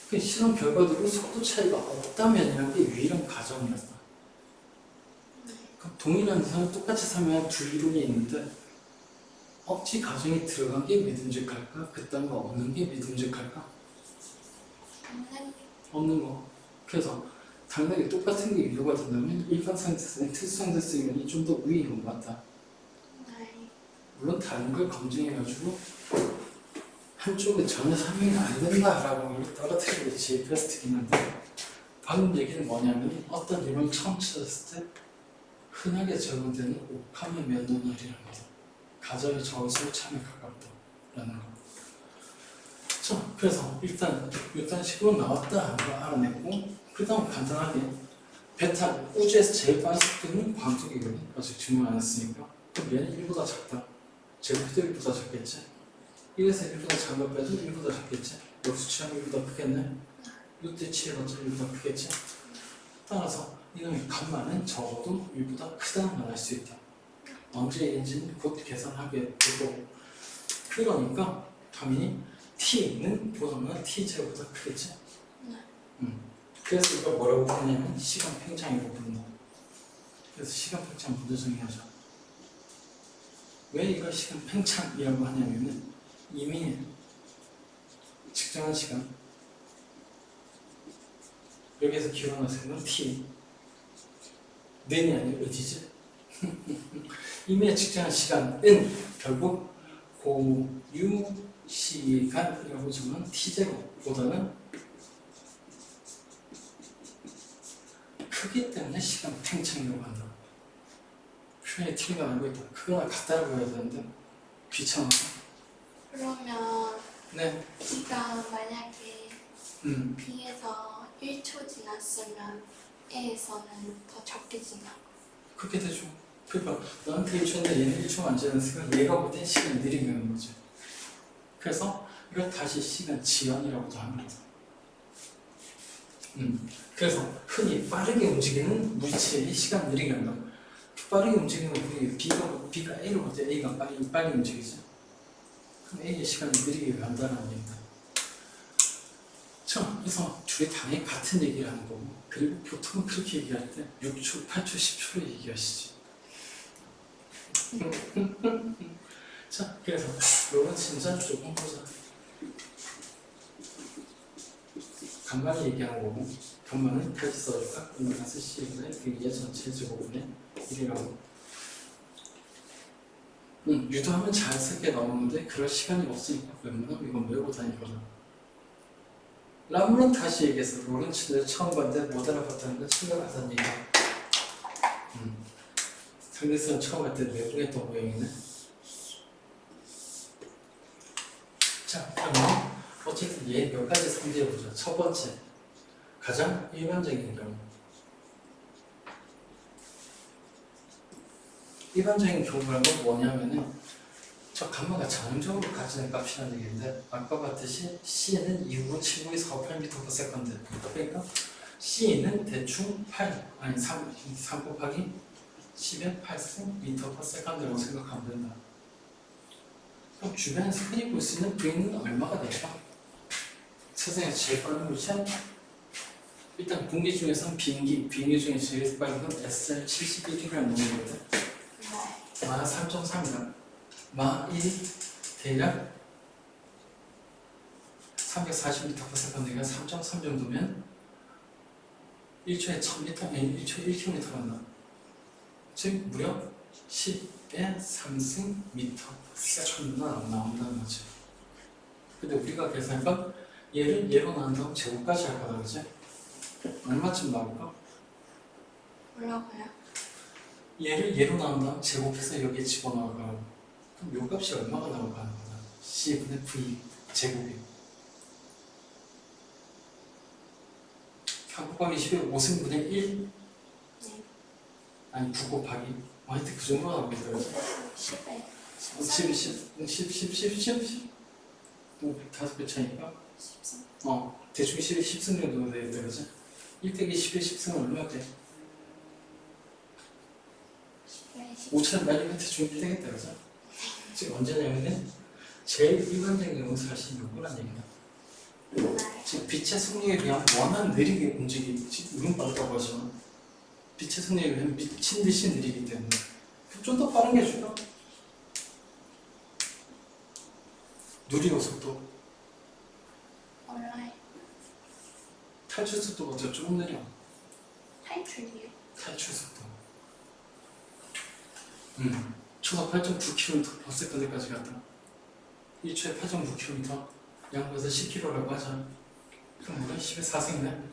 Speaker 1: 그 실험 결과대로 속도 차이가 없다면이라는 게 유일한 가정이었다. 그럼 동일한 이상을 똑같이 설명한 두 이론이 있는데 억지 가정이 들어간 게 믿음직할까? 그딴 거 없는 게 믿음직할까? 없는 거. 그래서 당연히 똑같은 게 유도가 된다면 일반 상대성이 특수 상대성이 좀 더 우위인 것 같다. 물론 다른 걸 검증해가지고 한쪽은 전혀 설명이 안 된다라고 떨어뜨리는 게 제일 베스트긴 한데 방금 얘기는 뭐냐면 어떤 이론을 처음 찾았을 때 흔하게 적용되는 옥함의 면도날이라는 거 가정의 저울수록 참에 가깝다라는 거. 자, 그래서 일단 식으로 나왔다 하는 걸 알아냈고 그 다음 간단하게 베타 우주에서 제일 빠른 속도는 광속이거든. 아직 증명 안 했으니까 그럼 얘는 1보다 작다. 제곱도 1보다 작겠지. 1에서 1보다 작은 것 빼도 1보다 작겠지. 역수 취향 1보다 크겠네. 6대 7의 거점 1보다 크겠지. 따라서 이놈의 값만은 적어도 1보다 크다는 걸 알 수 있다. 언제인지는 곧 계산하게 되고 그러니까 당연히 t는 보다는 t제보다 크겠지. 그래서 이걸 뭐라고 부르냐면 시간 팽창이라고 부른다. 그래서 시간 팽창 먼저 정의하자. 왜 이걸 시간 팽창이라고 하냐면은 이미 측정한 시간 여기에서 기울어놓은 건 t 는이 아니라 어디지? 이미 측정한 시간은 결국 고유 시간이라고 정한 t제곱보다는 크기 때문에 시간 팽창이라고 한다. 표현이 틀리면 알고 있다. 그거나 같다라고 해야 되는데 귀찮아서.
Speaker 2: 그러면
Speaker 1: 네.
Speaker 2: B가 만약에 B에서 1초 지났으면 A에서는 더 적게 지나.
Speaker 1: 그렇게 되죠. 그러니까 너한테 1초인데 얘는 1초 안 지났으니까 얘가 볼 땐 시간이 느리게 가는 거지. 그래서 이걸 다시 시간 지연이라고도 하는 거죠. 그래서 흔히 빠르게 움직이는 물체의 시간 느리게 한다. 빠르게 움직이는 우리 B가 A를 볼 때 A가 빨리 움직이죠. 그럼 A의 시간이 느리게 간다는 얘기입니다. 자, 그래서 둘이 당연히 같은 얘기를 하는 거고 그리고 보통은 그렇게 얘기할 때 6초, 8초, 10초로 얘기하시지. 자, 그래서 이건 진짜 조금 보자. 간만에 얘기하는 거고 간만에 다시 써줄까? 마스 C분의 V의 전체 제곱분의 1이라고. 유도하면 자연스럽게 나오는데 그럴 시간이 없으니까 웬만하면 이건 외우고 다니거든. 라물은 다시 얘기했어. 로렌츠를 처음 봤는데 못 알아봤다는 건 심각하다는 얘기야. 상대성 처음 할 때 내보냈던 모양이네. 자, 그러면 어쨌든 얘 몇 가지 상대해보자. 첫 번째, 가장 일반적인 경우. 일반적인 경우라는 건 뭐냐면은 저 감마가 전형적으로 가지는 값이라는 얘기인데 아까 봤듯이 C는 2로 7.48m/s 그러니까 C는 대충 3 곱하기 10의 8m/s라고 생각하면 된다. 그럼 주변에서 흔히 볼 수 있는 V는 얼마가 될까? 세상에 제일 빠른 물체? 일단 공기 중에서는 비행기 중에 제일 빠른 건 SR-71이라는 놈이거든. 마 3.3이다. 마 1 대략 340m/s니까 3.3 정도면 1초에 1000m, 1초에 1km 간다. 즉 무려 10의 3승 미터/s나 나온다는 거지. 근데 우리가 계산한 얘를 예로 나눈 다음 제곱까지 할 거다, 그치? 얼마쯤 나올까?
Speaker 2: 뭐라고요?
Speaker 1: 얘를 예로 나눈 다음 제곱해서 여기에 집어넣을 거라고. 그럼 요 값이 얼마가 나올까 하는 거다. C분의 V 제곱이 3 곱하기 10의 5승분의 1?
Speaker 2: 네.
Speaker 1: 아니 9 곱하기 하여튼 그 정도가 나오겠다, 그치?
Speaker 2: 10에
Speaker 1: 10 5배 차이니까
Speaker 2: 13.
Speaker 1: 대충 10승 정도 되겠다, 그지? 1 빼기 10의 10승은 얼마 돼?
Speaker 2: 10에 10.
Speaker 1: 5천 날리면 대충 1 되겠다, 그죠? 지금 언제냐면은 제일 일반적인 경우 사실 요거란 얘기야.
Speaker 2: 네.
Speaker 1: 지금 빛의 속력에 비하면 워낙 느리게 움직이지, 우린 빠르다고 하지만 빛의 속력에 비하면 미친 듯이 느리기 때문에 좀 더 빠른 게 줄까? 누리고 속도,
Speaker 2: 온라인.
Speaker 1: 탈출 속도가 더 조금 느려.
Speaker 2: 탈출이요.
Speaker 1: 탈출 속도. 초속 8.9km/s까지 갔다. 1초에 8.9km, 양보해서 10km라고 하자. 그럼 물론 10의 4승이네.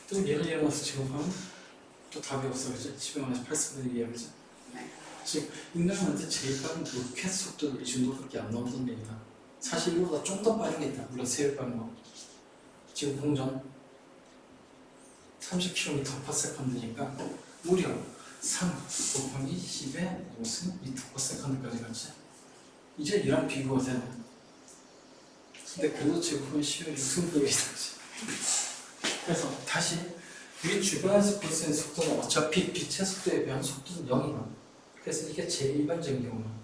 Speaker 1: 또 얘를 이어나서 지금 하면 또 답이 없어, 그지? 10의 마이너스 8승분의 2야, 그지?
Speaker 2: 네.
Speaker 1: 지금 인간한테 제일 빠른 로켓 속도도 이 정도밖에 안 나온다는 얘기다. 사실 이거보다 좀 더 빠른 게 있다. 물론 3배 빠른 거. 지금 공전 30km/s니까 무려 3 곱하기 10의 5승 m/s까지 갔지. 이제 이랑 비교가 되네. 근데 그래도 지금 보면 10의 6승급이지. 그래서 다시 우리 주변에서 볼 수 있는 속도는 어차피 빛의 속도에 비하면 속도는 0이야. 그래서 이게 제일 일반적인 경우야.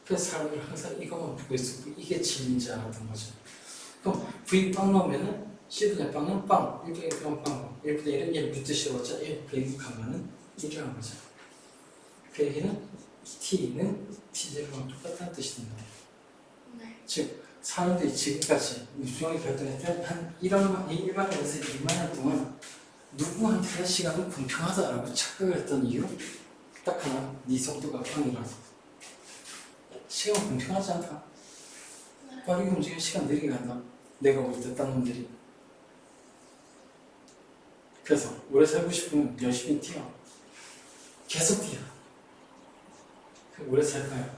Speaker 1: 그래서 사람들이 항상 이것만 보고 있었고 이게 진인지 알았던 거지. 그럼 V 빵 넣으면은 C분의 빵은 빵, 1분의 1은 빵, 1분의 1은 1 묻듯이 왔자 1, 그 얘기 가면은 1이라는 거죠. 그 얘기는 T는 T0랑 똑같다는 뜻이 된다.
Speaker 2: 네.
Speaker 1: 즉 사람들이 지금까지 유종이 발전할 때한 1만에서 2만 년 동안 누구한테나 시간은 공평하다라고 착각을 했던 이유 딱 하나, 네 속도가 빵이라서. 시간 공평하지 않다. 빠르게 움직이면 시간 느리게 간다. 내가 볼 때 딴 놈들이. 그래서 오래 살고 싶으면 열심히 뛰어. 계속 뛰어. 오래 살까요?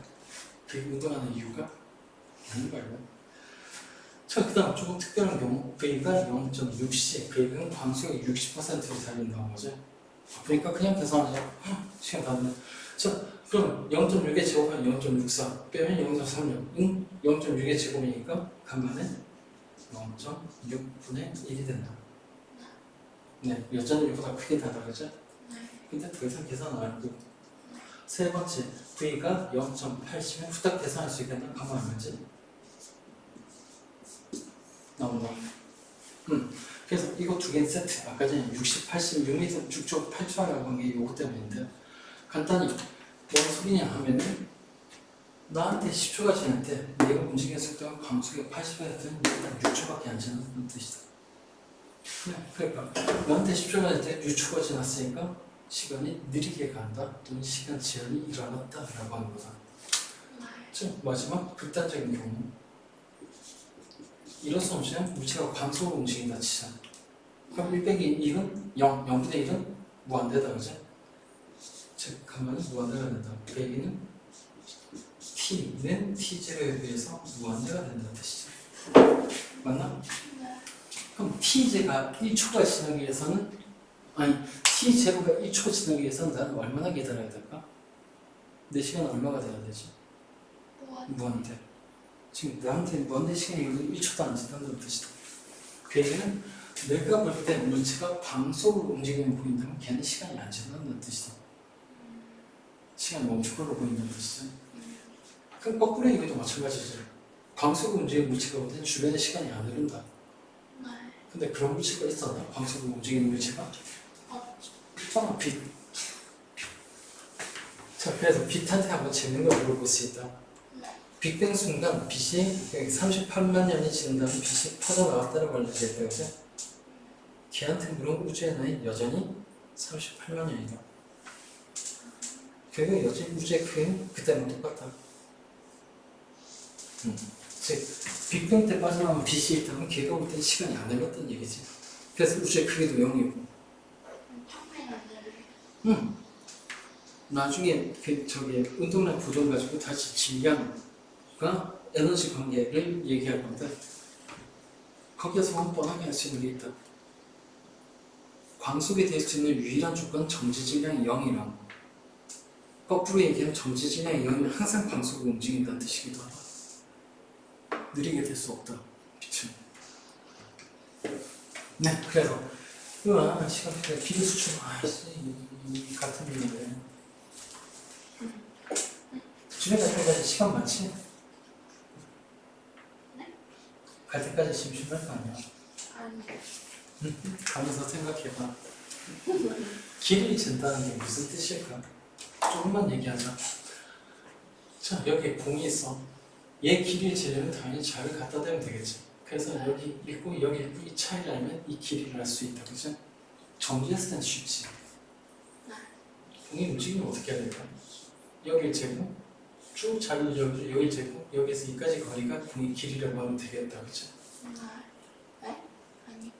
Speaker 1: 그게 운동하는 이유가? 아닌 거예요. 자, 그 다음 조금 특별한 경우 V가 0.6C, V는 광속의 60%를 살린다는 거죠. 그러니까 그냥 계산하자. 시간 다 됐네. 자, 그럼 0.6의 제곱하면 0.64 빼면 0.36 0.6의 제곱이니까 간만에 0.6분의 1이 된다. 네, 여전히 이보다 크게 다르죠
Speaker 2: 네.
Speaker 1: 근데 더 이상 계산 안 하고. 세 번째, V가 0.80면 후딱 계산할 수 있겠나? 가만 알지? 나온다. 그래서 이거 두 개는 세트. 아까 전에 60, 80, 6m 쭉쭉 8초라고 한 게 이거 때문인데 간단히 뭔 소리냐 하면은 나한테 10초가 지날 때 내가 움직이는 속도가 광속의 80%는 6초밖에 안 지나는 뜻이다. 그러니까 나한테 10초가 지날 때 6초가 지났으니까 시간이 느리게 간다 또는 시간 제한이 일어났다라고 하는 거다. 즉 마지막 극단적인 경우 이런 수 없이는 물체가 광속으로 움직인다 치자. 그럼 1 빼기 1은 0, 0분의 1은 무한대다, 그지? 즉, 가면은 무한대가 된다. 빼기는 T는 T0에 비해서 무한대가 된다는 뜻이죠. 맞나?
Speaker 2: 네.
Speaker 1: 그럼 T제가 1초가 지나기 위해서는, 아니, T0가 1초 지나기 위해서는 나는 얼마나 기다려야 될까? 내 시간은 얼마가 돼야 되지? 무한대. 지금 나한테 무한대 시간이 1초도 안 지난다는 뜻이다. 그 얘기는 내가 볼 때 물체가 광속으로 움직이는 보인다면 걔는 시간이 안 지난다는 뜻이다. 시간이 멈춰걸로 보인다는 뜻이죠. 그럼 거꾸로 얘기도 마찬가지죠. 광속으로 움직이는 물체가 볼 때는 주변에 시간이 안 흐른다.
Speaker 2: 네.
Speaker 1: 근데 그런 물체가 있었나? 광속으로 움직이는 물체가? 있잖아, 빛. 자, 그래서 빛한테 한번 재밌는 걸 물어볼 수 있다. 빅뱅 순간 빛이 38만 년이 지난 다음에 빛이 퍼져나왔다는 걸 얘기했다, 그죠? 걔한테 물은 우주의 나이는 여전히 38만 년이다. 그리고 여전히 우주의 크기는 그때랑 똑같다. 즉, 빅뱅 때 빠져나온 빛이 있다면 걔가 볼 때 시간이 안 흘렀다는 얘기지. 그래서 우주의 크기도 0이고.
Speaker 2: 평행 안 되는.
Speaker 1: 나중에 운동량 보존 가지고 다시 질량과 에너지 관계를 얘기할 건데 거기에서 뻔하게 할 수 있는 게 있다. 광속이 될 수 있는 유일한 조건 정지 질량이 0이랑 거꾸로 얘기하면 정지 질량이 0이면 항상 광속으로 움직인다는 뜻이기도 하다. 느리게 될 수 없다. 빛을. 네, 그래서 시간 필요 길이 수축 이 같은 일인데 집에 갈 때까지 시간 많지?
Speaker 2: 네?
Speaker 1: 갈 때까지 심심할 거 아니야?
Speaker 2: 아니.
Speaker 1: 가면서 생각해봐. 길을 잰다는 게 무슨 뜻일까? 조금만 얘기하자. 자, 여기 공이 있어. 얘 길이를 재려면 당연히 자를 갖다 대면 되겠지. 그래서 여기 있고 여기 있고 이 차이를 알면 이 길이를 알 수 있다. 그죠? 정리했을 땐 쉽지. 공이 움직이면 어떻게 해야 될까? 여기를 재고 쭉 자를 여기를 재고 여기서 여기까지 거리가 공의 길이라고 하면 되겠다. 그죠?
Speaker 2: 네? 아니.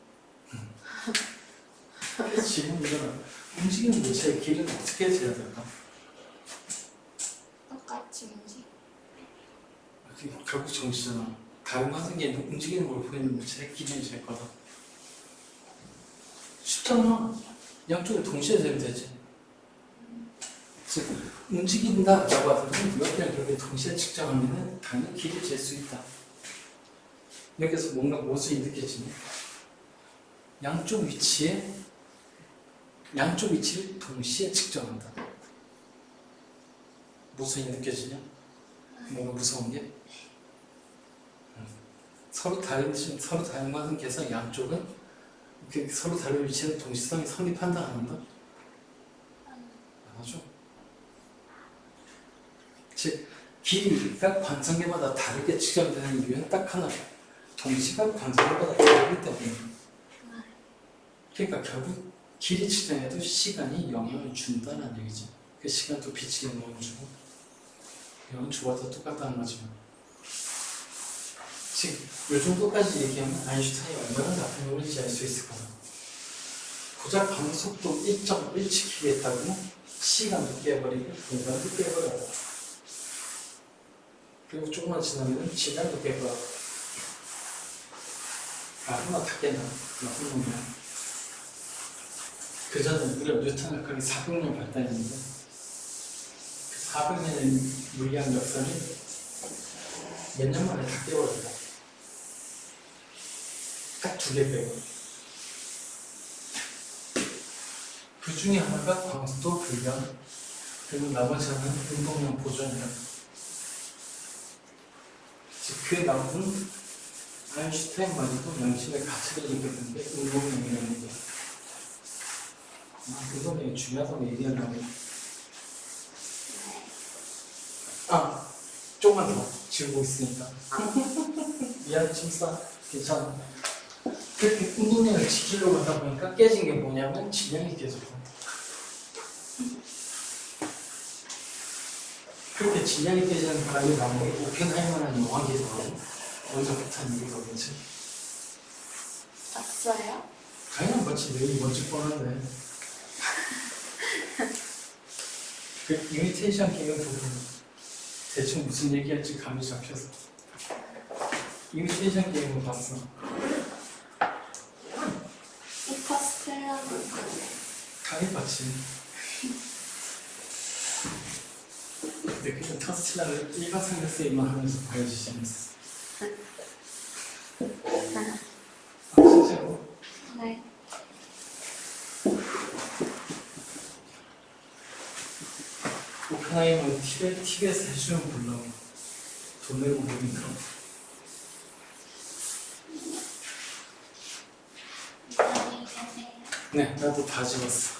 Speaker 1: 지금 이거는 움직이는 물체의 길이는 어떻게 재야 될까?
Speaker 2: 똑같이 움직.
Speaker 1: 결국 정시잖아. 다른 화생에 움직이는 걸 보이는 물체의 길이를 잴 거다. 쉽잖아. 양쪽을 동시에 재면 되지. 즉 움직인다라고 하더니 이것이랑 이렇게 동시에 측정하면 당연히 길이를 잴 수 있다. 여기서 뭔가 모습이 느껴지네. 양쪽 위치를 동시에 측정한다. 모습이 느껴지냐? 뭔가 무서운 게? 서로 다른 관계에서 양쪽은 서로 다른 위치는 동시성이 성립한다 안 한다? 안 하죠. 즉 길이가 관성계마다 다르게 측정되는 이유는 딱 하나. 동시가 관성계마다 다르기 때문에. 그러니까 결국 길이 측정에도 시간이 영향을 준다는 얘기지. 그 시간도 빛이 영향을 주고 영향 주어도 똑같다는 거지만. 즉, 이 정도까지 얘기하면 아인슈타인이 얼마나 나쁜 놈인지 알 수 있을 거야. 고작 방속도 1.1 지키겠다고 시간도 깨버리고 공간도 깨버려요. 그리고 조금만 지나면 질량도 깨버려. 아무나 다 깨나. 나쁜 놈이야. 그 전에 우리가 뉴턴 역학이 400년 발달했는데 그 400년의 물리학 역사를 몇 년 만에 다 깨버렸다. 딱 2개 빼고. 그 중에 하나가 광속도 불변, 그리고 나머지 하나는 운동량 보존이다. 즉, 그 나머지는 아인슈타인만이도 양심의 가치를 느꼈던 게 운동량이라는 거야. 운동량이 중요하다고 얘기하려고. 조금만 더 지우고 있으니까. 미안해, 침싸. 괜찮아. 그렇게 운동량을 지키려고 하다 보니까 깨진 게 뭐냐면 질량이 깨졌고. 그렇게 질량이 깨지는 바람에 나온 게 오펜하이머라는 영화기도 하고 먼저 부탄 얘기거든요.
Speaker 2: 봤어요?
Speaker 1: 당연히 맞지. 내용이 뭔지 뻔한데. 그 이미테이션 게임 부분 대충 무슨 얘기할지 감이 잡혀서 이미테이션 게임을 봤어.
Speaker 2: 인터스텔라는
Speaker 1: 당연히 봤지. 근데 그냥 터스텔라를 일반상에서만 하면서 봐야지 재밌어. 진짜로.
Speaker 2: 네.
Speaker 1: 오펜하이머는 티벳에서 해주면 몰라. 돈 내고 보니까.
Speaker 2: 안녕히 계세요.
Speaker 1: 네, 나도 다 지웠어.